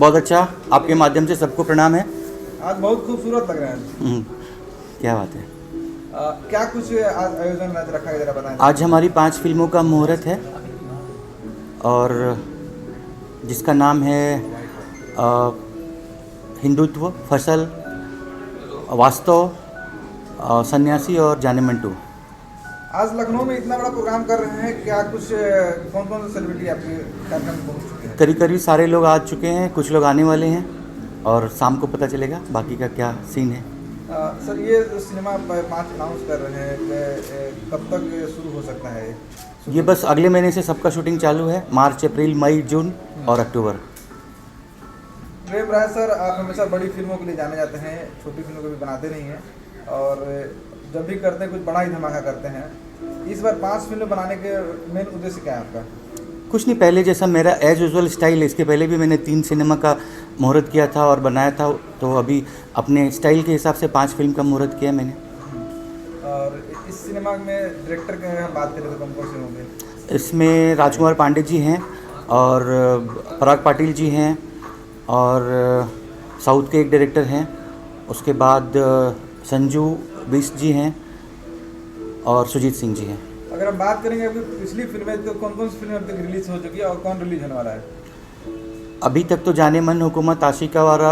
बहुत अच्छा, आपके माध्यम से सबको प्रणाम है। आज बहुत खूबसूरत लग रहे हैं। क्या बात है। क्या कुछ आज आयोजन आज रखा है, जरा बताएं। आज हमारी 5 फिल्मों का मुहूर्त है और जिसका नाम है हिंदुत्व, फसल, वास्तव, सन्यासी और जाने मन 2। आज लखनऊ में इतना बड़ा प्रोग्राम कर रहे हैं, क्या कुछ कौन कौन से सेलिब्रिटी आपके कार्यक्रम में पहुंच चुके हैं? करीब करीब सारे लोग आ चुके हैं, कुछ लोग आने वाले हैं और शाम को पता चलेगा बाकी का क्या सीन है। सर, ये सिनेमा 5 अनाउंस कर रहे हैं, कब तक शुरू हो सकता है? ये बस अगले महीने से सबका शूटिंग चालू है, मार्च, अप्रैल, मई, जून और अक्टूबर। प्रेम राय सर, आप हमेशा बड़ी फिल्मों के लिए जाने जाते हैं, छोटी फिल्मों को भी बनाते नहीं हैं और जब भी करते हैं कुछ बड़ा ही धमाका करते हैं। इस बार 5 फिल्में बनाने के मेन उद्देश्य क्या है आपका? कुछ नहीं, पहले जैसा मेरा एज यूजुअल स्टाइल है, इसके पहले भी मैंने 3 सिनेमा का मुहूर्त किया था और बनाया था, तो अभी अपने स्टाइल के हिसाब से 5 फिल्म का मुहूर्त किया मैंने। और इस सिनेमा में डायरेक्टर की हम बात करें तो कौन कौन से होंगे? इसमें राजकुमार पांडे जी हैं और पराग पाटिल जी हैं और साउथ के एक डायरेक्टर हैं, उसके बाद संजू बिस जी हैं और सुजीत सिंह जी हैं। अगर हम बात करेंगे अभी पिछली फिल्में, तो कौन कौन सी फिल्में अब तक रिलीज हो चुकी है और कौन रिलीज होने वाला है? अभी तक तो जाने मन, हुकूमत, आशिका वारा,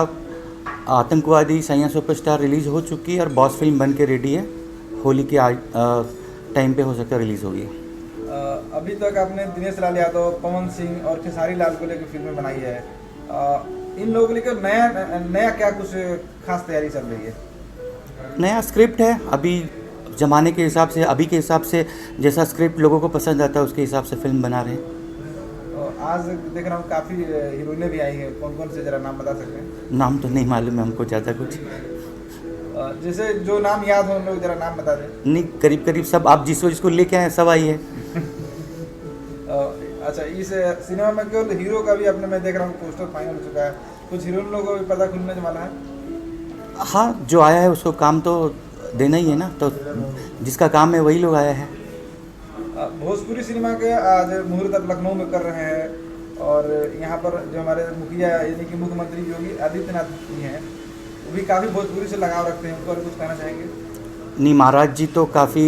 आतंकवादी, सैया सुपरस्टार रिलीज़ हो चुकी है और बॉस फिल्म बन के रेडी है। होली के टाइम पे हो सकता है रिलीज़ होगी। अभी तक आपने दिनेश लाल यादव, पवन सिंह और खेसारी लाल को लेकर फिल्में बनाई है। इन लोगों को लेकर नया क्या कुछ खास तैयारी चल रही है? नया स्क्रिप्ट है, अभी ज़माने के हिसाब से, अभी के हिसाब से जैसा स्क्रिप्ट लोगों को पसंद आता है उसके हिसाब से फिल्म बना रहे हैं। आज देख रहा हूँ काफ़ी हीरोइनें भी आई हैं, कौन कौन से जरा नाम बता सकते हैं? नाम तो नहीं मालूम है हमको ज़्यादा कुछ। जैसे जो नाम याद हो उन लोग जरा नाम बता दें। नहीं, करीब करीब सब आप जिसको लेके आए सब आई है। अच्छा, इस सिनेमा में केवल हीरो का भी अपने मैं देख रहा हूँ पोस्टर फाइनल हो चुका है, कुछ हीरोइन लोगों को भी पता खुलने वाला है? हाँ, जो आया है उसको काम तो देना ही है ना, तो जिसका काम है वही लोग आया है। भोजपुरी सिनेमा के आज मुहूर्त अब लखनऊ में कर रहे हैं और यहाँ पर जो हमारे मुखिया यानी कि मुख्यमंत्री योगी आदित्यनाथ जी हैं, वो भी काफ़ी भोजपुरी से लगाव रखते हैं, उनको कुछ कहना चाहेंगे? नहीं, महाराज जी तो काफ़ी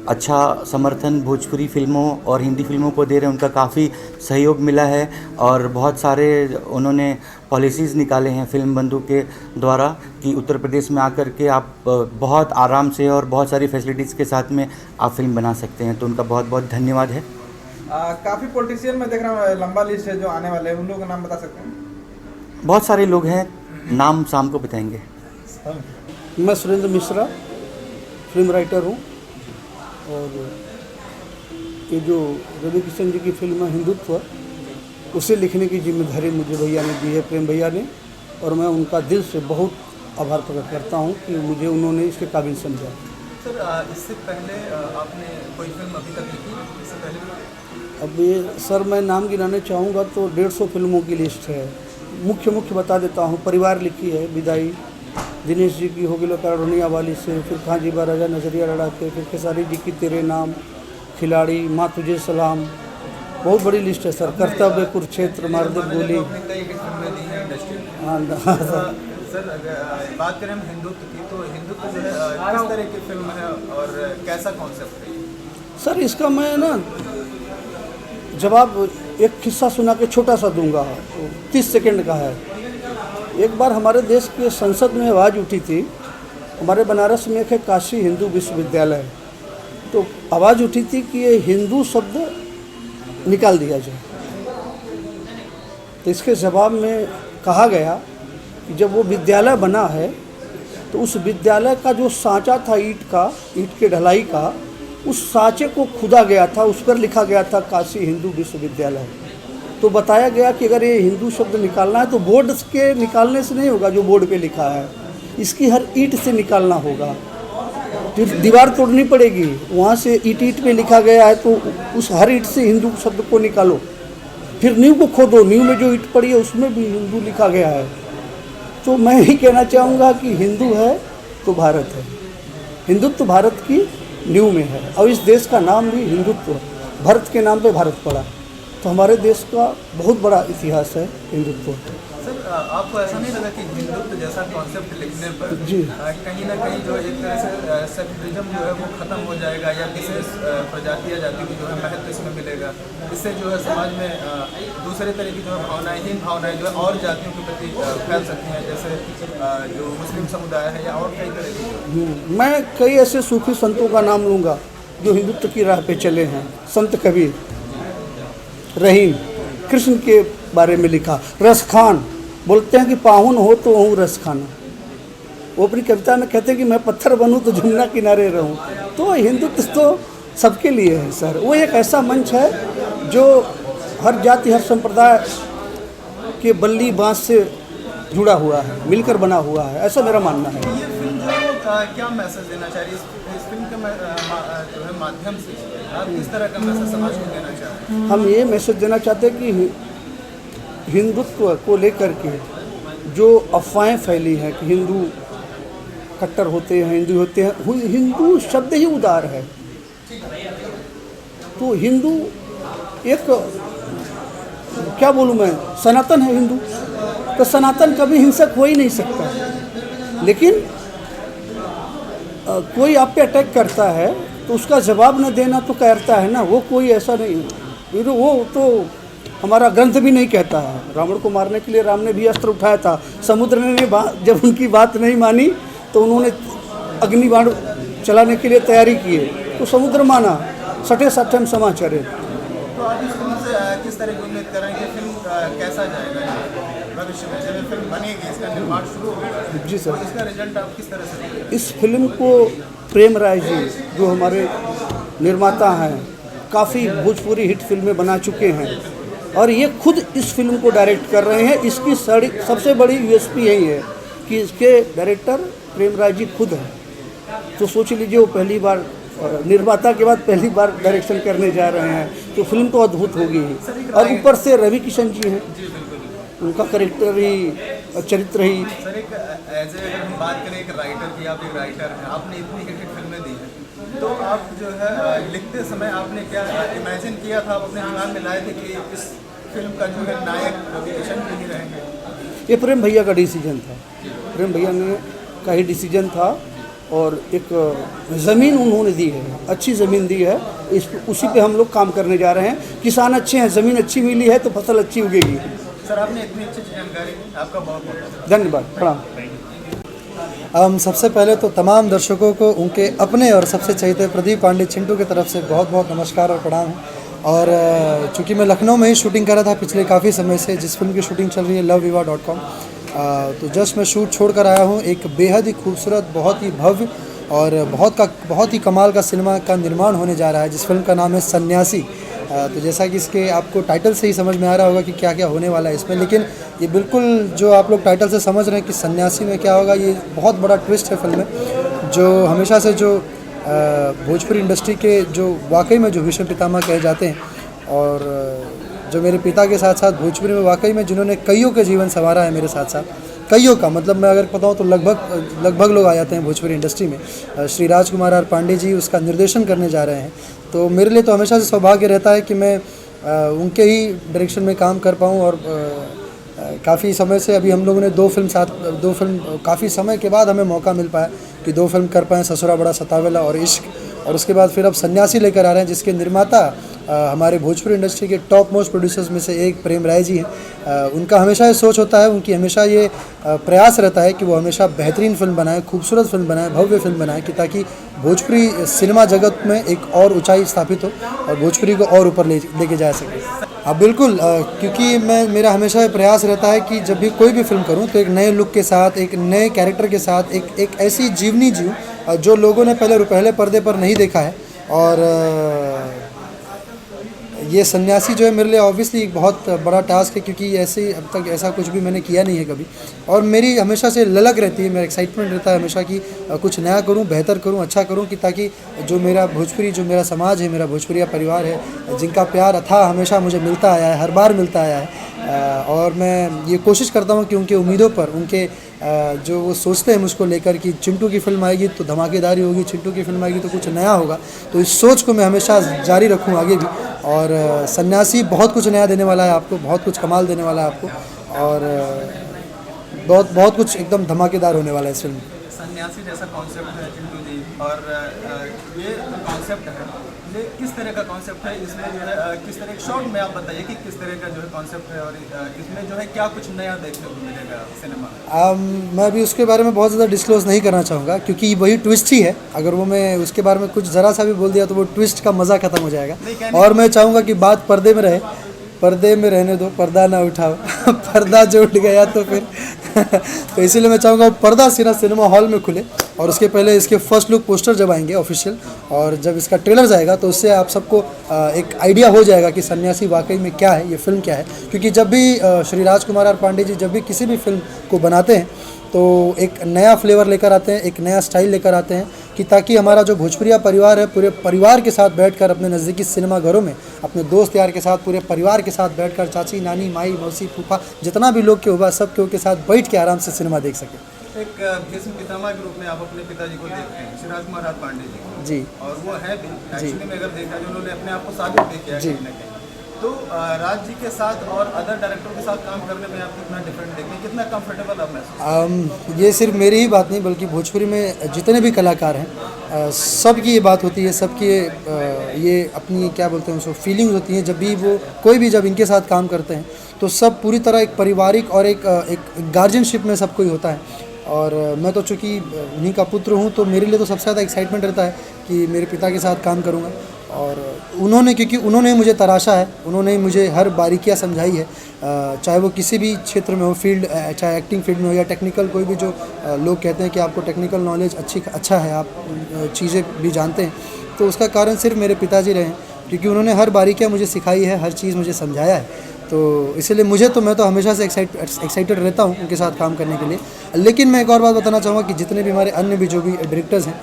अच्छा समर्थन भोजपुरी फिल्मों और हिंदी फिल्मों को दे रहे हैं, उनका काफ़ी सहयोग मिला है और बहुत सारे उन्होंने पॉलिसीज़ निकाले हैं फिल्म बंधु के द्वारा कि उत्तर प्रदेश में आकर के आप बहुत आराम से और बहुत सारी फैसिलिटीज़ के साथ में आप फिल्म बना सकते हैं, तो उनका बहुत बहुत धन्यवाद है। काफ़ी पॉलिटिशियन में देख रहा हूँ, लंबा लिस्ट है जो आने वाले हैं, उन लोगों का नाम बता सकते हैं? बहुत सारे लोग हैं, नाम शाम को बताएंगे। मैं सुरेंद्र मिश्रा फिल्म राइटर हूँ और ये जो रवि किशन जी की फिल्म है हिंदुत्व, उसे लिखने की जिम्मेदारी मुझे भैया ने दी है, प्रेम भैया ने, और मैं उनका दिल से बहुत आभार प्रकट करता हूँ कि मुझे उन्होंने इसके काबिल समझा। सर, इससे पहले आपने कोई फिल्म अभी तक लिखी इससे पहले? अब ये सर मैं नाम गिनाने चाहूँगा तो 150 फिल्मों की लिस्ट है। मुख्य बता देता हूँ। परिवार लिखी है, विदाई दिनेश जी की, होगी लोकारोनिया वाली से, फिर खां जी राजा नजरिया लड़ा के, फिर खेसारी जी की तेरे नाम, खिलाड़ी, माँ तुझे सलाम, बहुत बड़ी लिस्ट है सर। कर्तव्य, कुरुक्षेत्र, मारदे गोली। हाँ सर, अगर बात करें हम हिंदुत्व की, तो हिंदुत्व जो है किस तरह की फिल्म है और कैसा कॉन्सेप्ट है? सर, इसका मैं ना जवाब एक किस्सा सुना के छोटा सा दूंगा, 30 सेकंड का है। एक बार हमारे देश के संसद में आवाज़ उठी थी, हमारे बनारस में एक है काशी हिंदू विश्वविद्यालय, तो आवाज़ उठी थी कि ये हिंदू शब्द निकाल दिया जाए। तो इसके जवाब में कहा गया कि जब वो विद्यालय बना है तो उस विद्यालय का जो सांचा था ईंट के ढलाई का, उस सांचे को खुदा गया था, उस पर लिखा गया था काशी हिंदू विश्वविद्यालय। तो बताया गया कि अगर ये हिंदू शब्द निकालना है तो बोर्ड के निकालने से नहीं होगा, जो बोर्ड पे लिखा है, इसकी हर ईंट से निकालना होगा। फिर दीवार तोड़नी पड़ेगी, वहाँ से ईंट पे लिखा गया है तो उस हर ईंट से हिंदू शब्द को निकालो। फिर नींव को खोदो, नींव में जो ईंट पड़ी है उसमें भी हिंदू लिखा गया है। तो मैं ही कहना चाहूँगा कि हिंदू है तो भारत है, हिंदुत्व भारत की नींव में है और इस देश का नाम भी हिंदुत्व, भारत के नाम पे भारत पड़ा। तो हमारे देश का बहुत बड़ा इतिहास है हिंदुत्व। सर, आपको ऐसा नहीं लगा कि हिंदुत्व जैसा कॉन्सेप्ट लिखने पर जी। कहीं ना कहीं जो एक तरह से सेक्युलरिज्म जो है वो खत्म हो जाएगा या विशेष प्रजाति या जाति को जो है महत्व इसमें मिलेगा, इससे जो है समाज में दूसरे तरह की जो है भावनाएं, हीन भावनाएं जो है और जातियों के प्रति फैल सकती हैं, जैसे जो मुस्लिम समुदाय है या और कई तरह की। मैं कई ऐसे सूफी संतों का नाम लूँगा जो हिंदुत्व की राह पे चले हैं। संत कबीर, रहीम, कृष्ण के बारे में लिखा। रस खान बोलते हैं कि पाहुन हो तो हूँ रस खाना। वो अपनी कविता में कहते हैं कि मैं पत्थर बनूं तो जमुना किनारे रहूं। तो हिंदुत्व तो सबके लिए है सर। वो एक ऐसा मंच है जो हर जाति हर संप्रदाय के बल्ली बाँस से जुड़ा हुआ है, मिलकर बना हुआ है, ऐसा मेरा मानना है। ये फिल्म जो क्या मैसेज देना चाह रही है, इस फिल्म के जो है माध्यम से आप किस तरह का मैसेज समाज को देना चाह रहे हैं? हम ये मैसेज देना चाहते हैं कि हिंदुत्व को लेकर के जो अफवाहें फैली हैं कि हिंदू कट्टर होते हैं, हिंदू होते हैं, हिंदू शब्द ही उदार है। तो हिंदू एक क्या बोलूँ मैं, सनातन है हिंदू। तो सनातन कभी हिंसक हो ही नहीं सकता। लेकिन कोई आप पे अटैक करता है तो उसका जवाब न देना तो कहता है ना, वो कोई ऐसा नहीं, फिर वो तो हमारा ग्रंथ भी नहीं कहता है। रावण को मारने के लिए राम ने भी अस्त्र उठाया था। समुद्र ने जब उनकी बात नहीं मानी तो उन्होंने अग्निबाण चलाने के लिए तैयारी की, तो समुद्र माना, सटे साठम समाचारे। तो आप इस फिल्म से किस तरह की उम्मीद कर रहे हैं कि फिल्म कैसा जाएगा भविष्य में, जब फिल्म बनेगी, इसका निर्माण शुरू होगा? जी सर। तो इसका रिजल्ट आप किस तरह से देखेंगे? इस फिल्म को प्रेम राय जी जो हमारे निर्माता हैं, काफ़ी भोजपुरी हिट फिल्में बना चुके हैं और ये खुद इस फिल्म को डायरेक्ट कर रहे हैं। इसकी सबसे बड़ी यूएसपी यही है कि इसके डायरेक्टर प्रेम राय जी खुद हैं। तो सोच लीजिए वो पहली बार निर्माता के बाद पहली बार डायरेक्शन करने जा रहे हैं, तो फिल्म तो अद्भुत होगी ही। और ऊपर से रवि किशन जी हैं, उनका करेक्टर ही, चरित्र ही। सर एक ऐसे अगर हम बात करें एक राइटर की, आप एक राइटर हैं, आपने इतनी हिट फिल्में दी हैं, तो आप जो है लिखते समय आपने क्या इमेजिन किया था, आप अपने दिमाग में लाए थे कि इस फिल्म का जो है नायक रवि किशन भी नहीं रहेंगे? ये प्रेम भैया का डिसीजन था। प्रेम भैया ने का ही डिसीजन था और एक ज़मीन उन्होंने दी है, अच्छी ज़मीन दी है, उसी पे हम लोग काम करने जा रहे हैं। किसान अच्छे हैं, ज़मीन अच्छी मिली है तो फसल अच्छी उगेगी। सर आपने इतनी अच्छी जानकारी, आपका बहुत बहुत धन्यवाद, प्रणाम। सबसे पहले तो तमाम दर्शकों को उनके अपने और सबसे चहेते प्रदीप पांडे चिंटू की तरफ से बहुत बहुत नमस्कार और प्रणाम। और चूँकि मैं लखनऊ में ही शूटिंग कर रहा था पिछले काफ़ी समय से, जिस फिल्म की शूटिंग चल रही है loveviva.com, तो जस्ट मैं शूट छोड़ कर आया हूँ। एक बेहद ही खूबसूरत, बहुत ही भव्य और बहुत ही कमाल का सिनेमा का निर्माण होने जा रहा है, जिस फिल्म का नाम है सन्यासी। तो जैसा कि इसके आपको टाइटल से ही समझ में आ रहा होगा कि क्या क्या होने वाला है इसमें, लेकिन ये बिल्कुल जो आप लोग टाइटल से समझ रहे हैं कि सन्यासी में क्या होगा, ये बहुत बड़ा ट्विस्ट है फिल्म में। जो हमेशा से जो भोजपुरी इंडस्ट्री के जो वाकई में जो विश्व पितामह कहे जाते हैं, और जो मेरे पिता के साथ साथ भोजपुरी में वाकई में जिन्होंने कईयों के जीवन संवारा है मेरे साथ साथ, कईयों का मतलब मैं अगर बताऊं तो लगभग लोग आ जाते हैं भोजपुरी इंडस्ट्री में। श्री राजकुमार आर पांडे जी उसका निर्देशन करने जा रहे हैं, तो मेरे लिए तो हमेशा से सौभाग्य रहता है कि मैं उनके ही डायरेक्शन में काम कर पाऊँ। और काफ़ी समय से अभी हम लोगों ने दो फिल्म काफ़ी समय के बाद हमें मौका मिल पाया कि 2 फिल्म कर पाएँ, ससुरा बड़ा सतावेला और इश्क, और उसके बाद फिर अब सन्यासी लेकर आ रहे हैं, जिसके निर्माता हमारे भोजपुरी इंडस्ट्री के टॉप मोस्ट प्रोड्यूसर्स में से एक प्रेम राय जी हैं। उनका हमेशा ये सोच होता है, उनकी हमेशा ये प्रयास रहता है कि वो हमेशा बेहतरीन फिल्म बनाए, खूबसूरत फिल्म बनाए, भव्य फिल्म बनाए, कि ताकि भोजपुरी सिनेमा जगत में एक और ऊंचाई स्थापित हो और भोजपुरी को और ऊपर लेके जा सके। हाँ बिल्कुल, क्योंकि मेरा हमेशा ये प्रयास रहता है कि जब भी कोई भी फिल्म करूँ तो एक नए लुक के साथ, एक नए कैरेक्टर के साथ, एक ऐसी जीवनी जीऊँ जो लोगों ने पहले पर्दे पर नहीं देखा है। और ये सन्यासी जो है मेरे लिए ऑब्वियसली एक बहुत बड़ा टास्क है, क्योंकि ऐसे अब तक ऐसा कुछ भी मैंने किया नहीं है कभी, और मेरी हमेशा से ललक रहती है, मेरा एक्साइटमेंट रहता है हमेशा कि कुछ नया करूं, बेहतर करूं, अच्छा करूं, कि ताकि जो मेरा भोजपुरी, जो मेरा समाज है, मेरा भोजपुरिया परिवार है, जिनका प्यार अथाह हमेशा मुझे मिलता आया है, हर बार मिलता आया है, और मैं ये कोशिश करता हूँ कि उनके उम्मीदों पर, उनके जो वो सोचते हैं मुझको लेकर कि चिंटू की फिल्म आएगी तो धमाकेदारी होगी, चिंटू की फिल्म आएगी तो कुछ नया होगा, तो इस सोच को मैं हमेशा जारी रखूँ आगे भी। और सन्यासी बहुत कुछ नया देने वाला है आपको, बहुत कुछ कमाल देने वाला है आपको, और बहुत बहुत कुछ एकदम धमाकेदार होने वाला है इस फिल्म में। सन्यासी जैसा कॉन्सेप्ट है चिंटू जी, और ये कॉन्सेप्ट है, ये किस तरह का कॉन्सेप्ट है, इसमें जो है किस तरह शॉर्ट में आप बताइए कि किस तरह का जो है कॉन्सेप्ट है, और इसमें जो है क्या कुछ नया देखने को मिलेगा सिनेमा में? मैं अभी उसके बारे में बहुत ज़्यादा डिस्क्लोज नहीं करना चाहूँगा, क्योंकि वही ट्विस्ट ही है। अगर वो मैं उसके बारे में कुछ ज़रा सा भी बोल दिया तो वो ट्विस्ट का मज़ा ख़त्म हो जाएगा। और मैं चाहूँगा कि बात पर्दे में रहे, पर्दे में रहने दो, पर्दा ना उठाओ पर्दा जो उठ गया तो फिर तो इसीलिए मैं चाहूँगा पर्दा सिनेमा हॉल में खुले, और उसके पहले इसके फर्स्ट लुक पोस्टर जब आएंगे ऑफिशियल, और जब इसका ट्रेलर जाएगा तो उससे आप सबको एक आइडिया हो जाएगा कि सन्यासी वाकई में क्या है, ये फिल्म क्या है। क्योंकि जब भी श्री राजकुमार आर पांडे जी जब भी किसी भी फिल्म को बनाते हैं तो एक नया फ्लेवर लेकर आते हैं, एक नया स्टाइल लेकर आते हैं, कि ताकि हमारा जो भोजपुरिया परिवार है पूरे परिवार के साथ बैठकर अपने नज़दीकी सिनेमा घरों में अपने दोस्त यार के साथ पूरे परिवार के साथ बैठकर चाची नानी माई मौसी फूफा जितना भी लोग के होगा सब के साथ बैठ के आराम से सिनेमा देख सके। एक भीष्म पितामह के रूप में आप अपने पिताजी को देखते हैं, श्री राजकुमार आर पांडे जी जी, और वो है भी एक्चुअली में अगर देखा जो उन्होंने अपने आप को साबित भी किया जी। कहीं ना कहीं। तो राज जी के साथ और अदर डायरेक्टर के साथ काम करने में आप कितना डिफरेंट देखते हैं, कितना कंफर्टेबल आप महसूस? ये सिर्फ मेरी ही बात नहीं बल्कि भोजपुरी में जितने भी कलाकार हैं सबकी ये बात होती है, सबकी ये अपनी क्या बोलते हैं उसको फीलिंग्स होती हैं। जब भी वो कोई भी जब इनके साथ काम करते हैं तो सब पूरी तरह एक पारिवारिक और एक गार्जियनशिप में सब कोई होता है। और मैं तो चूँकि उन्हीं का पुत्र हूँ तो मेरे लिए तो सबसे ज़्यादा एक्साइटमेंट रहता है कि मेरे पिता के साथ काम करूँगा। और उन्होंने क्योंकि उन्होंने मुझे तराशा है, उन्होंने मुझे हर बारीकियाँ समझाई है, चाहे वो किसी भी क्षेत्र में हो, फील्ड चाहे एक्टिंग फील्ड में हो या टेक्निकल कोई भी जो लोग कहते हैं कि आपको टेक्निकल नॉलेज अच्छा है, आप चीज़ें भी जानते हैं, तो उसका कारण सिर्फ मेरे पिताजी रहे हैं, क्योंकि उन्होंने हर बारीकियाँ मुझे सिखाई है, हर चीज़ मुझे समझाया है। तो इसलिए मैं तो हमेशा से एक्साइटेड रहता हूँ उनके साथ काम करने के लिए। लेकिन मैं एक और बात बताना चाहूँगा कि जितने भी हमारे अन्य भी जो भी डायरेक्टर्स हैं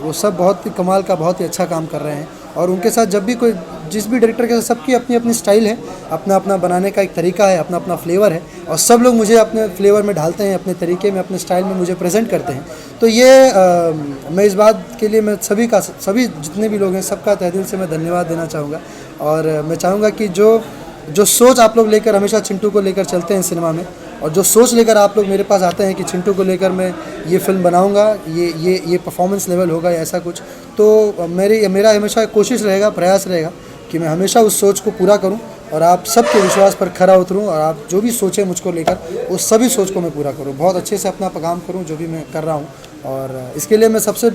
वो सब बहुत ही कमाल का बहुत ही अच्छा काम कर रहे हैं। और उनके साथ जब भी कोई जिस भी डायरेक्टर के साथ सबकी अपनी अपनी स्टाइल है, अपना अपना बनाने का एक तरीका है, अपना अपना फ्लेवर है, और सब लोग मुझे अपने फ्लेवर में ढालते हैं, अपने तरीके में अपने स्टाइल में मुझे प्रेजेंट करते हैं। तो ये मैं इस बात के लिए मैं सभी जितने भी लोग हैं सबका तहे दिल से मैं धन्यवाद देना चाहूँगा। और मैं चाहूँगा कि जो सोच आप लोग लेकर हमेशा चिंटू को लेकर चलते हैं सिनेमा में, और जो सोच लेकर आप लोग मेरे पास आते हैं कि चिंटू को लेकर मैं ये फिल्म बनाऊंगा, ये परफॉर्मेंस लेवल होगा या ऐसा कुछ, तो मेरा हमेशा कोशिश रहेगा, प्रयास रहेगा कि मैं हमेशा उस सोच को पूरा करूं और आप सबके विश्वास पर खरा उतरूं, और आप जो भी सोचें मुझको लेकर उस सभी सोच को मैं पूरा करूं, बहुत अच्छे से अपना काम करूं जो भी मैं कर रहा हूं। और इसके लिए मैं सबसे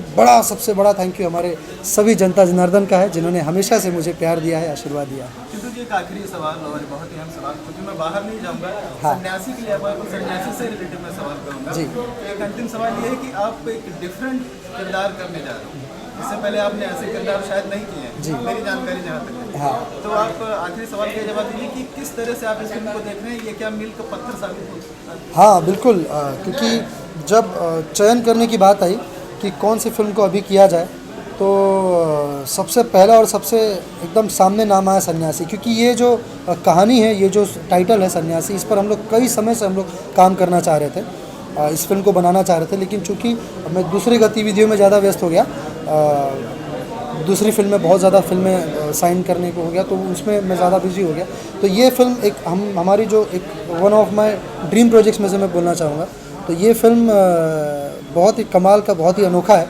बड़ा थैंक यू हमारे सभी जनता जनार्दन का है, जिन्होंने हमेशा से मुझे प्यार दिया है, आशीर्वाद दिया है। चिंटू जी, एक आखिरी सवाल और बहुत ही अहम सवाल, क्योंकि मैं बाहर नहीं जाऊंगा, हाँ। सन्यासी के लिए आप सन्यासी से रिलेटेड मैं सवाल करूंगा जी। एक अंतिम सवाल ये है कि आप एक डिफरेंट किरदार करने जा रहे हैं, इससे पहले आपने ऐसे किरदार शायद नहीं किए हैं जी। मेरी जानकारी जहाँ तक है। हाँ। तो आप आखिरी सवाल का जवाब दीजिए कि किस तरह से आप इस फिल्म को देख रहे हैं, ये क्या मील का पत्थर साबित हो? हाँ बिल्कुल, क्योंकि जब चयन करने की बात आई कि कौन सी फिल्म को अभी किया जाए, तो सबसे पहला और सबसे एकदम सामने नाम आया सन्यासी, क्योंकि ये जो कहानी है, ये जो टाइटल है सन्यासी, इस पर हम लोग कई समय से हम लोग काम करना चाह रहे थे, इस फिल्म को बनाना चाह रहे थे। लेकिन चूँकि मैं दूसरी गतिविधियों में ज़्यादा व्यस्त हो गया, दूसरी फिल्म में बहुत ज़्यादा फिल्में साइन करने को हो गया, तो उसमें मैं ज़्यादा बिजी हो गया। तो ये फिल्म एक हमारी जो एक one of my dream projects में से मैं बोलना चाहूँगा। तो ये फिल्म बहुत ही कमाल का, बहुत ही अनोखा है,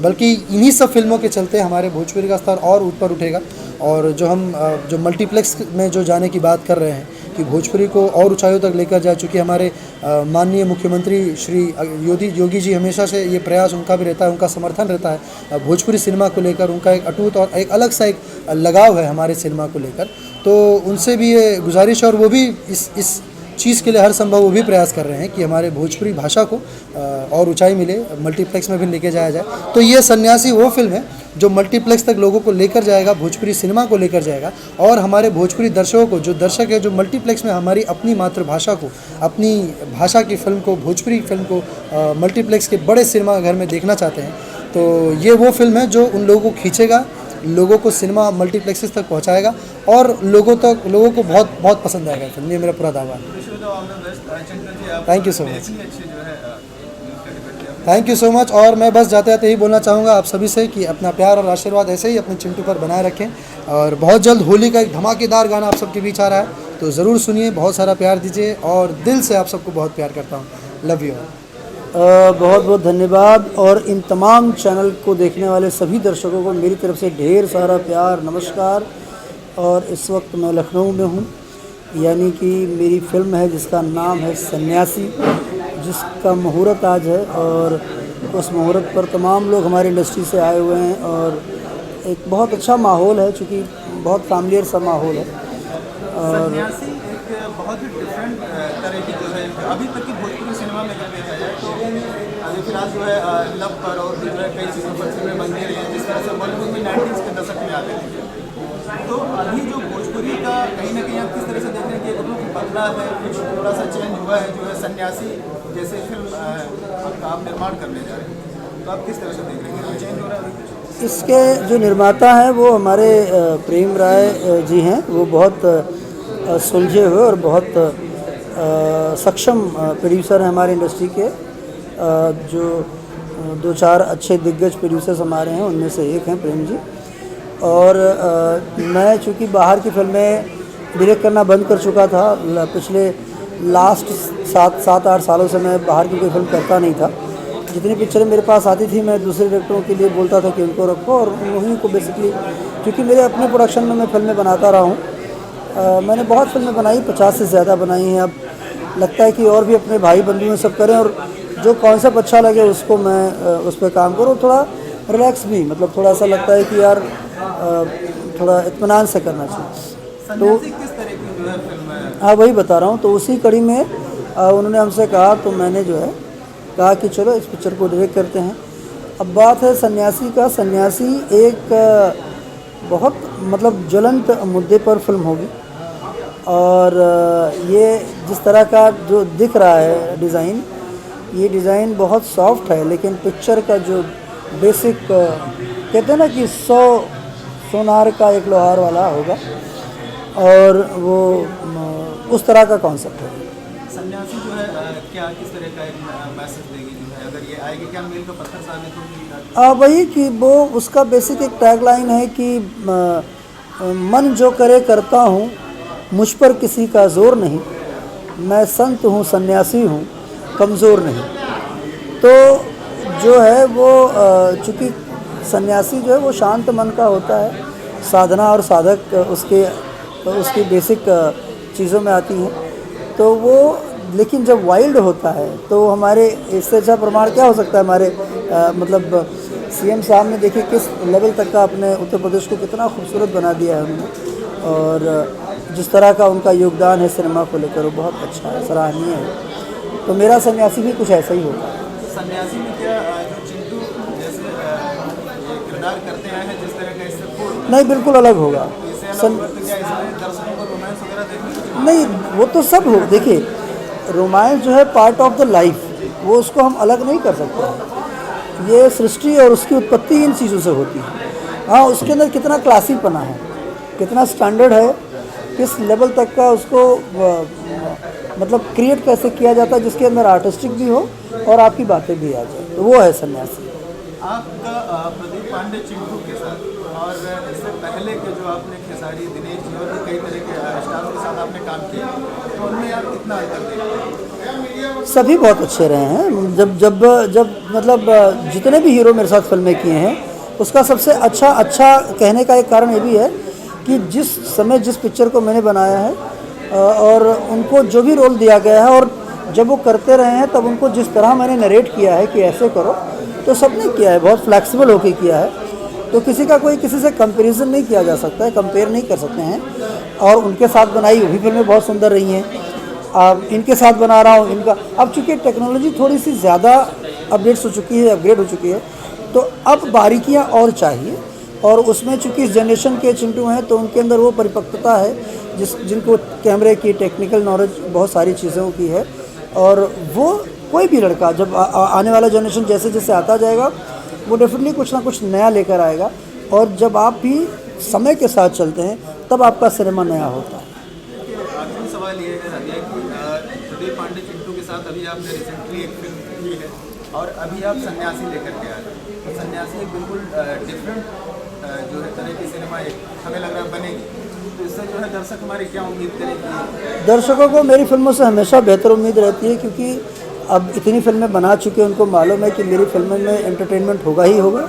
बल्कि इन्हीं सब फिल्मों के चलते हमारे भोजपुरी का स्तर और ऊपर उठेगा। और जो मल्टीप्लेक्स में जो जाने की बात कर रहे हैं कि भोजपुरी को और ऊंचाइयों तक लेकर जाए, चूँकि हमारे माननीय मुख्यमंत्री श्री योगी जी हमेशा से ये प्रयास उनका भी रहता है, उनका समर्थन रहता है भोजपुरी सिनेमा को लेकर, उनका एक अटूट और एक अलग सा एक लगाव है हमारे सिनेमा को लेकर। तो उनसे भी ये गुजारिश, और वो भी इस चीज़ के लिए हर संभव वो भी प्रयास कर रहे हैं कि हमारे भोजपुरी भाषा को और ऊंचाई मिले, मल्टीप्लेक्स में भी लेके जाया जाए। तो ये सन्यासी वो फिल्म है जो मल्टीप्लेक्स तक लोगों को लेकर जाएगा, भोजपुरी सिनेमा को लेकर जाएगा, और हमारे भोजपुरी दर्शकों को, जो दर्शक है जो मल्टीप्लेक्स में हमारी अपनी मातृभाषा को, अपनी भाषा की फिल्म को, भोजपुरी फिल्म को मल्टीप्लेक्स के बड़े सिनेमा घर में देखना चाहते हैं, तो ये वो फिल्म है जो उन लोगों को खींचेगा, लोगों को सिनेमा मल्टीप्लेक्सेस तक पहुंचाएगा, और लोगों को बहुत पसंद आएगा फिल्म। ये मेरा पूरा दावा है। Thank you so much, thank you so much. और मैं बस जाते जाते ही बोलना चाहूँगा आप सभी से कि अपना प्यार और आशीर्वाद ऐसे ही अपने चिंटू पर बनाए रखें, और बहुत जल्द होली का एक धमाकेदार गाना आप सबके बीच आ रहा है, तो तो ज़रूर सुनिए, बहुत सारा प्यार दीजिए और दिल से आप सबको बहुत प्यार करता हूँ। Love you all. बहुत बहुत धन्यवाद और इन तमाम चैनल को देखने वाले सभी दर्शकों को मेरी तरफ से ढेर सारा प्यार, नमस्कार। और इस वक्त मैं लखनऊ में हूँ, यानी कि मेरी फ़िल्म है जिसका नाम है सन्यासी, जिसका मुहूर्त आज है और उस मुहूर्त पर तमाम लोग हमारी इंडस्ट्री से आए हुए हैं और एक बहुत अच्छा माहौल है, चूँकि बहुत फैमिलियर सा माहौल है। सन्यासी एक बहुत ही डिफरेंट तरह की जो है अभी तक की भोजपुरी सिनेमा में अगर देखा जाए तो अभी फिलहाल जो है लव पर और भी जो है कई चीज़ों पर फिल्में बनती रही हैं, जिस तरह से बॉलीवुड में 90s के दशक में आते थे। तो अभी जो भोजपुरी का कहीं ना कहीं आप किस तरह से देख रहे हैं कि एक रुख बदला है, कुछ थोड़ा सा चेंज हुआ है, जो है सन्यासी जैसे फिल्म का आप निर्माण करने जा रहे हैं, तो आप किस तरह से देख रहे हैं, चेंज हो रहा है? इसके जो निर्माता हैं वो हमारे प्रेम राय जी हैं। वो बहुत सुलझे हुए और बहुत सक्षम प्रोड्यूसर हैं हमारी इंडस्ट्री के। जो 2-4 अच्छे दिग्गज प्रोड्यूसर्स हमारे हैं, उनमें से एक हैं प्रेम जी। और मैं चूँकि बाहर की फिल्में डायरेक्ट करना बंद कर चुका था, पिछले लास्ट 7-8 सालों से मैं बाहर की कोई फिल्म करता नहीं था। जितनी पिक्चरें मेरे पास आती थी मैं दूसरे डायरेक्टरों के लिए बोलता था कि उनको रखो और उन्हीं को बेसिकली, क्योंकि मेरे अपने प्रोडक्शन में मैं फिल्में बनाता रहा हूँ। मैंने बहुत फिल्में बनाई, 50 से ज़्यादा बनाई हैं। अब लगता है कि और भी अपने भाई बंधु में सब करें और जो कॉन्सेप्ट अच्छा लगे उसको मैं उस पर काम करूँ। थोड़ा रिलैक्स भी, मतलब थोड़ा सा लगता है कि यार थोड़ा इत्मीनान से करना चाहिए। तो किस तरह की जो है फिल्म है? हाँ, वही बता रहा हूँ। तो उसी कड़ी में उन्होंने हमसे कहा, तो मैंने जो है कहा कि चलो इस पिक्चर को डायरेक्ट करते हैं। अब बात है सन्यासी का। सन्यासी एक बहुत मतलब ज्वलंत मुद्दे पर फिल्म होगी और ये जिस तरह का जो दिख रहा है डिज़ाइन, ये डिज़ाइन बहुत सॉफ्ट है, लेकिन पिक्चर का जो बेसिक कहते हैं ना कि 100 सोनार का एक लोहार वाला होगा और वो उस तरह का कॉन्सेप्ट है। सन्यासी जो है क्या किस तरह का एक मैसेज देगी, जो है अगर ये आएगी, क्या मील का पत्थर साबित होगी? वही कि वो उसका बेसिक एक टैगलाइन है कि मन जो करे करता हूँ, मुझ पर किसी का जोर नहीं, मैं संत हूँ सन्यासी हूँ कमज़ोर नहीं। तो जो है वो चूँकि सन्यासी जो है वो शांत मन का होता है, साधना और साधक उसकी बेसिक चीज़ों में आती हैं। तो वो लेकिन जब वाइल्ड होता है तो हमारे इससे अच्छा प्रमाण क्या हो सकता है। हमारे मतलब सीएम साहब ने देखिए किस लेवल तक का अपने उत्तर प्रदेश को कितना खूबसूरत बना दिया है उन्होंने, और जिस तरह का उनका योगदान है सिनेमा को लेकर वो बहुत अच्छा है, सराहनीय है। तो मेरा सन्यासी भी कुछ ऐसा ही होगा। सन्यासी में क्या जो चिंटू जैसे ये किरदार करते आए हैं, जिस तरह का इससे नहीं, बिल्कुल अलग होगा। नहीं, वो तो सब हो। देखिए, रोमांस जो है पार्ट ऑफ द लाइफ, वो उसको हम अलग नहीं कर सकते। ये सृष्टि और उसकी उत्पत्ति इन चीज़ों से होती है। हाँ, उसके अंदर कितना क्लासीपना है, कितना स्टैंडर्ड है, किस लेवल तक का उसको मतलब क्रिएट कैसे किया जाता है जिसके अंदर आर्टिस्टिक भी हो और आपकी बातें भी आ जाए, तो वो है सन्यासी। आपका प्रदीप पांडे चिंटू के साथ और इससे पहले के जो आपने खेसारी, दिनेश जी और भी कई तरह के स्टार्स के साथ आपने काम किया, तो उनमें आप कितना अंतर देखते हैं? सभी बहुत अच्छे रहे हैं। जब मतलब जितने भी हीरो मेरे साथ फिल्में किए हैं, उसका सबसे अच्छा कहने का एक कारण ये भी है कि जिस समय जिस पिक्चर को मैंने बनाया है और उनको जो भी रोल दिया गया है और जब वो करते रहे हैं तब उनको जिस तरह मैंने नरेट किया है कि ऐसे करो, तो सबने किया है, बहुत फ्लैक्सिबल होके किया है। तो किसी का कोई किसी से कंपैरिजन नहीं किया जा सकता है, कंपेयर नहीं कर सकते हैं। और उनके साथ बनाई वो भी फिल्में बहुत सुंदर रही हैं। अब इनके साथ बना रहा हूँ इनका, अब चूँकि टेक्नोलॉजी थोड़ी सी ज़्यादा अपडेट्स हो चुकी है, अपग्रेड हो चुकी है, तो अब बारीकियाँ और चाहिए। और उसमें चूँकि इस जनरेशन के चिंटू हैं तो उनके अंदर वो परिपक्वता है जिनको कैमरे की टेक्निकल नॉलेज बहुत सारी चीज़ों की है। और वो कोई भी लड़का जब आने वाला जनरेशन जैसे जैसे आता जाएगा वो डेफिनेटली कुछ ना कुछ नया लेकर आएगा। और जब आप भी समय के साथ चलते हैं तब आपका सिनेमा नया होता है। आखिरी सवाल ये है रबिया कि प्रदीप पांडे चिंटू के साथ अभी आपने रिसेंटली एक फिल्म की है और अभी आप सन्यासी लेकर के आ रहे हैं। तो सन्यासी एक बिल्कुल डिफरेंट जो है तरह की सिनेमा एक हमें लग रहा है बनेगी। तो इससे जो है दर्शक हमारी क्या उम्मीद करेंगे? दर्शकों को मेरी फिल्मों से हमेशा बेहतर उम्मीद रहती है, क्योंकि अब इतनी फिल्में बना चुके हैं, उनको मालूम है कि मेरी फिल्मों में एंटरटेनमेंट होगा ही होगा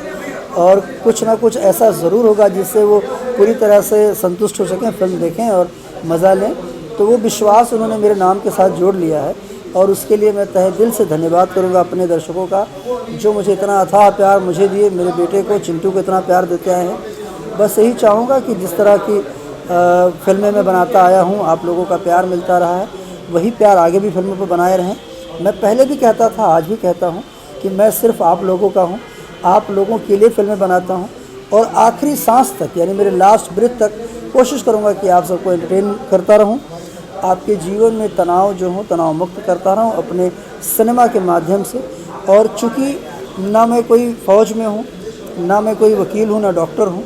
और कुछ ना कुछ ऐसा ज़रूर होगा जिससे वो पूरी तरह से संतुष्ट हो सकें, फिल्म देखें और मज़ा लें। तो वो विश्वास उन्होंने मेरे नाम के साथ जोड़ लिया है और उसके लिए मैं तहे दिल से धन्यवाद करूंगा अपने दर्शकों का, जो मुझे इतना अथाह प्यार मुझे दिए, मेरे बेटे को चिंटू को इतना प्यार देते आए हैं। बस यही चाहूँगा कि जिस तरह की फिल्में मैं बनाता आया हूँ, आप लोगों का प्यार मिलता रहा है, वही प्यार आगे भी फिल्मों पर बनाए रहें। मैं पहले भी कहता था, आज भी कहता हूँ कि मैं सिर्फ आप लोगों का हूँ, आप लोगों के लिए फिल्में बनाता हूँ और आखिरी सांस तक, यानी मेरे लास्ट ब्रेथ तक कोशिश करूँगा कि आप सबको एंटरटेन करता रहूँ, आपके जीवन में तनाव जो हो तनाव मुक्त करता रहूँ अपने सिनेमा के माध्यम से। और चूँकि ना मैं कोई फ़ौज में हूँ, ना मैं कोई वकील हूँ, ना डॉक्टर हूँ,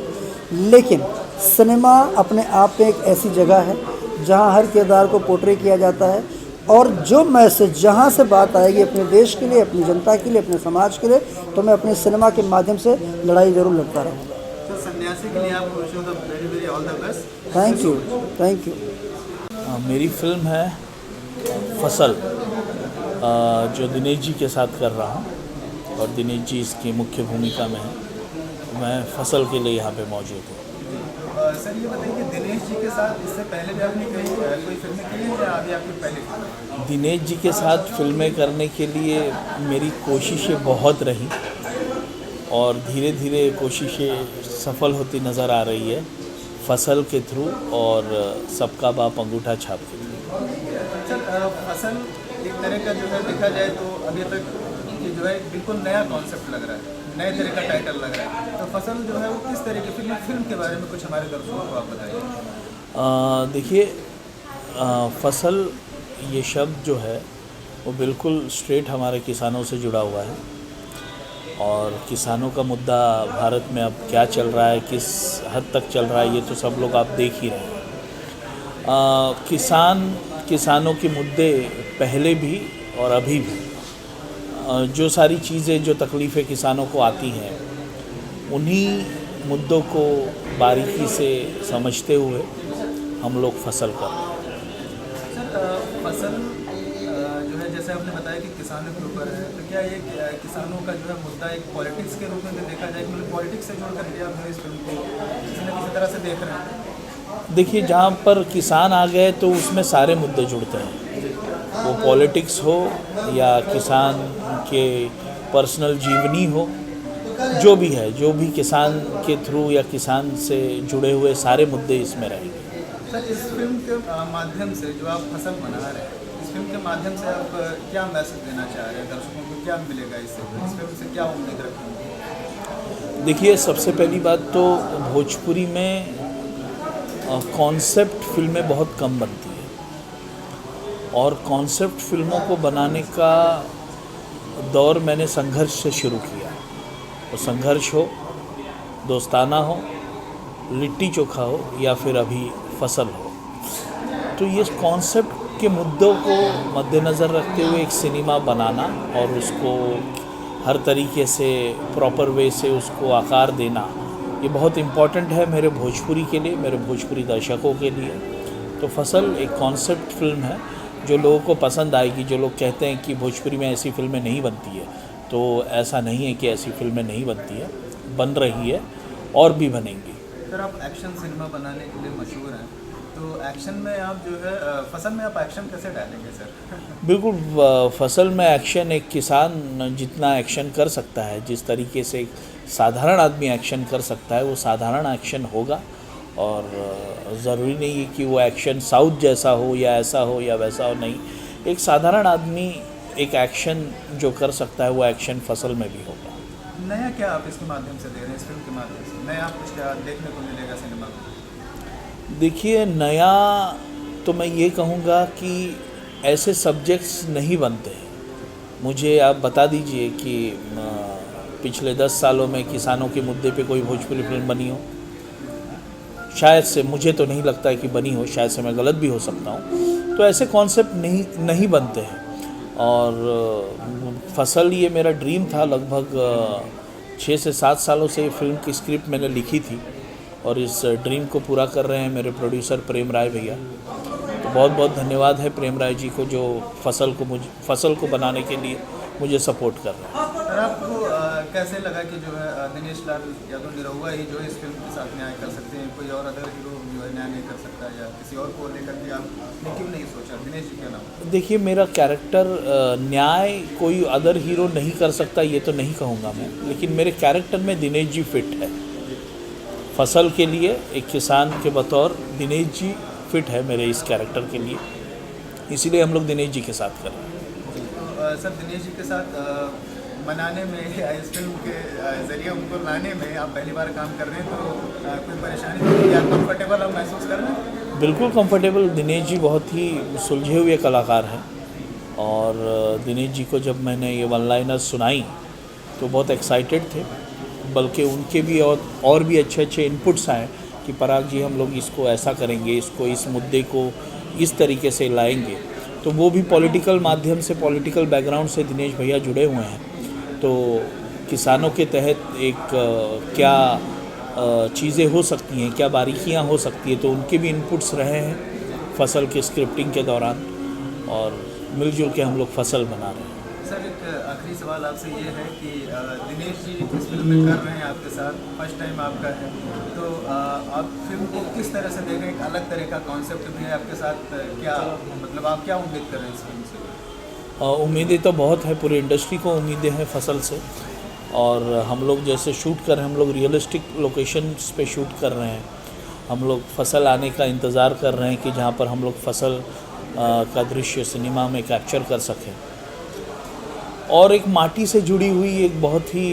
लेकिन सिनेमा अपने आप में एक ऐसी जगह है जहाँ हर किरदार को पोर्ट्रे किया जाता है और जो मैसेज जहाँ से बात आएगी अपने देश के लिए, अपनी जनता के लिए, अपने समाज के लिए, तो मैं अपने सिनेमा के माध्यम से लड़ाई ज़रूर लड़ता रहूँगा। तो सन्यासी के लिए आप wish the very very all the best. Thank you, thank you. मेरी फिल्म है फसल, जो दिनेश जी के साथ कर रहा हूँ और दिनेश जी इसकी मुख्य भूमिका में है। मैं फसल के लिए यहाँ पे मौजूद हूँ। सर ये बताइए कि दिनेश जी के साथ इससे पहले भी आपने कोई फिल्में की हैं या अभी आपकी पहली फिल्म? दिनेश जी के साथ फिल्में करने के लिए मेरी कोशिशें बहुत रहीं और धीरे धीरे कोशिशें सफल होती नज़र आ रही है, फसल के थ्रू और सबका बाप अंगूठा छाप के थ्रू। सर फसल एक तरह का जो है देखा जाए तो अभी तक ये जो है बिल्कुल नया कॉन्सेप्ट लग रहा है, नए तरह का टाइटल लग रहा है, तो फसल जो है वो किस तरह की फिल्म के बारे में कुछ हमारे दर्शकों को आप बताइए। देखिए, फसल ये शब्द जो है वो बिल्कुल स्ट्रेट हमारे किसानों से जुड़ा हुआ है और किसानों का मुद्दा भारत में अब क्या चल रहा है, किस हद तक चल रहा है, ये तो सब लोग आप देख ही रहे हैं। किसानों के मुद्दे पहले भी और अभी भी, जो सारी चीज़ें जो तकलीफ़ें किसानों को आती हैं, उन्हीं मुद्दों को बारीकी से समझते हुए हम लोग फसल कर रहे हैं। सर फसल जो है जैसे आपने बताया कि किसानों के ऊपर है, तो क्या ये किसानों का जो है मुद्दा एक पॉलिटिक्स के रूप में भी देखा जाए, मतलब पॉलिटिक्स से जोड़ कर आप इस फिल्म को किसी न किसी तरह से देख रहे हैं? देखिए, जहाँ पर किसान आ गए तो उसमें सारे मुद्दे जुड़ते हैं, वो पॉलिटिक्स हो या किसान के पर्सनल जीवनी हो, जो भी है, जो भी किसान के थ्रू या किसान से जुड़े हुए सारे मुद्दे इसमें रहेंगे। सर इस फिल्म के माध्यम से जो आप फसल बना रहे हैं, इस फिल्म के माध्यम से आप क्या मैसेज देना चाह रहे हैं दर्शकों को, क्या मिलेगा इससे, इस फिल्म से क्या उम्मीद रखेंगे? देखिए, सबसे पहली बात तो भोजपुरी में कॉन्सेप्ट फिल्में बहुत कम बनती है और कॉन्सेप्ट फिल्मों को बनाने का दौर मैंने संघर्ष से शुरू किया। वो संघर्ष हो, दोस्ताना हो, लिट्टी चोखा हो या फिर अभी फसल हो, तो ये कॉन्सेप्ट के मुद्दों को मद्देनज़र रखते हुए एक सिनेमा बनाना और उसको हर तरीके से प्रॉपर वे से उसको आकार देना, ये बहुत इम्पॉर्टेंट है मेरे भोजपुरी के लिए, मेरे भोजपुरी दर्शकों के लिए। तो फसल एक कॉन्सेप्ट फिल्म है जो लोगों को पसंद आएगी। जो लोग कहते हैं कि भोजपुरी में ऐसी फिल्में नहीं बनती है, तो ऐसा नहीं है कि ऐसी फिल्में नहीं बनती है, बन रही है और भी बनेंगी। सर आप एक्शन सिनेमा बनाने के लिए मशहूर हैं, तो एक्शन में आप जो है फसल में आप एक्शन कैसे डालेंगे सर? बिल्कुल, फसल में एक्शन एक किसान जितना एक्शन कर सकता है, जिस तरीके से एक साधारण आदमी एक्शन कर सकता है, वो साधारण एक्शन होगा और ज़रूरी नहीं है कि वो एक्शन साउथ जैसा हो या ऐसा हो या वैसा हो, नहीं। एक साधारण आदमी एक एक्शन जो कर सकता है वो एक्शन फसल में भी होगा। नया क्या आप इसके माध्यम से दे रहे हैं, इस फिल्म के माध्यम से नया कुछ क्या देखने को मिलेगा सिनेमा में? देखिए, नया तो मैं ये कहूँगा कि ऐसे सब्जेक्ट्स नहीं बनते हैं। मुझे आप बता दीजिए कि पिछले 10 सालों में किसानों के मुद्दे पे कोई भोजपुरी फिल्म बनी हो? शायद से, मुझे तो नहीं लगता है कि बनी हो, शायद से मैं गलत भी हो सकता हूँ। तो ऐसे कॉन्सेप्ट नहीं बनते हैं और फसल ये मेरा ड्रीम था। लगभग 6 से 7 सालों से फिल्म की स्क्रिप्ट मैंने लिखी थी और इस ड्रीम को पूरा कर रहे हैं मेरे प्रोड्यूसर प्रेम राय भैया। तो बहुत बहुत धन्यवाद है प्रेम राय जी को जो फसल को बनाने के लिए मुझे सपोर्ट कर रहे हैं। सर आपको कैसे लगा कि जो है दिनेश लाल यादव निरहुआ ही जो है इस फिल्म के साथ न्याय कर सकते हैं, कोई और अदर हीरो जो है न्याय नहीं कर सकता, या किसी और को लेकर के आपने क्यों नहीं सोचा? दिनेश जी क्या नाम? देखिए मेरा कैरेक्टर न्याय कोई अदर हीरो नहीं कर सकता ये तो नहीं कहूँगा मैं, लेकिन मेरे कैरेक्टर में दिनेश जी फिट है। फसल के लिए एक किसान के बतौर दिनेश जी फिट है मेरे इस कैरेक्टर के लिए, इसीलिए हम लोग दिनेश जी के साथ कर रहे हैं। सर दिनेश जी के साथ बनाने में इस फिल्म के ज़रिए उनको लाने में आप पहली बार काम कर रहे हैं, तो कोई परेशानी नहीं या कंफर्टेबल आप महसूस कर रहे हैं? बिल्कुल कंफर्टेबल। दिनेश जी बहुत ही सुलझे हुए कलाकार हैं और दिनेश जी को जब मैंने ये वन लाइनर्स सुनाई तो बहुत एक्साइटेड थे, बल्कि उनके भी और भी अच्छे अच्छे इनपुट्स आए कि पराग जी हम लोग इसको ऐसा करेंगे, इसको इस मुद्दे को इस तरीके से लाएंगे। तो वो भी पॉलिटिकल माध्यम से, पॉलिटिकल बैकग्राउंड से दिनेश भैया जुड़े हुए हैं, तो किसानों के तहत एक क्या चीज़ें हो सकती हैं, क्या बारीकियां हो सकती है, तो उनके भी इनपुट्स रहे हैं फसल के स्क्रिप्टिंग के दौरान और मिलजुल के हम लोग फसल बना रहे हैं। सर एक आखिरी सवाल आपसे ये है कि दिनेश जी इस फिल्म में कर रहे हैं आपके साथ, फर्स्ट टाइम आपका है, तो आप फिल्म को किस तरह से देखें? एक अलग तरह का कॉन्सेप्ट भी है आपके साथ, क्या मतलब आप क्या उम्मीद कर रहे हैं इस फिल्म से? उम्मीदें तो बहुत है, पूरी इंडस्ट्री को उम्मीदें हैं फसल से, और हम लोग जैसे शूट कर रहे हैं, हम लोग रियलिस्टिक लोकेशंस पे शूट कर रहे हैं, हम लोग फसल आने का इंतज़ार कर रहे हैं कि जहाँ पर हम लोग फसल का दृश्य सिनेमा में कैप्चर कर सकें। और एक माटी से जुड़ी हुई एक बहुत ही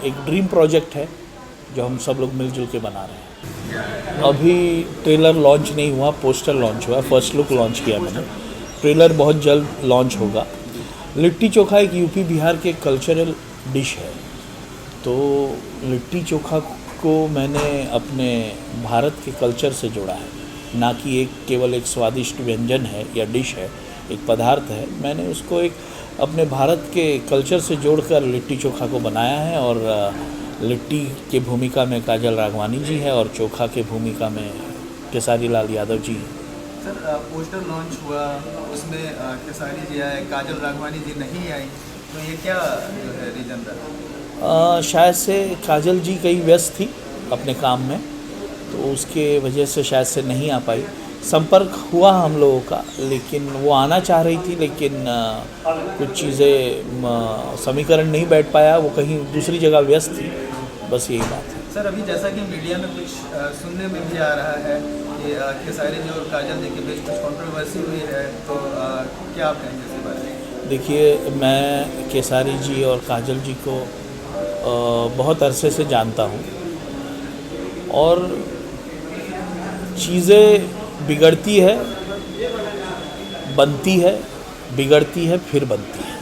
एक ड्रीम प्रोजेक्ट है जो हम सब लोग मिलजुल के बना रहे हैं। अभी ट्रेलर लॉन्च नहीं हुआ, पोस्टर लॉन्च हुआ, फर्स्ट लुक लॉन्च किया मैंने। ट्रेलर बहुत जल्द लॉन्च होगा। लिट्टी चोखा एक यूपी बिहार के कल्चरल डिश है, तो लिट्टी चोखा को मैंने अपने भारत के कल्चर से जोड़ा है, ना कि एक केवल एक स्वादिष्ट व्यंजन है या डिश है, एक पदार्थ है। मैंने उसको एक अपने भारत के कल्चर से जोड़कर लिट्टी चोखा को बनाया है, और लिट्टी की भूमिका में काजल राघवानी जी है और चोखा के भूमिका में केसारी लाल यादव जी हैं। सर पोस्टर लॉन्च हुआ, उसमें केसारी जी आए, काजल राघवानी जी नहीं आई, तो ये क्या जो है रीज़न रहा? शायद से काजल जी कहीं व्यस्त थी अपने काम में, तो उसके वजह से शायद से नहीं आ पाई। संपर्क हुआ हम लोगों का, लेकिन वो आना चाह रही थी, लेकिन कुछ चीज़ें समीकरण नहीं बैठ पाया, वो कहीं दूसरी जगह व्यस्त थी, बस यही बात है। सर अभी जैसा कि मीडिया में कुछ सुनने में भी आ रहा है कि केसारी जी और काजल जी के बीच कुछ कंट्रोवर्सी हुई है, तो क्या आप कहेंगे इसके बारे में? देखिए मैं केसारी जी और काजल जी को बहुत अरसे से जानता हूँ, और चीज़ें बिगड़ती है, बनती है, बिगड़ती है, फिर बनती है,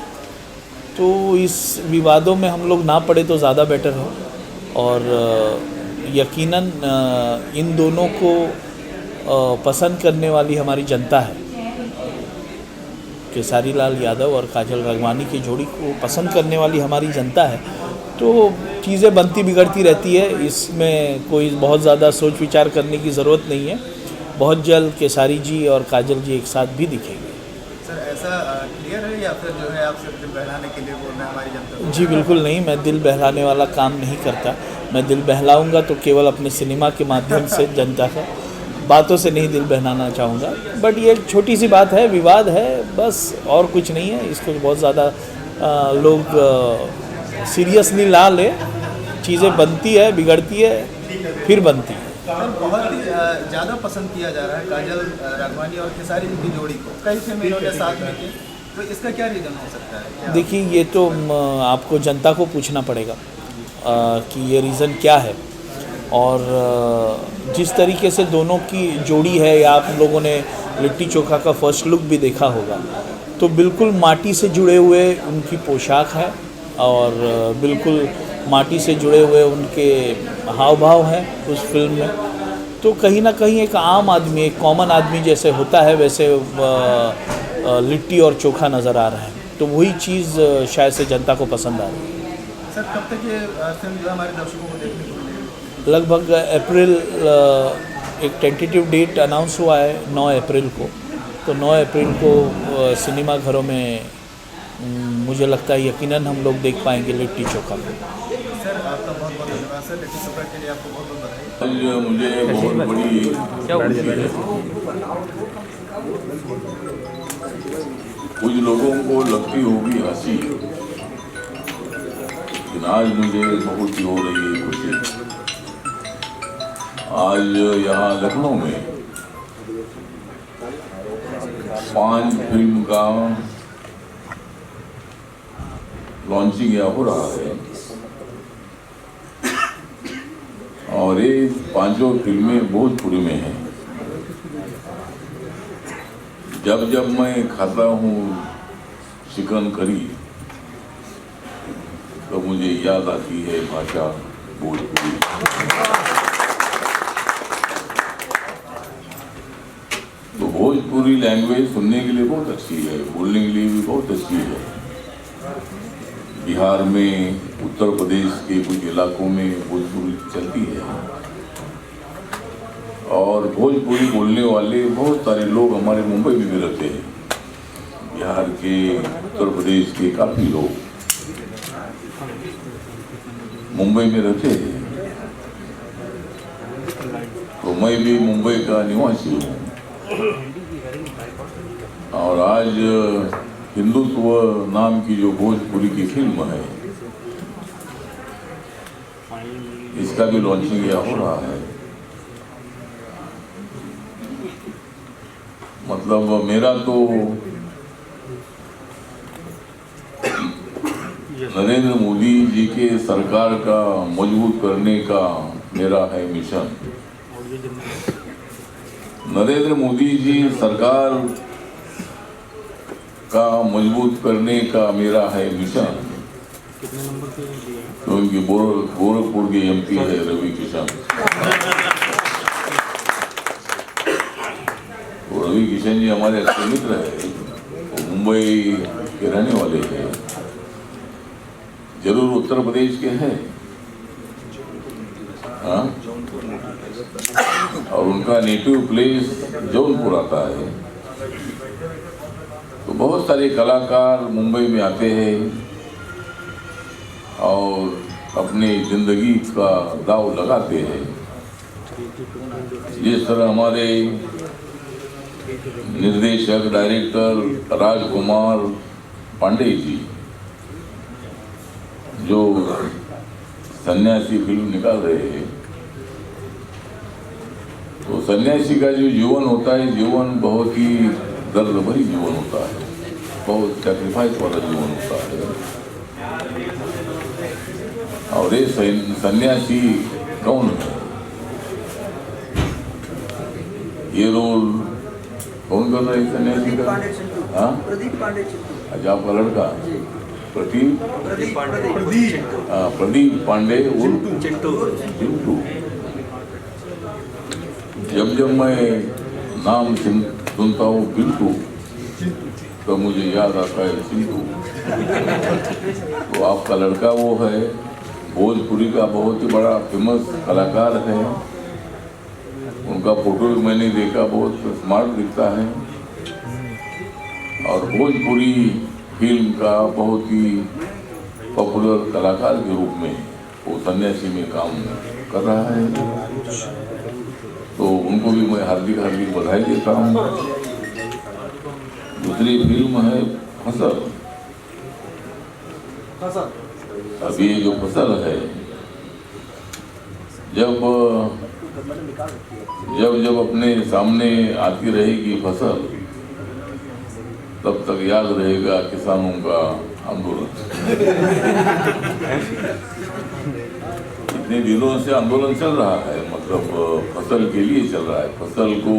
तो इस विवादों में हम लोग ना पड़े तो ज़्यादा बेटर है। और यकीनन इन दोनों को पसंद करने वाली हमारी जनता है। केसारी लाल यादव और काजल राघवानी की जोड़ी को पसंद करने वाली हमारी जनता है, तो चीज़ें बनती बिगड़ती रहती है, इसमें कोई बहुत ज़्यादा सोच विचार करने की ज़रूरत नहीं है। बहुत जल्द केसारी जी और काजल जी एक साथ भी दिखेंगे। सर ऐसा क्लियर है या फिर जो है आप सिर्फ दिल बहलाने के लिए बोल रहे हैं हमारी जनता को? जी बिल्कुल नहीं, मैं दिल बहलाने वाला काम नहीं करता। मैं दिल बहलाऊंगा तो केवल अपने सिनेमा के माध्यम से, जनता का बातों से नहीं दिल बहलाना चाहूँगा। बट ये एक छोटी सी बात है, विवाद है, बस और कुछ नहीं है। इसको बहुत ज़्यादा लोग सीरियसली ना ले। चीज़ें बनती है, बिगड़ती है, फिर बनती है। सर बहुत ही ज़्यादा पसंद किया जा रहा है काजल राघवानी और खेसारी जी की जोड़ी को, कई फिल्में इन्होंने साथ में की, तो इसका क्या रीज़न हो सकता है? देखिए ये तो आपको जनता को पूछना पड़ेगा कि ये रीज़न क्या है। और जिस तरीके से दोनों की जोड़ी है, या आप लोगों ने लिट्टी चोखा का फर्स्ट लुक भी देखा होगा, तो बिल्कुल माटी से जुड़े हुए उनकी पोशाक है, और बिल्कुल माटी से जुड़े हुए उनके हाव भाव हैं उस फिल्म में। तो कहीं ना कहीं एक आम आदमी, एक कॉमन आदमी जैसे होता है, वैसे लिट्टी और चोखा नज़र आ रहा है। तो वही चीज़ शायद से जनता को पसंद आ रही है। सर कब तक ये फिल्म जो हमारे दर्शकों को देखने को मिलेगी? लगभग अप्रैल एक टेंटेटिव डेट अनाउंस हुआ है 9 अप्रैल को। तो 9 अप्रैल को सिनेमा घरों में मुझे लगता है यकीनन हम लोग देख पाएंगे लिट्टी चोखा को। सर आपका बहुत बहुत धन्यवाद सर, लिट्टी चोखा के लिए आपको बहुत बहुत बधाई। आज मुझे बहुत बड़ी खुशी है। कुछ लोगों को लगती होगी हंसी, लेकिन आज मुझे बहुत ही हो रही है खुशी। आज यहाँ लखनऊ में 5 फिल्म का लॉन्चिंग यहाँ हो रहा है और ये 5 फिल्में भोजपुरी में हैं। जब जब मैं खाता हूँ चिकन करी तो मुझे याद आती है भाषा भोजपुरी। तो भोजपुरी लैंग्वेज सुनने के लिए बहुत अच्छी है, बोलने के लिए भी बहुत अच्छी है। बिहार में, उत्तर प्रदेश के कुछ इलाकों में भोजपुरी चलती है और भोजपुरी बोलने वाले बहुत सारे लोग हमारे मुंबई में भी रहते हैं। बिहार के, उत्तर प्रदेश के काफ़ी लोग मुंबई में रहते हैं। तो मैं भी मुंबई का निवासी हूँ और आज हिंदुत्व नाम की जो भोजपुरी की फिल्म है, इसका भी लॉन्चिंग यहाँ हो रहा है। मतलब मेरा तो नरेंद्र मोदी जी के सरकार का मजबूत करने का मेरा है मिशन। नरेंद्र मोदी जी सरकार का मजबूत करने का मेरा है मिशन। तो उनकी गोरखपुर के एमपी है रवि किशन। तो रवि किशन जी हमारे अच्छे मित्र है, वो मुंबई के रहने वाले हैं, जरूर उत्तर प्रदेश के हैं। हाँ, और उनका नेटिव प्लेस जौनपुर आता है। तो बहुत सारे कलाकार मुंबई में आते हैं और अपनी जिंदगी का दाव लगाते हैं। जिस तरह हमारे निर्देशक डायरेक्टर राजकुमार पांडे जी जो सन्यासी फिल्म निकाल रहे हैं, तो सन्यासी का जो जीवन होता है, जीवन बहुत ही दर्द भरी जीवन होता है, बहुत सेक्रीफाइस वाला जीवन होता है। और ये सन्यासी कौन है? ये रोल कौन कर रहा है सन्यासी का? हाँ, प्रदीप पांडे। अच्छा, आपका लड़का प्रदीप पांडे उर्फ चिंटू। जब मैं नाम सुनता हूँ पिंटू तो मुझे याद आता है चिंटू। तो आपका लड़का वो है, भोजपुरी का बहुत ही बड़ा फेमस कलाकार है। उनका फोटो भी मैंने देखा, बहुत स्मार्ट दिखता है और भोजपुरी फिल्म का बहुत ही पॉपुलर कलाकार के रूप में वो सन्यासी में काम कर रहा है। तो उनको भी मैं हार्दिक हार्दिक बधाई देता हूँ। दूसरी फिल्म है फसल। अब ये जो फसल है, जब अपने सामने आती रहेगी फसल, तब तक याद रहेगा किसानों का आंदोलन। इतने दिनों से आंदोलन चल रहा है, मतलब फसल के लिए चल रहा है, फसल को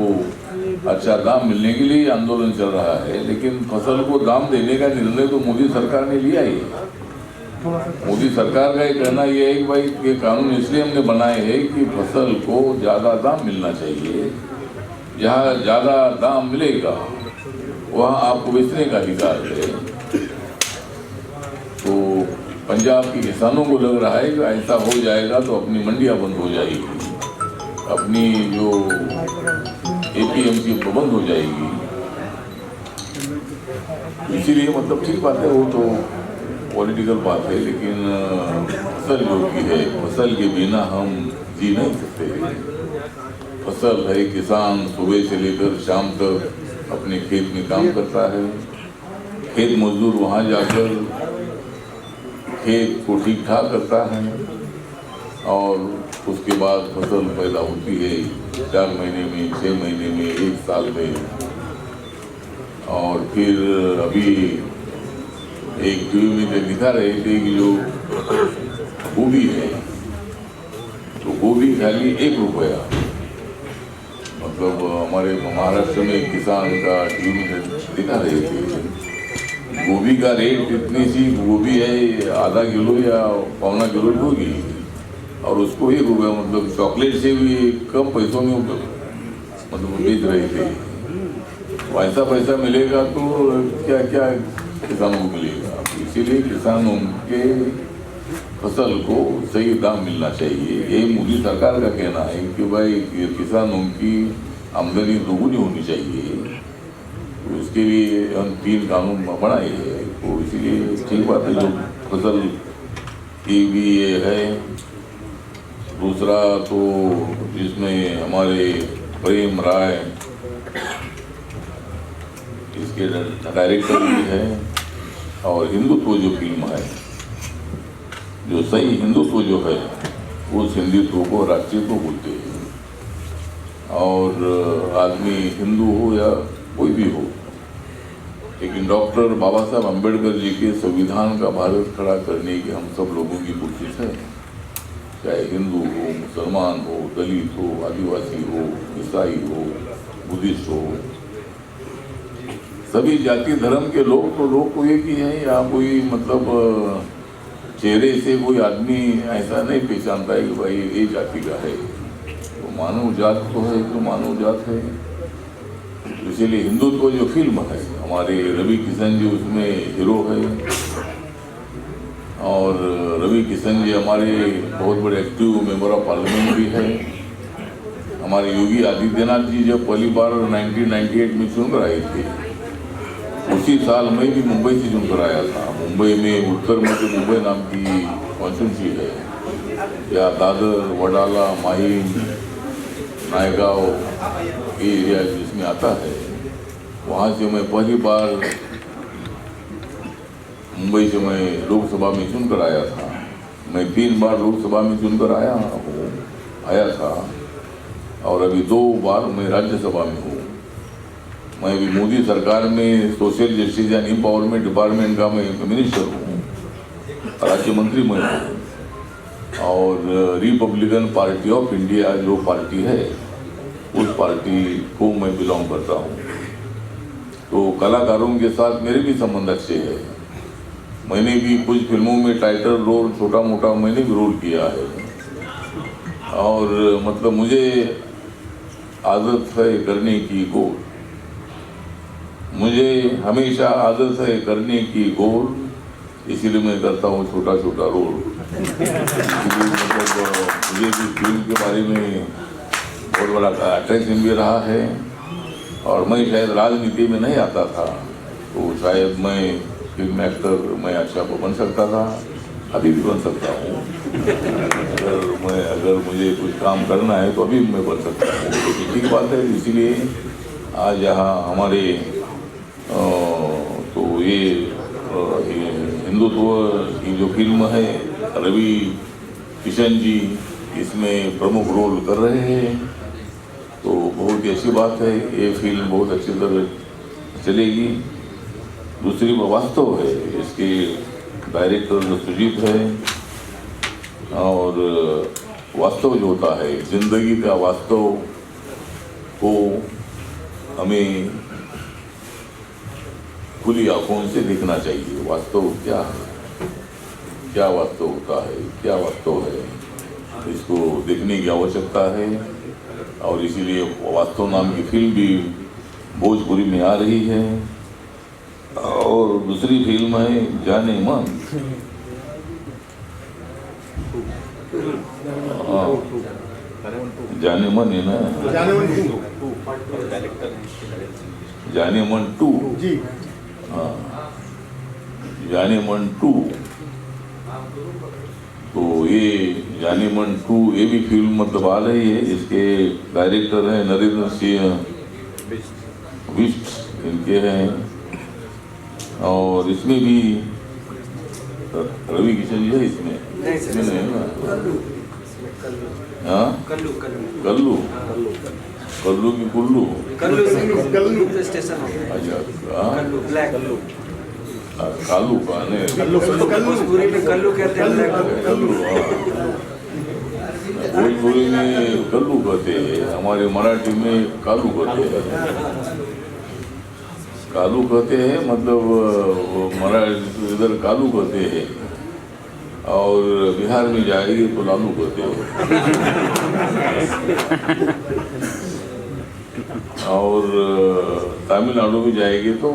अच्छा दाम मिलने के लिए आंदोलन चल रहा है। लेकिन फसल को दाम देने का निर्णय तो मोदी सरकार ने लिया ही है। मोदी सरकार का ये कहना ये है कि भाई ये कानून इसलिए हमने बनाए हैं कि फसल को ज़्यादा दाम मिलना चाहिए। जहाँ ज़्यादा दाम मिलेगा वहाँ आपको बेचने का अधिकार है। तो पंजाब के किसानों को लग रहा है कि ऐसा हो जाएगा तो अपनी मंडियां बंद हो जाएगी, अपनी जो APMC बंद हो जाएगी। इसीलिए मतलब ठीक बात है, वो तो पॉलिटिकल बात है, लेकिन फसल जो की है, फसल के बिना हम जी नहीं सकते। फसल है, किसान सुबह से लेकर शाम तक अपने खेत में काम करता है, खेत मजदूर वहाँ जाकर खेत को ठीक ठाक करता है और उसके बाद फसल पैदा होती है 4 महीने में, 6 महीने में, 1 साल में। और फिर अभी एक टीवी में दिखा रहे थे कि जो गोभी है, तो गोभी खाली 1 रुपया, मतलब हमारे महाराष्ट्र में किसान का टीवी में दिखा रहे थे, गोभी का रेट इतनी सी गोभी है, आधा किलो या पौना किलो होगी, और उसको 1 रुपया, मतलब चॉकलेट से भी कम पैसों में मतलब बेच रहे थे। वैसा पैसा मिलेगा तो क्या क्या किसानों को मिलेगा। इसीलिए किसानों के फसल को सही दाम मिलना चाहिए। ये मोदी सरकार का कहना है कि भाई किसानों की आमदनी दोगुनी होनी चाहिए, तो इसके लिए हम 3 कानून बनाए हैं। तो इसीलिए ठीक बात है, जो फसल की भी ये है। दूसरा तो जिसमें हमारे प्रेम राय इसके डायरेक्टर भी है, और हिंदुत्व जो फिल्म है, जो सही हिंदुत्व जो है, उस हिंदुत्व को राष्ट्रीयत्व बोलते हैं। और आदमी हिंदू हो या कोई भी हो, लेकिन डॉक्टर बाबा साहब अम्बेडकर जी के संविधान का भारत खड़ा करने की हम सब लोगों की कोशिश है। चाहे हिंदू हो, मुसलमान हो, दलित हो, आदिवासी हो, ईसाई हो, बुद्धिस्ट हो, सभी जाति धर्म के लोग तो लोग को एक ही है। या कोई मतलब चेहरे से कोई आदमी ऐसा नहीं पहचानता है कि भाई ये जाति का है। तो मानव जात तो है, तो मानव जात है। इसीलिए हिंदुत्व जो फिल्म है, हमारे रवि किशन जी उसमें हीरो है, और रवि किशन जी हमारे बहुत बड़े एक्टिव मेंबर ऑफ पार्लियामेंट भी है। हमारे योगी आदित्यनाथ जी जब पहली बार 1998 में चुनकर आए थे, उसी साल मैं भी मुंबई से चुनकर आया था। मुंबई में उत्तर मध्य मुंबई नाम की कॉन्स्टिट्यूंसी है, या दादर, वडाला, माहिम, नायगांव ये एरिया जिसमें आता है, वहाँ से मैं पहली बार मुंबई से मैं लोकसभा में चुनकर आया था। मैं 3 बार लोकसभा में चुनकर आया था, और अभी 2 बार मैं राज्यसभा में हूँ। मैं भी मोदी सरकार में social justice and empowerment department का मैं मिनिस्टर हूँ, राज्य मंत्री मैं हूँ। और रिपब्लिकन पार्टी ऑफ इंडिया जो पार्टी है, उस पार्टी को मैं बिलोंग करता हूँ। तो कलाकारों के साथ मेरे भी संबंध अच्छे हैं। मैंने भी कुछ फिल्मों में टाइटल रोल, छोटा मोटा मैंने भी रोल किया है, और मतलब मुझे आदत है करने की गोल, मुझे हमेशा आदत है करने की गोल, इसीलिए मैं करता हूँ छोटा छोटा रोल। मतलब मुझे भी फिल्म के बारे में बहुत बड़ा अट्रैक्शन भी रहा है, और मैं शायद राजनीति में नहीं आता था, तो शायद मैं फिल्म एक्टर मैं अच्छा बन सकता था, अभी भी बन सकता हूँ। अगर मुझे कुछ काम करना है तो अभी मैं बन सकता हूँ, तो ठीक बात है। इसीलिए आज यहाँ हमारे तो ये हिंदुत्व की जो फिल्म है, रवि किशन जी इसमें प्रमुख रोल कर रहे हैं, तो बहुत ही अच्छी बात है। ये फिल्म बहुत अच्छी तरह चलेगी। दूसरी वास्तव है, इसके डायरेक्टर सुजीत है, और वास्तव जो होता है, जिंदगी का वास्तव को हमें खुली आंखों से देखना चाहिए। वास्तव क्या है, क्या वास्तव होता है, क्या वास्तव है, इसको देखने की आवश्यकता है। और इसीलिए वास्तव नाम की फिल्म भी भोजपुरी में आ रही है। और दूसरी फिल्म है जाने मन, हाँ, जाने मन है ना, जाने मन 2 जी, हाँ, जाने मन 2। तो ये जाने मन 2 ये भी फिल्म मतलब आ रही है, इसके डायरेक्टर हैं नरेंद्र सिंह बिष्ट इनके हैं, और इसमें भी रवि किशन जी है इसमें नहीं है ना, हाँ कल्लू की कुल्लू, अच्छा हाँ, कालू का नहीं भोजपुरी में कल्लू कहते हैं। कल्लू, हाँ, भोजपुरी में कल्लू कहते हैं, हमारे मराठी में कालू कहते हैं। कालू कहते हैं मतलब मराठी इधर कालू कहते हैं, और बिहार में जाएगी तो लालू कहते हैं। और तमिलनाडु में जाएगी तो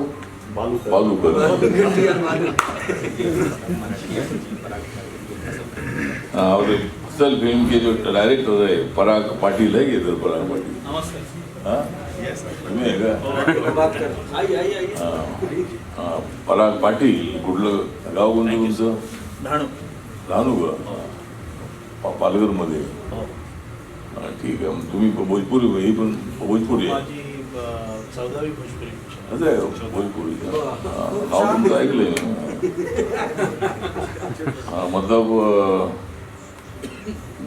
बालू कहते हैं। और फसल फिल्म के जो डायरेक्टर है पराग पाटिल है, इधर पराग पाटिल, हाँ तुम्हें है हाँ, पराग पाटील कुठलं गाव कोणतं तुमचं? डहाणू का पालघरमध्ये? हां ठीक आहे, मग तुम्ही भोजपुरी ही पण भोजपुरी आहे? असं आहे भोजपुरी, नाव तुमचं ऐकलंय हाँ, मतलब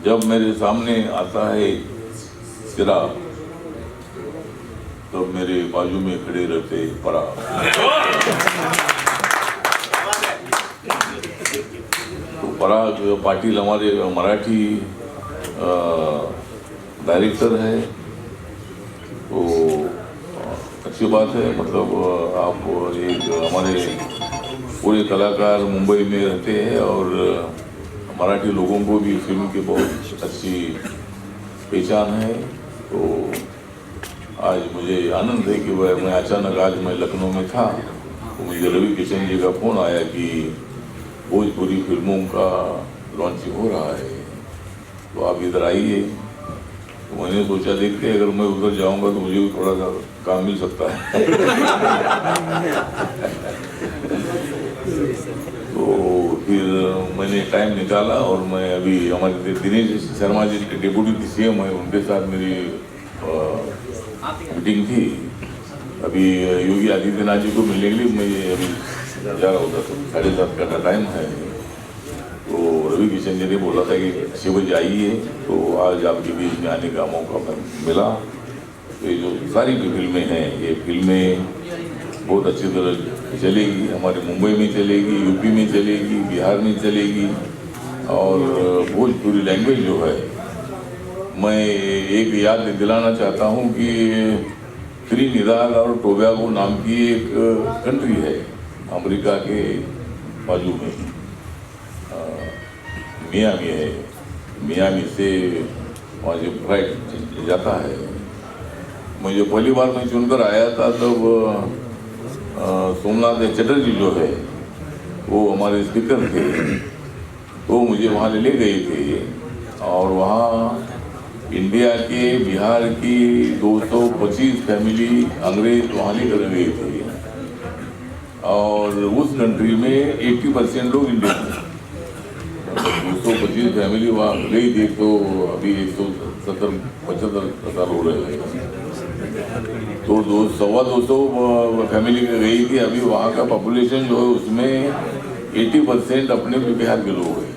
जब मेरे सामने आता है सिरा तो मेरे बाजू में खड़े रहते पराग। तो पराग पाटिल हमारे मराठी डायरेक्टर है, तो अच्छी बात है, मतलब आप एक हमारे पूरे कलाकार मुंबई में रहते हैं और मराठी लोगों को भी फिल्म की बहुत अच्छी पहचान है। तो आज मुझे आनंद है कि मैं अचानक आज मैं लखनऊ में था, तो मुझे रवि किशन जी का फ़ोन आया कि भोजपुरी फिल्मों का लॉन्चिंग हो रहा है, तो आप इधर आइए। तो मैंने सोचा देखते अगर मैं उधर जाऊंगा तो मुझे भी थोड़ा सा काम मिल सकता है। तो फिर मैंने टाइम निकाला और मैं अभी हमारे दिनेश शर्मा जी डिप्टी सीएम है, उनके साथ मेरी मीटिंग थी। अभी योगी आदित्यनाथ जी को मिलने के लिए मैं अभी जा रहा होता, तो 7:30 का टाइम है। तो रवि किशन जी ने बोला था कि 6 बजे आइए, तो आज आपके बीच में आने का मौका मिला। तो ये जो सारी भी फिल्में हैं, ये फिल्में बहुत अच्छी तरह चलेगी, हमारे मुंबई में चलेगी, यूपी में चलेगी, बिहार में चलेगी। और भोजपुरी लैंग्वेज जो है, मैं एक याद दिलाना चाहता हूँ कि त्रिनिदाद और टोबैगो नाम की एक कंट्री है अमेरिका के बाजू में, मियामी है। मियामी से वहाँ जो फ्लाइट जाता है, मुझे पहली बार मैं चुनकर आया था तब सोमनाथ चटर्जी जो है वो हमारे स्पीकर थे, वो मुझे वहाँ ले गए थे। और वहाँ इंडिया के बिहार की 225 फैमिली अंग्रेज वहाँ लेकर गए थे, और उस कंट्री में 80% लोग इंडियन थे। 225 फैमिली वहाँ गई थी, तो अभी 170-75 साल हो रहे हैं। तो 200 फैमिली गई थी। अभी वहाँ का पॉपुलेशन जो है उसमें 80% अपने बिहार के लोग हैं।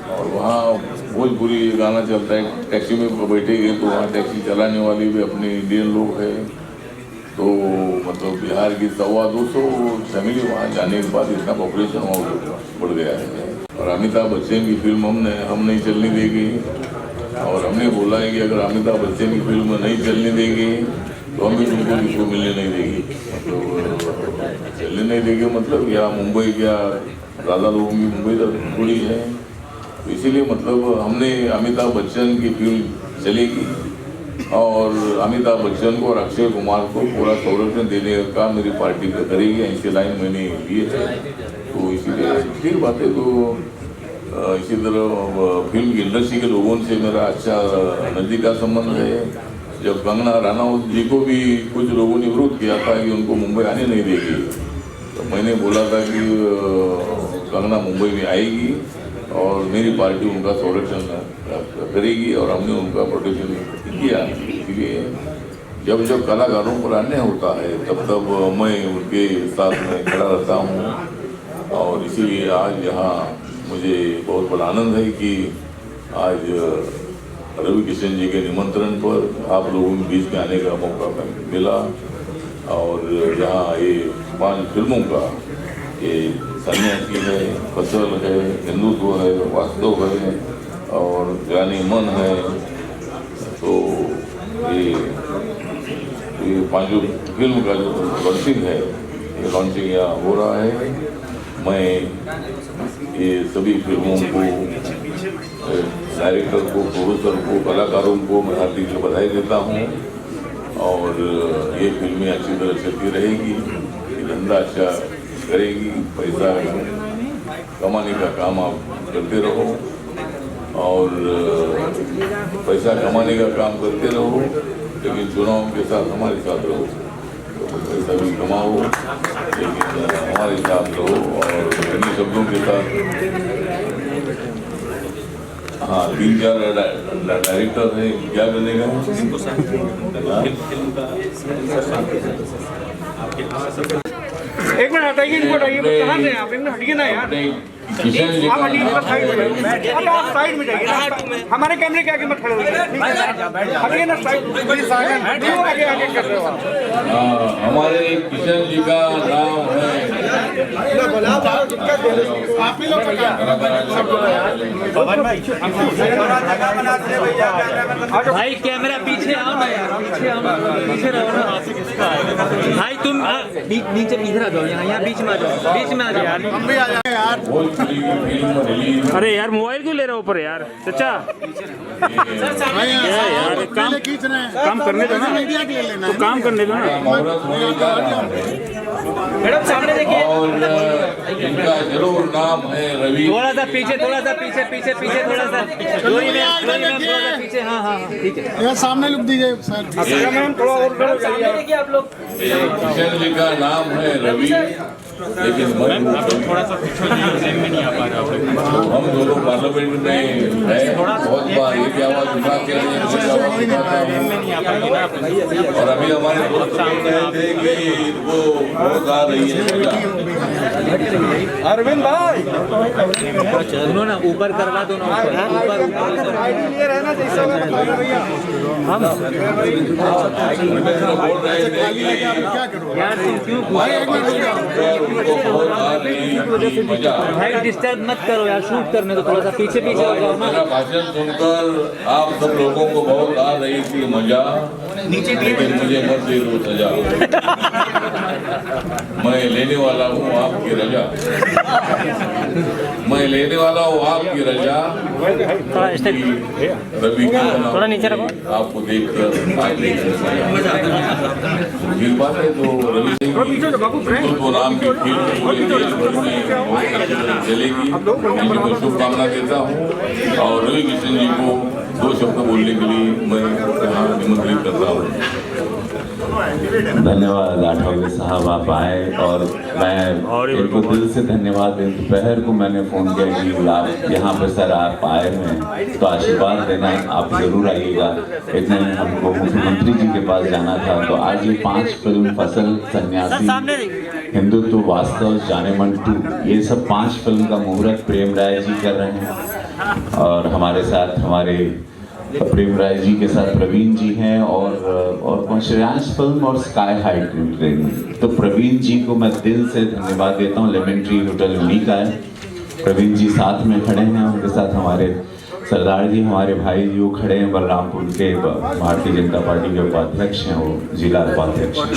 और वहाँ भोजपुरी गाना चलता है, टैक्सी में बैठेंगे तो वहाँ टैक्सी चलाने वाले भी अपने इंडियन लोग हैं। तो मतलब बिहार की 250 फैमिली वहाँ जाने के बाद इतना पॉपुलेशन वहाँ बढ़ गया है। और अमिताभ बच्चन की फिल्म हम नहीं चलने देंगे, और हमने बोला है कि अगर अमिताभ बच्चन की फिल्म नहीं चलने देंगे तो हम भी तुमको किसको मिलने नहीं देंगे। मतलब चलने नहीं देंगे मतलब या मुंबई क्या ज़्यादा लोगों की मुंबई तक थोड़ी है, तो इसीलिए मतलब हमने अमिताभ बच्चन की फिल्म चलेगी और अमिताभ बच्चन को और अक्षय कुमार को पूरा संरक्षण देने का काम मेरी पार्टी करेगी। ऐसी लाइन मैंने लिए है, तो इसीलिए ठीक बात है। तो इसी तरह फिल्म की इंडस्ट्री के लोगों से मेरा अच्छा नज़दीक का संबंध है। जब कंगना रनौत जी को भी कुछ लोगों ने विरोध किया था कि उनको मुंबई आने नहीं देगी, तो मैंने बोला था कि कंगना मुंबई में आएगी और मेरी पार्टी उनका संरक्षण करेगी, और हमने उनका प्रोटेक्शन किया। इसलिए जब जब कलाकारों पर अन्याय होता है तब मैं उनके साथ में खड़ा रहता हूँ। और इसीलिए आज यहाँ मुझे बहुत बड़ा आनंद है कि आज रवि किशन जी के निमंत्रण पर आप लोगों के बीच में आने का मौका मिला। और यहाँ ये 5 फिल्मों का, ये सन्यासी है, फसल है, हिंदुत्व है, वास्तव है और जाने मन है, तो ये 5 फिल्म का जो लॉन्चिंग है, ये लॉन्चिंग यहाँ हो रहा है। मैं ये सभी फिल्मों को, डायरेक्टर को, प्रोड्यूसर को, कलाकारों को मैं हार्दिक बधाई देता हूँ। और ये फिल्में अच्छी तरह चलती रहेगी, धंधा अच्छा करेगी, पैसा कमाने का काम आप करते रहो और पैसा कमाने का काम करते रहो, लेकिन चुनाव के साथ हमारे साथ रहो। पैसा भी कमाओ लेकिन हमारे साथ रहो। और अन्य शब्दों के साथ, हाँ, 3-4 डायरेक्टर हैं, क्या बनेगा एक मिनट हटाइए, इनको हटाइए, कहाँ से आप? एक मिनट हटिए ना यार, किशन जी आप हटिए, का साइड में जाइए। अरे आप साइड में जाइए ना, हमारे कैमरे के आगे मत खड़े होइए, हटिए ना साइड, क्यों आगे आगे कर रहे हो आप? हमारे किशन जी का नाम है, भाई कैमरा पीछे आओ ना यार, पीछे आओ ना, पीछे रहो ना भाई, तुम नीचे इधर आ जाओ, यहाँ बीच में आ जाओ, बीच में आ जाओ यार, हम भी आ जाए यार। फिल्म रिलीज, अरे यार मोबाइल क्यों ले रहे हो ऊपर यार, चाचा यार काम करने दो ना, तो काम करने दो ना। मुहूर्त होने जा रहा है और इनका जरूर नाम है रवि। थोड़ा सा पीछे, थोड़ा सा पीछे, पीछे पीछे, थोड़ा सा थोड़ा सा पीछे, हाँ हाँ ठीक है। यार सामने लुक दीजिए सर, थोड़ा और सामने देखिए आप लोग। किशन जी का नाम है रवि, लेकिन थोड़ा सा पीछे में नहीं आ पा रहा। हम दोनों पार्लियामेंट में है, बहुत बार एक आवाज उठाते हैं, और अभी हमारे दोस्त कह रहे थे कि इनको बहुत आ रही है। अरविंद भाई सुनो ना, ऊपर करवा दो ना, ऊपर हम बोल रहे थे कि यार तुम क्यों उनको बहुत आ रही थी मजा। भाई डिस्टर्ब मत करो यार, शूट करने तो थोड़ा सा पीछे पीछे हो जाओ ना। मेरा भाषण सुनकर आप सब लोगों को बहुत आ रही थी मजा, लेकिन मुझे मत दे दो सजा। मैं लेने वाला हूँ आपकी रजा, मैं लेने वाला हूँ आपकी रजा। रवि थोड़ा नीचे रखो, आपको देखकर फिर बात है तो रवि सिंह तो नाम की फिल्म पूरे देश भर में बहुत अच्छी तरह चलेगी, इसी को शुभकामना देता हूँ। और रवि किशन जी को 2 शब्द बोलने के लिए मैं यहाँ निमंत्रित करता हूँ। धन्यवाद आठवले साहब, आप आए और मैं इनको दिल से धन्यवाद दें। दोपहर को मैंने फ़ोन किया कि आप यहाँ पर सर आप आए हैं तो आशीर्वाद देना, आप ज़रूर आइएगा। इतने में हमको मुख्यमंत्री जी के पास जाना था, तो आज ये 5 फिल्म, फसल, सन्यासी, हिंदुत्व, वास्तव, जाने मन 2, ये सब 5 फिल्म का मुहूर्त प्रेम राय जी कर रहे हैं। और हमारे साथ हमारे प्रेम राय जी के साथ प्रवीण जी हैं और कौन श्रेयांश फिल्म और स्काई हाई ट्रेनिंग। तो प्रवीण जी को मैं दिल से धन्यवाद देता हूँ। लेमन ट्री होटल उन्हीं का है, प्रवीण जी साथ में खड़े हैं, उनके साथ हमारे सरदार जी, हमारे भाई जी वो खड़े हैं, बलरामपुर के भारतीय जनता पार्टी के उपाध्यक्ष हैं, वो जिला उपाध्यक्ष हैं।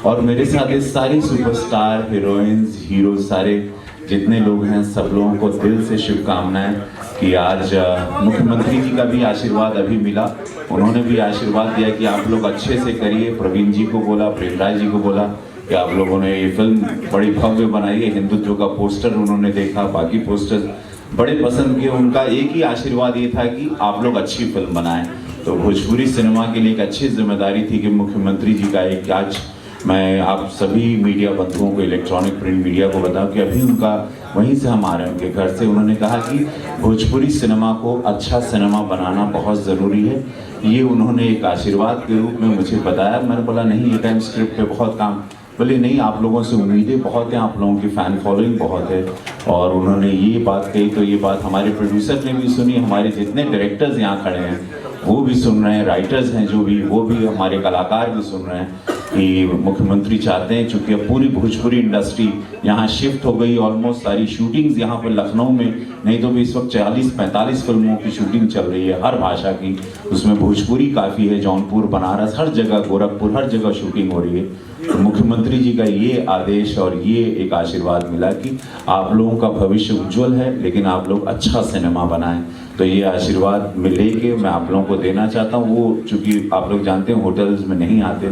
और मेरे साथ ये सारी सुपरस्टार, हीरोइंस, हीरो, सारे जितने लोग हैं, सब लोगों को दिल से शुभकामनाएं कि आज मुख्यमंत्री जी का भी आशीर्वाद अभी मिला, उन्होंने भी आशीर्वाद दिया कि आप लोग अच्छे से करिए। प्रवीण जी को बोला, प्रेम राय जी को बोला कि आप लोगों ने ये फिल्म बड़ी भव्य बनाई है। हिंदुत्व का पोस्टर उन्होंने देखा, बाकी पोस्टर बड़े पसंद किए। उनका एक ही आशीर्वाद ये था कि आप लोग अच्छी फिल्म बनाएं। तो भोजपुरी सिनेमा के लिए एक अच्छी जिम्मेदारी थी कि मुख्यमंत्री जी का एक आज मैं आप सभी मीडिया बंधुओं को, इलेक्ट्रॉनिक प्रिंट मीडिया को बताऊं कि अभी उनका वहीं से हम आ रहे हैं उनके घर से, उन्होंने कहा कि भोजपुरी सिनेमा को अच्छा सिनेमा बनाना बहुत ज़रूरी है। ये उन्होंने एक आशीर्वाद के रूप में मुझे बताया। मैंने बोला नहीं, ये टाइम स्क्रिप्ट पे बहुत काम, बोले नहीं आप लोगों से उम्मीदें बहुत हैं, आप लोगों की फ़ैन फॉलोइंग बहुत है। और उन्होंने ये बात कही तो ये बात हमारे प्रोड्यूसर ने भी सुनी, हमारे जितने डायरेक्टर्स यहाँ खड़े हैं वो भी सुन रहे हैं, राइटर्स हैं जो भी, वो भी, हमारे कलाकार भी सुन रहे हैं कि मुख्यमंत्री चाहते हैं, चूँकि अब पूरी भोजपुरी इंडस्ट्री यहाँ शिफ्ट हो गई, ऑलमोस्ट सारी शूटिंग्स यहाँ पर लखनऊ में, नहीं तो भी इस वक्त 40-45 फिल्मों की शूटिंग चल रही है हर भाषा की, उसमें भोजपुरी काफ़ी है। जौनपुर, बनारस, हर जगह, गोरखपुर, हर जगह शूटिंग हो रही है। तो मुख्यमंत्री जी का ये आदेश और ये एक आशीर्वाद मिला कि आप लोगों का भविष्य उज्जवल है, लेकिन आप लोग अच्छा सिनेमा बनाएं। तो ये आशीर्वाद में लेके मैं आप लोगों को देना चाहता हूँ। वो चूँकि आप लोग जानते हैं होटल्स में नहीं आते,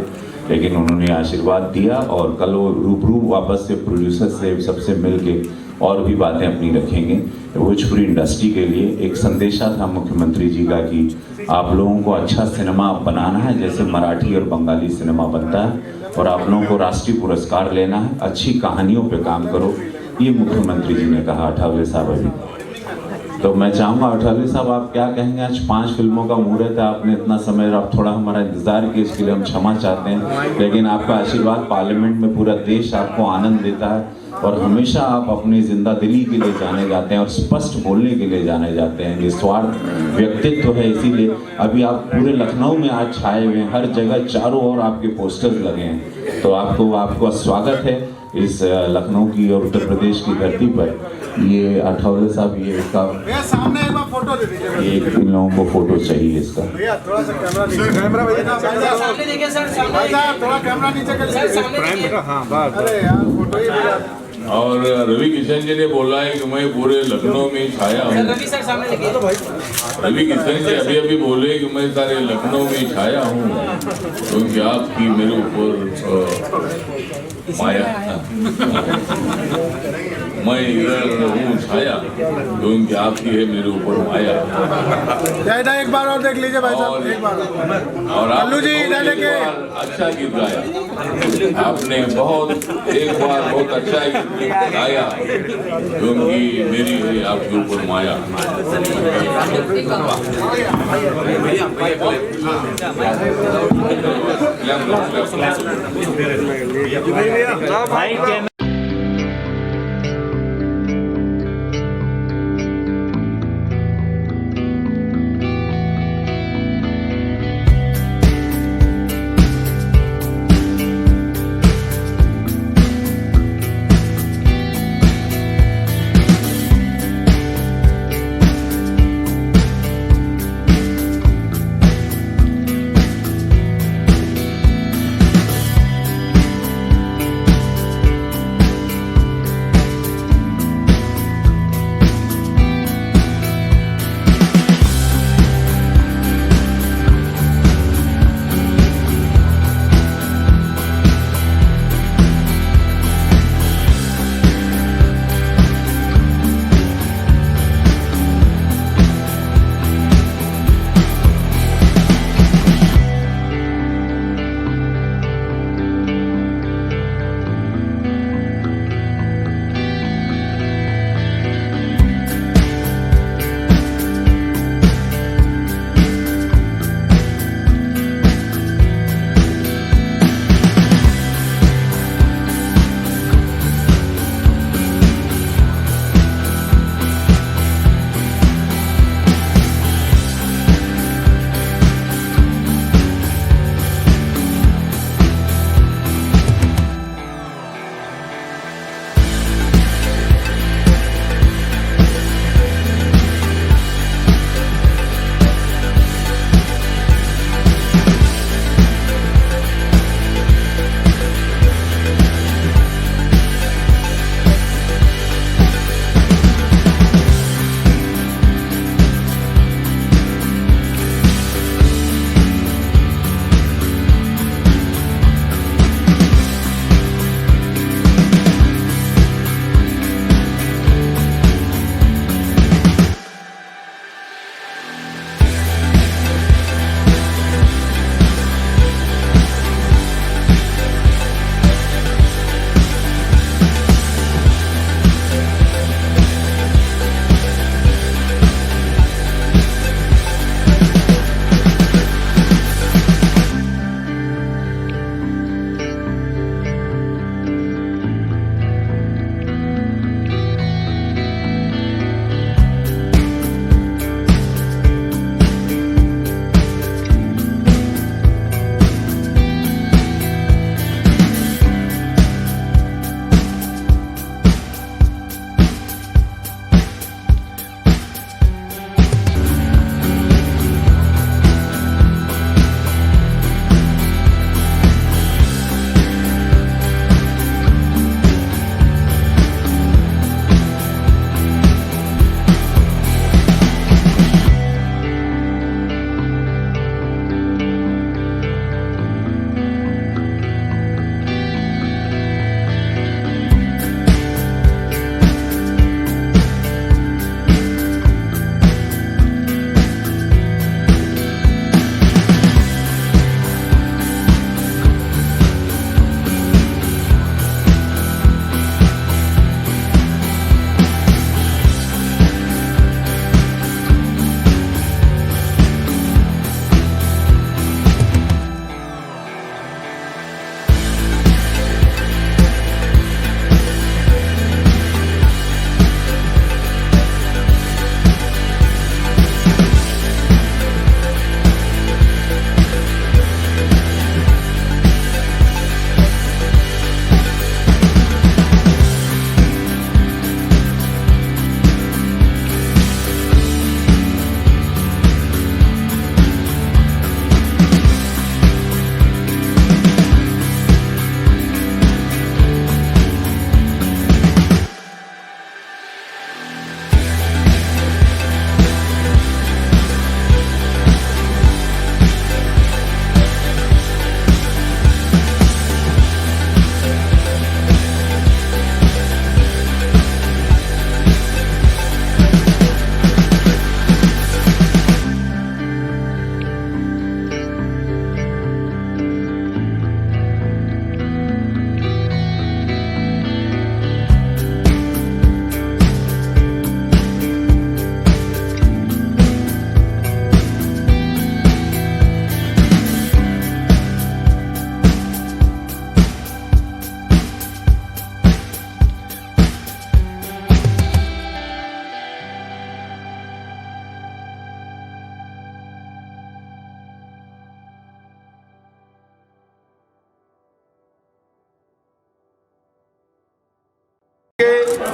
लेकिन उन्होंने आशीर्वाद दिया और कल वो रूबरू वापस से प्रोड्यूसर से सबसे मिल के और भी बातें अपनी रखेंगे। भोजपुरी इंडस्ट्री के लिए एक संदेशा था मुख्यमंत्री जी का कि आप लोगों को अच्छा सिनेमा बनाना है, जैसे मराठी और बंगाली सिनेमा बनता है, और आप लोगों को राष्ट्रीय पुरस्कार लेना है, अच्छी कहानियों पे काम करो। ये मुख्यमंत्री जी ने कहा अठावले साहब अभी। तो मैं चाहूँगा अठावले साहब आप क्या कहेंगे? आज 5 फिल्मों का मुहूर्त है, आपने इतना समय, आप थोड़ा हमारा इंतज़ार किए, इसके लिए हम क्षमा चाहते हैं, लेकिन आपका आशीर्वाद पार्लियामेंट में पूरा देश आपको आनंद देता है और हमेशा आप अपनी जिंदा दिली के लिए जाने जाते हैं और स्पष्ट बोलने के लिए जाने जाते हैं। निस्वार्थ व्यक्तित्व है, इसीलिए अभी आप पूरे लखनऊ में आज छाए हुए हैं, हर जगह चारों ओर आपके पोस्टर्स लगे हैं। तो आपको स्वागत है इस लखनऊ की और उत्तर प्रदेश की धरती पर। ये अठावले साहब, ये इसका सामने एक बार फोटो दे दीजिए। एक इन लोगों को फोटो चाहिए इसका। भैया थोड़ा सा कैमरा सामने देखिए सर, सामने थोड़ा कैमरा नीचे कर सर, सामने देखिए। अरे यार फोटो ही भेजा। और रवि किशन जी ने बोला है कि मैं पूरे लखनऊ में छाया हूँ। रवि सर सामने देखिए। रवि किशन जी अभी बोले कि मैं सारे लखनऊ में छाया हूँ क्योंकि आपकी मेरे ऊपर माया, मैं इधर हूँ छाया क्योंकि आपकी है मेरे ऊपर माया। एक बार और देख लीजिए भाई साहब, एक बार और अल्लू जी इधर लेके अच्छा गीत गाया आपने, एक बार बहुत अच्छा गीत गाया क्योंकि मेरी है आपके ऊपर माया। भाई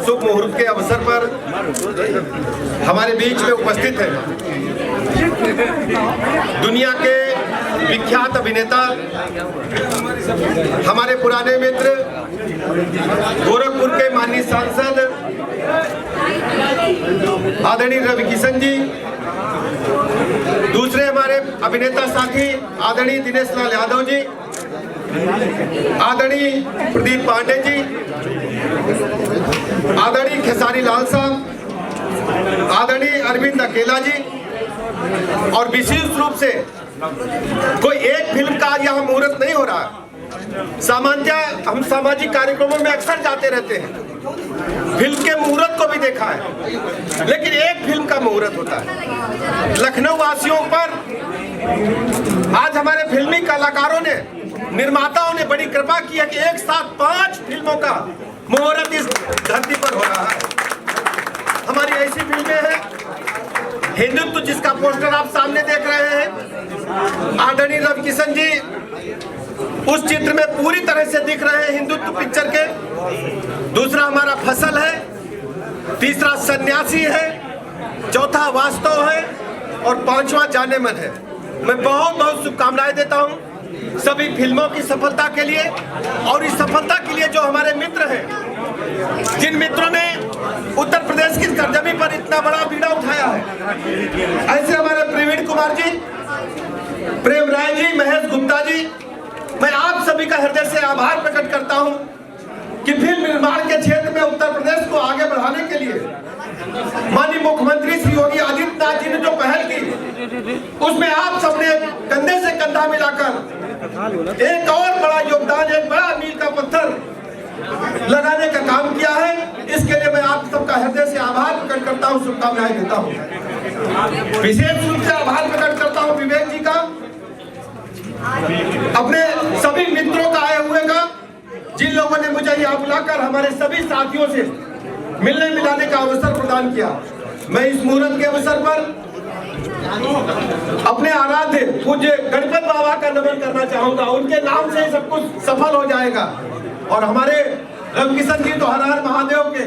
शुभ मुहूर्त के अवसर पर हमारे बीच में उपस्थित है दुनिया के विख्यात अभिनेता, हमारे पुराने मित्र, गोरखपुर के माननीय सांसद आदरणीय रवि किशन जी, दूसरे हमारे अभिनेता साथी आदरणीय दिनेश लाल यादव जी, आदरणीय प्रदीप पांडे जी, आदरणीय खेसारी लाल साहब, आदरणीय अरविंद अकेला जी, और विशेष रूप से कोई एक फिल्म का यहाँ मुहूर्त नहीं हो रहा है। सामान्यतः हम सामाजिक कार्यक्रमों में अक्सर जाते रहते हैं, फिल्म के मुहूर्त को भी देखा है, लेकिन एक फिल्म का मुहूर्त होता है। लखनऊ वासियों पर आज हमारे फिल्मी कलाकारों ने, निर्माताओं ने बड़ी कृपा की है कि एक साथ 5 फिल्मों का मुहूर्त इस धरती पर हो रहा है। हमारी ऐसी फिल्में हैं, हिंदुत्व जिसका पोस्टर आप सामने देख रहे हैं, आदरणीय रवि किशन जी उस चित्र में पूरी तरह से दिख रहे हैं हिंदुत्व पिक्चर के। दूसरा हमारा फसल है, तीसरा सन्यासी है, चौथा वास्तव है और 5वां जाने मन है। मैं बहुत बहुत शुभकामनाएं देता हूं सभी फिल्मों की सफलता के लिए, और इस सफलता के लिए जो हमारे मित्र हैं, जिन मित्रों ने उत्तर प्रदेश की सरजमी पर इतना बड़ा बीड़ा उठाया है, ऐसे हमारे प्रवीण कुमार जी, प्रेम राय जी, महेश गुप्ता जी, मैं आप सभी का हृदय से आभार प्रकट करता हूं कि फिल्म निर्माण के क्षेत्र में उत्तर प्रदेश को आगे बढ़ाने के लिए माननीय मुख्यमंत्री श्री योगी आदित्यनाथ जी ने जो पहल की, उसमें आप सबने कंधे से कंधा मिलाकर एक और बड़ा योगदान, एक बड़ा मील का पत्थर लगाने का काम किया है। इसके लिए मैं आप सबका हृदय से आभार प्रकट करता हूं, शुभकामनाएं देता हूं। विशेष रूप से आभार प्रकट करता हूं विवेक जी का, अपने सभी मित्रों का, आए हुए का, जिन लोगों ने मुझे यहाँ बुलाकर हमारे सभी साथियों से मिलने मिलाने का अवसर प्रदान किया। मैं इस मुहूर्त के अवसर पर अपने आराध्य पूज्य गणपत बाबा का नमन करना चाहूंगा। उनके नाम से सब कुछ सफल हो जाएगा। और हमारे रवि किशन जी तो हर हर महादेव के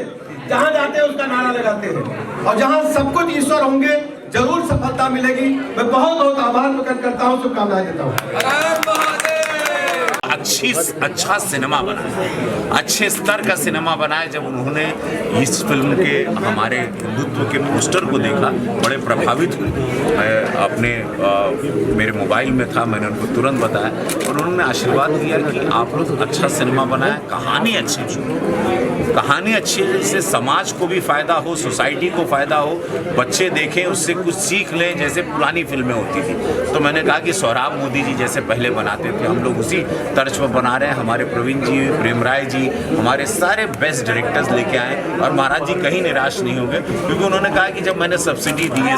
जहां जाते हैं उसका नारा लगाते हैं, और जहां सब कुछ ईश्वर होंगे जरूर सफलता मिलेगी। मैं बहुत बहुत आभार प्रकट करता हूं, शुभकामनाएं देता हूं। अच्छा सिनेमा बना, अच्छे स्तर का सिनेमा बनाया। जब उन्होंने इस फिल्म के हमारे हिंदुत्व के पोस्टर को देखा, बड़े प्रभावित हुए। अपने मेरे मोबाइल में था, मैंने उनको तुरंत बताया और उन्होंने आशीर्वाद दिया कि आप लोग अच्छा सिनेमा बनाए, कहानी अच्छी है, कहानी अच्छी है जिससे समाज को भी फ़ायदा हो, सोसाइटी को फ़ायदा हो, बच्चे देखें, उससे कुछ सीख लें, जैसे पुरानी फिल्में होती थी। तो मैंने कहा कि सोहराब मोदी जी जैसे पहले बनाते थे, हम लोग उसी तर्ज पर बना रहे हैं। हमारे प्रवीण जी, प्रेम राय जी, हमारे सारे बेस्ट डायरेक्टर्स लेके आए और महाराज जी कहीं निराश नहीं होंगे, क्योंकि उन्होंने कहा कि जब मैंने सब्सिडी दी है,